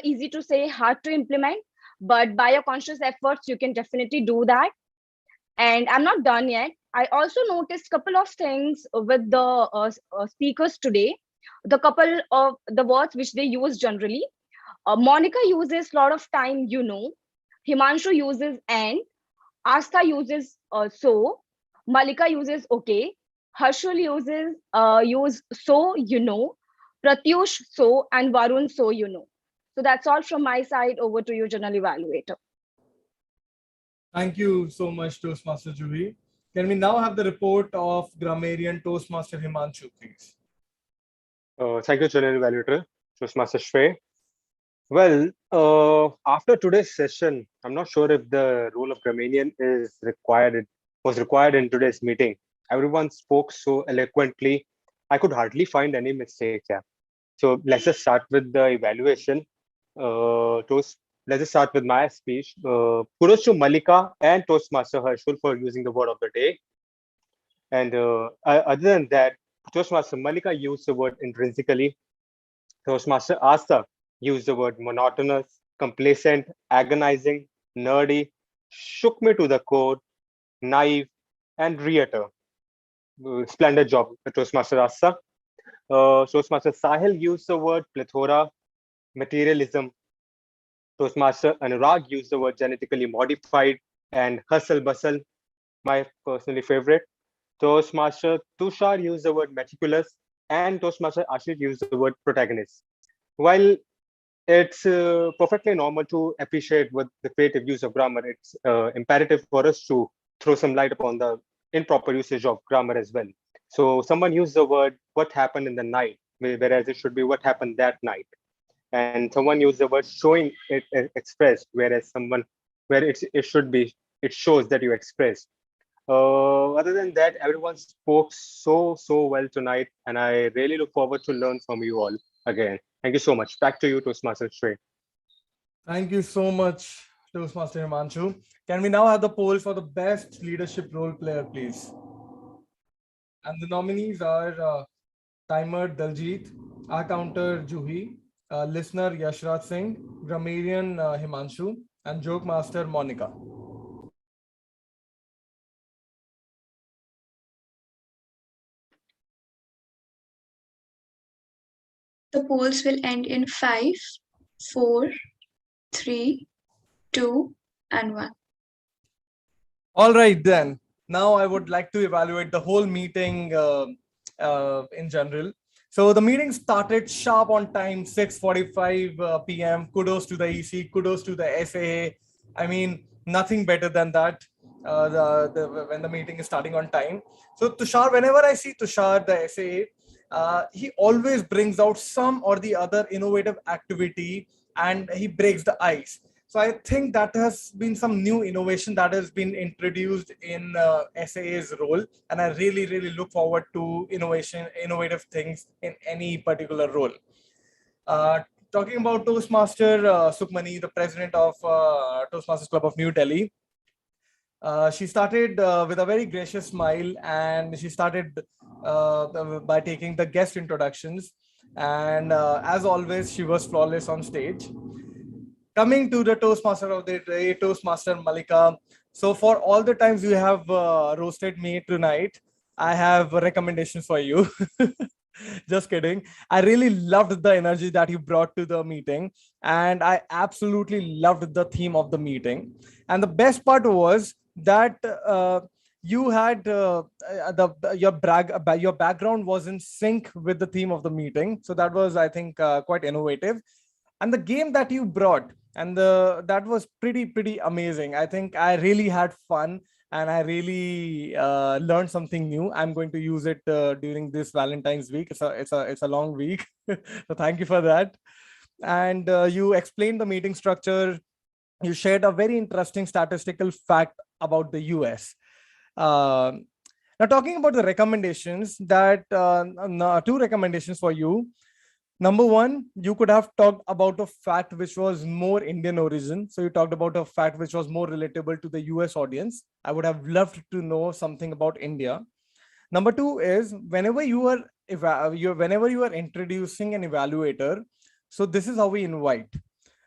easy to say, hard to implement, but by your conscious efforts, you can definitely do that. And I'm not done yet. I also noticed a couple of things with the speakers today. The couple of the words which they use generally. Monica uses a lot of time, Himanshu uses and, Astha uses so, Malika uses okay, Harshul uses use so, Pratyush so, and Varun so, So that's all from my side. Over to you, General Evaluator. Thank you so much, Toastmaster Juhi. Can we now have the report of grammarian Toastmaster Himanshu, please? Thank you, General Evaluator, Toastmaster Shrey. Well, after today's session, I'm not sure if the role of grammarian was required in today's meeting. Everyone spoke so eloquently. I could hardly find any mistakes. Yeah. So let's just start with the evaluation. Let's just start with my speech. Kudos to Malika and Toastmaster Harshul for using the word of the day. And other than that, Toastmaster Malika used the word intrinsically. Toastmaster Astha used the word monotonous, complacent, agonizing, nerdy, shook me to the core, naive, and reater. Splendid job, Toastmaster Astha. Toastmaster Sahil used the word plethora, materialism. Toastmaster Anurag used the word genetically modified and hustle bustle, my personally favorite. Toastmaster Tushar used the word meticulous, and Toastmaster Ashish used the word protagonist. While it's perfectly normal to appreciate with the creative use of grammar, it's imperative for us to throw some light upon the improper usage of grammar as well. So someone used the word what happened in the night, whereas it should be what happened that night. And someone used the word showing it expressed, whereas where it should be, it shows that you expressed. Other than that, everyone spoke so well tonight, and I really look forward to learn from you all again. Thank you so much. Back to you, Toastmaster Shrey. Thank you so much, Toastmaster Himanshu. Can we now have the poll for the best leadership role player, please? And the nominees are Timer Daljit, Counter Juhi, Listener Yashraj Singh, Grammarian Himanshu, and Joke Master Monica. The polls will end in 5, 4, 3, 2, and 1. All right, then. Now I would like to evaluate the whole meeting in general. So the meeting started sharp on time, 6:45 p.m. Kudos to the EC, kudos to the SAA. I mean, nothing better than that when the meeting is starting on time. So Tushar, whenever I see Tushar, the SAA, he always brings out some or the other innovative activity and he breaks the ice. So I think that has been some new innovation that has been introduced in SAA's role. And I really look forward to innovative things in any particular role. Talking about Toastmaster Sukhmani, the president of Toastmasters Club of New Delhi. She started with a very gracious smile, and she started by taking the guest introductions. And as always, she was flawless on stage. Coming to the Toastmaster of the day, Toastmaster Malika. So for all the times you have roasted me tonight, I have recommendations for you. Just kidding. I really loved the energy that you brought to the meeting, and I absolutely loved the theme of the meeting. And the best part was that you had your background was in sync with the theme of the meeting. So that was, I think, quite innovative. And the game that you brought, and that was pretty amazing. I think I really had fun, and I really learned something new. I'm going to use it during this Valentine's week. It's a long week. So thank you for that. And you explained the meeting structure. You shared a very interesting statistical fact about the US. Now, talking about the recommendations, that two recommendations for you. Number one, you could have talked about a fact which was more Indian origin. So you talked about a fact which was more relatable to the US audience. I would have loved to know something about India. Number two is whenever you are whenever you are introducing an evaluator, so this is how we invite.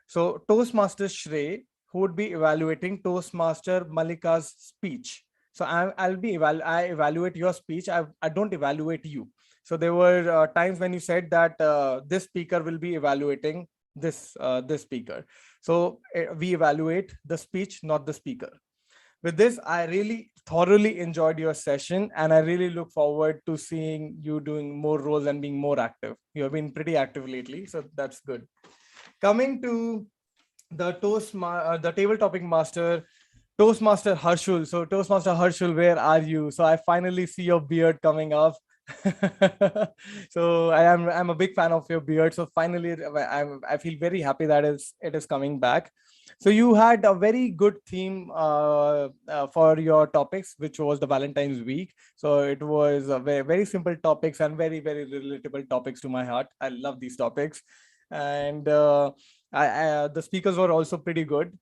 So Toastmaster Shrey, who would be evaluating Toastmaster Malika's speech. So I evaluate your speech. I don't evaluate you. So there were times when you said that this speaker will be evaluating this speaker. So we evaluate the speech, not the speaker. With this, I really thoroughly enjoyed your session, and I really look forward to seeing you doing more roles and being more active. You have been pretty active lately, so that's good. Coming to the the table topic master, Toastmaster Harshul. So Toastmaster Harshul, where are you? So I finally see your beard coming up. So I'm a big fan of your beard. So finally, I feel very happy that it is coming back. So you had a very good theme for your topics, which was the Valentine's week. So it was a very simple topics and very relatable topics to my heart. I love these topics, and the speakers were also pretty good.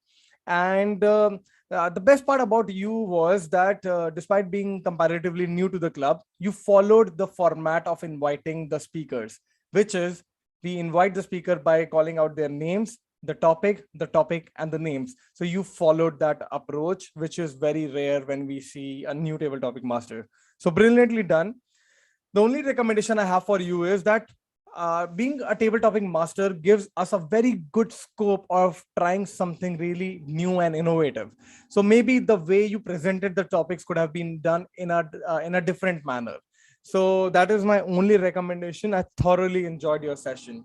And the best part about you was that despite being comparatively new to the club, you followed the format of inviting the speakers, which is we invite the speaker by calling out their names, the topic, and the names. So you followed that approach, which is very rare when we see a new table topic master. So brilliantly done. The only recommendation I have for you is that being a table topic master gives us a very good scope of trying something really new and innovative. So maybe the way you presented the topics could have been done in a different manner. So that is my only recommendation. I thoroughly enjoyed your session.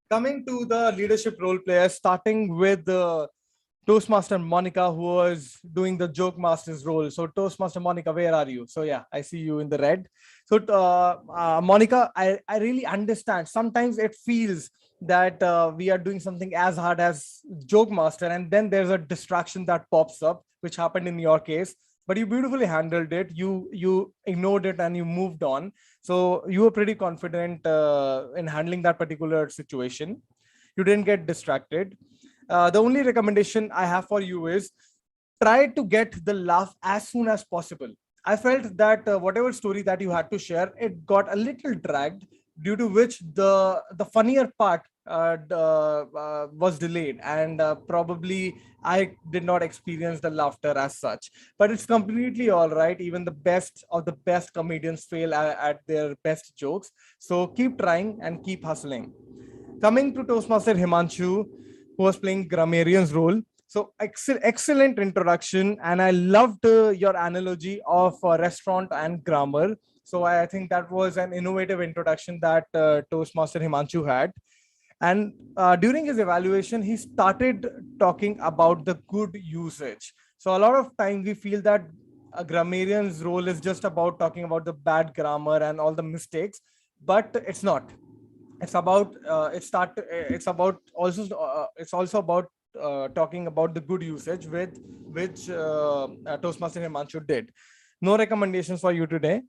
Coming to the leadership role players, starting with the Toastmaster Monica, who was doing the joke master's role. So Toastmaster Monica, where are you? So yeah, I see you in the red. So Monica, I really understand. Sometimes it feels that we are doing something as hard as joke master, and then there's a distraction that pops up, which happened in your case. But you beautifully handled it. You ignored it and you moved on. So you were pretty confident in handling that particular situation. You didn't get distracted. The only recommendation I have for you is try to get the laugh as soon as possible. I felt that whatever story that you had to share, it got a little dragged, due to which the funnier part was delayed, and probably I did not experience the laughter as such. But it's completely all right. Even the best of the best comedians fail at their best jokes. So keep trying and keep hustling. Coming to Toastmaster Himanshu, who was playing grammarian's role. So excellent introduction, and I loved your analogy of restaurant and grammar. So I think that was an innovative introduction that Toastmaster Himanshu had. And during his evaluation, he started talking about the good usage. So a lot of times we feel that a grammarian's role is just about talking about the bad grammar and all the mistakes, but it's not. It's about it's also about talking about the good usage, with which Toastmaster Himanshu did. No recommendations for you today.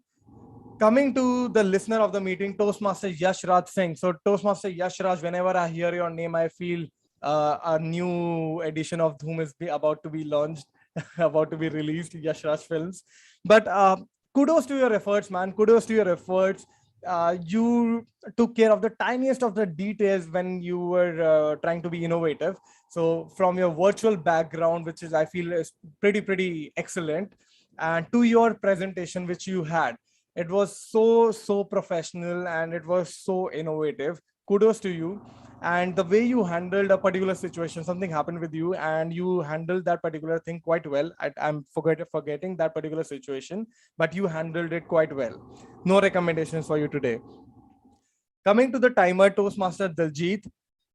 Coming to the listener of the meeting, Toastmaster Yash Raj Singh. So Toastmaster Yash Raj, whenever I hear your name, I feel a new edition of Dhoom is about to be launched. about to be released, Yash Raj Films. But kudos to your efforts, man. Kudos to your efforts. You took care of the tiniest of the details when you were trying to be innovative. So from your virtual background, which is, I feel, is pretty excellent, and to your presentation which you had, it was so professional and it was so innovative. Kudos to you. And the way you handled a particular situation, something happened with you and you handled that particular thing quite well. I'm forgetting that particular situation, but you handled it quite well. No recommendations for you today. Coming to the timer, Toastmaster Daljit.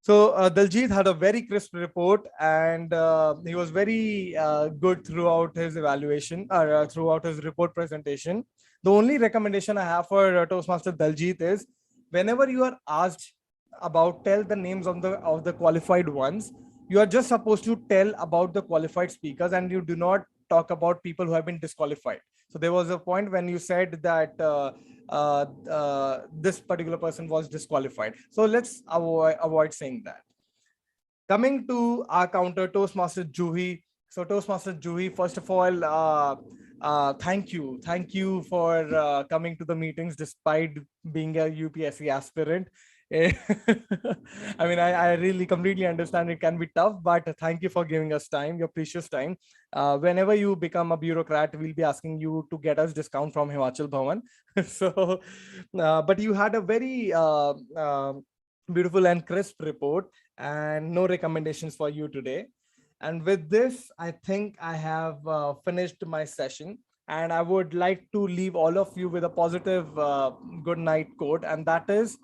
So Daljit had a very crisp report, and he was very good throughout his evaluation, or throughout his report presentation. The only recommendation I have for Toastmaster Daljit is, whenever you are asked about tell the names of the qualified ones, you are just supposed to tell about the qualified speakers, and you do not talk about people who have been disqualified. So there was a point when you said that this particular person was disqualified. So let's avoid saying that. Coming to our counter, Toastmaster Juhi. So Toastmaster Juhi, first of all, thank you for coming to the meetings despite being a UPSC aspirant. I mean, I really completely understand it can be tough, but thank you for giving us time, your precious time. Whenever you become a bureaucrat, we'll be asking you to get us discount from Himachal Bhavan. So, but you had a very beautiful and crisp report, and no recommendations for you today. And with this, I think I have finished my session, and I would like to leave all of you with a positive good night quote, and that is,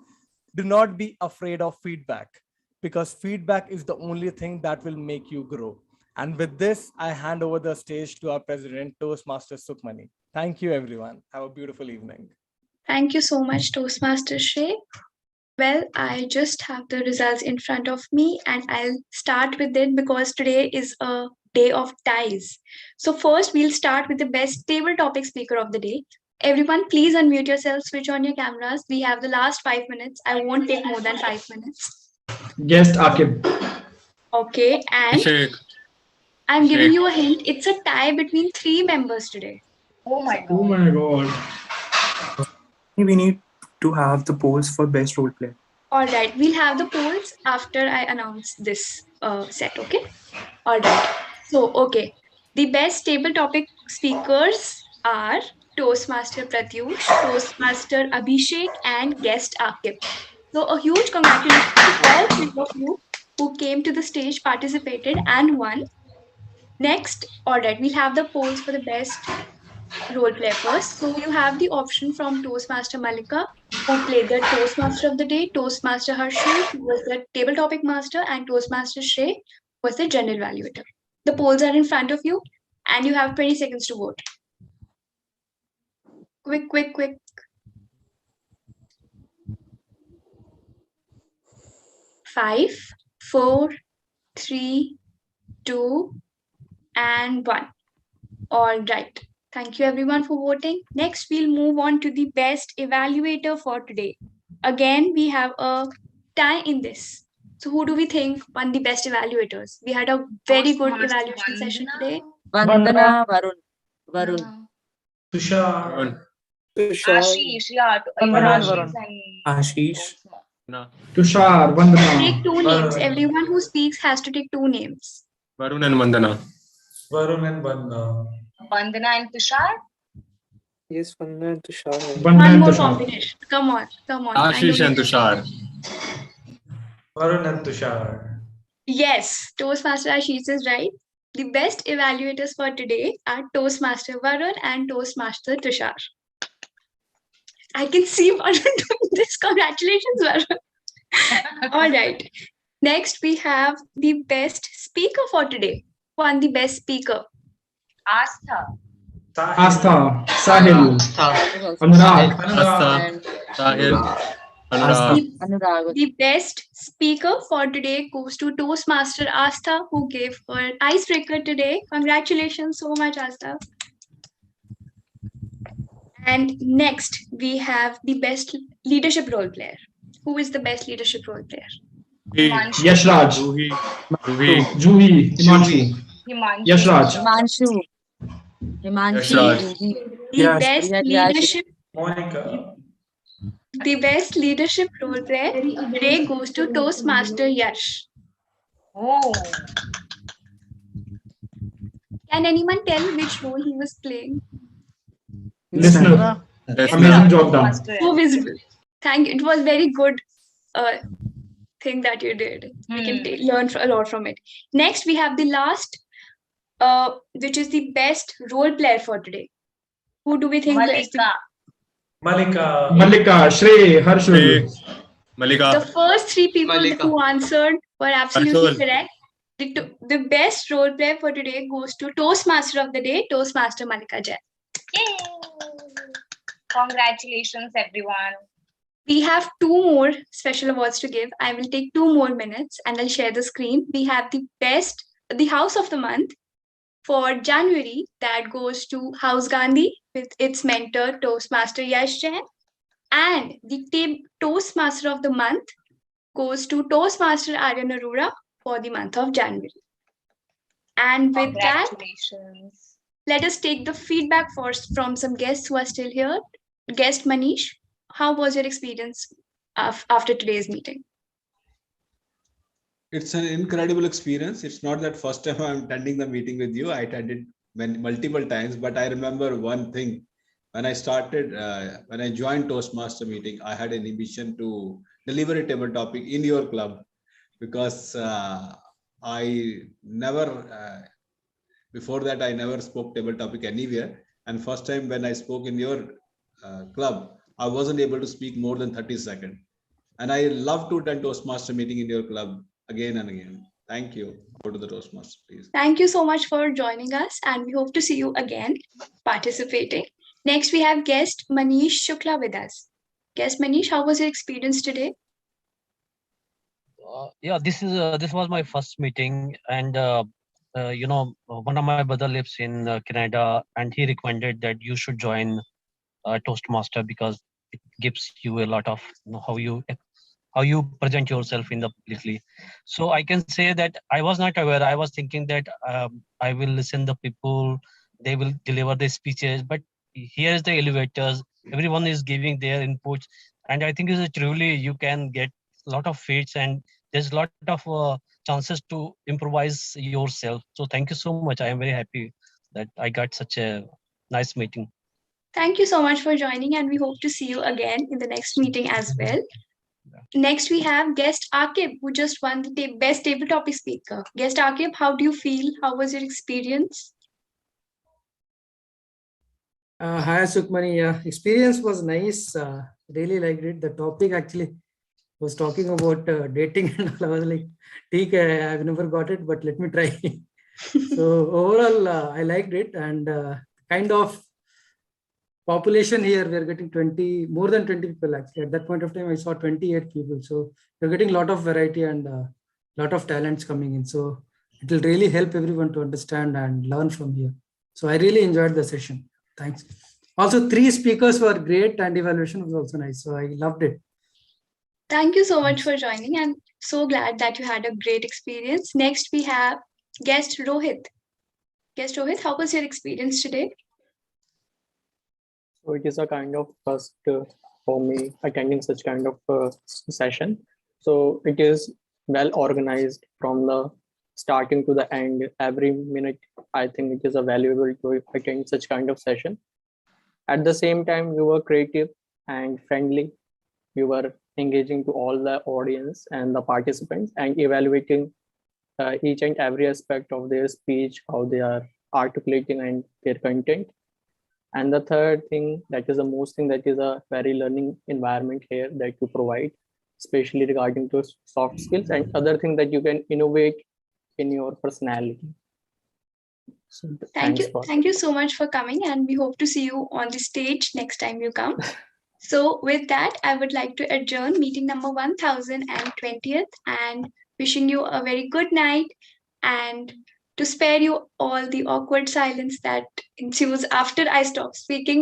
do not be afraid of feedback, because feedback is the only thing that will make you grow. And with this, I hand over the stage to our president, Toastmaster Sukhmani. Thank you, everyone. Have a beautiful evening. Thank you so much, Toastmaster Shay. Well, I just have the results in front of me, and I'll start with it because today is a day of ties. So first, we'll start with the best table topic speaker of the day. Everyone, please unmute yourself, switch on your cameras. We have the last 5 minutes. I won't take more than 5 minutes. Guest Akib. Okay, and I'm giving you a hint. It's a tie between 3 members today. Oh my Oh my God. We need to have the polls for best role play. All right, we'll have the polls after I announce this set, okay? All right. So, okay. The best table topic speakers are Toastmaster Pratyush, Toastmaster Abhishek, and guest Akib. So a huge congratulations to all 3 of you who came to the stage, participated, and won. Next, all right, we'll have the polls for the best role play first. So you have the option from Toastmaster Malika, who played the Toastmaster of the day, Toastmaster Harshu, who was the table topic master, and Toastmaster Shay, who was the general evaluator. The polls are in front of you, and you have 20 seconds to vote. Quick. 5, 4, 3, 2, and 1. All right. Thank you everyone for voting. Next, we'll move on to the best evaluator for today. Again, we have a tie in this. So who do we think won the best evaluators? We had a very good evaluation session today. Vandana, Varun. Tushar. Ashish, yeah. Varun. Ashish. Tushar, Vandana. Take 2 names. Everyone who speaks has to take 2 names. Varun and Vandana. Varun and Vandana. Vandana and Tushar? Yes, Vandana and Tushar. One more combination. Come on. Ashish and Tushar. Varun and Tushar. Yes, Toastmaster Ashish is right. The best evaluators for today are Toastmaster Varun and Toastmaster Tushar. I can see Varun doing this. Congratulations, Varun. All right. Next, we have the best speaker for today. Who won the best speaker? Astha. Sahil. Anurag. Anurag. The best speaker for today goes to Toastmaster Astha, who gave her icebreaker today. Congratulations so much, Astha. And next, we have the best leadership role player. Who is the best leadership role player? Yash Raj. Juhi. Himanshu. Yash Raj. Himanshu. Yash Raj. The Yes. best leadership, Monica. the best leadership role play today goes to Toastmaster Yash. Oh. Can anyone tell which role he was playing? Listener. Listener. Amazing job done. So visible. Thank you. It was very good thing that you did. We can learn a lot from it. Next, we have the last, which is the best role player for today. Who do we think Malika. Malika, Shrey, Harshul. Malika. The first three people Malika. who answered were absolutely Harshul. correct. The best role player for today goes to Toastmaster of the day, Toastmaster Malika Jain. Yay! Congratulations, everyone. We have 2 more special awards to give. I will take 2 more minutes and I'll share the screen. We have the House of the Month for January that goes to House Gandhi with its mentor Toastmaster Yash Jain. And the Toastmaster of the Month goes to Toastmaster Aryan Arora for the month of January. And with that, let us take the feedback first from some guests who are still here. Guest Manish, how was your experience after today's meeting? It's an incredible experience. It's not that first time I'm attending the meeting with you. I attended multiple times, but I remember one thing. When I started, when I joined Toastmaster meeting, I had an ambition to deliver a table topic in your club because I never, before that, I never spoke table topic anywhere. And first time when I spoke in your club, I wasn't able to speak more than 30 seconds. And I love to attend Toastmaster meeting in your club again and again. Thank you. Go to the Toastmaster, please. Thank you so much for joining us, and we hope to see you again participating. Next, we have guest Manish Shukla with us. Guest Manish, how was your experience today? Yeah, this was my first meeting, and one of my brother lives in Canada, and he recommended that you should join Toastmaster because it gives you a lot of how you present yourself in the publicly. So I can say that I was not aware. I was thinking that I will listen the people, they will deliver their speeches, but here is the elevators. Everyone is giving their inputs, and I think it's truly you can get a lot of feeds and there's a lot of chances to improvise yourself. So thank you so much. I am very happy that I got such a nice meeting. Thank you so much for joining, and we hope to see you again in the next meeting as well. Next, we have guest Akib, who just won the best table topic speaker. Guest Akib, how do you feel? How was your experience? Hi, Sukhmani. Yeah, experience was nice. Really liked it. The topic actually was talking about dating, and I was like, "Okay, I've never got it, but let me try." So overall, I liked it, and kind of population here we are getting more than 20 people actually. At that point of time, I saw 28 people. So we're getting a lot of variety and a lot of talents coming in. So it will really help everyone to understand and learn from here. So I really enjoyed the session. Thanks. Also, 3 speakers were great and evaluation was also nice. So I loved it. Thank you so much for joining, and so glad that you had a great experience. Next, we have guest Rohit. Guest Rohit, how was your experience today? So it is a kind of first for me attending such kind of session. So it is well organized from the starting to the end. Every minute, I think it is a valuable to attend such kind of session. At the same time, you were creative and friendly. You were engaging to all the audience and the participants and evaluating each and every aspect of their speech, how they are articulating and their content. And the third thing, that is the most thing, that is a very learning environment here that you provide, especially regarding to soft skills and other things that you can innovate in your personality. So Thank you so much for coming, and we hope to see you on the stage next time you come. So with that, I would like to adjourn meeting number 1020th and wishing you a very good night, and to spare you all the awkward silence that ensues after I stop speaking,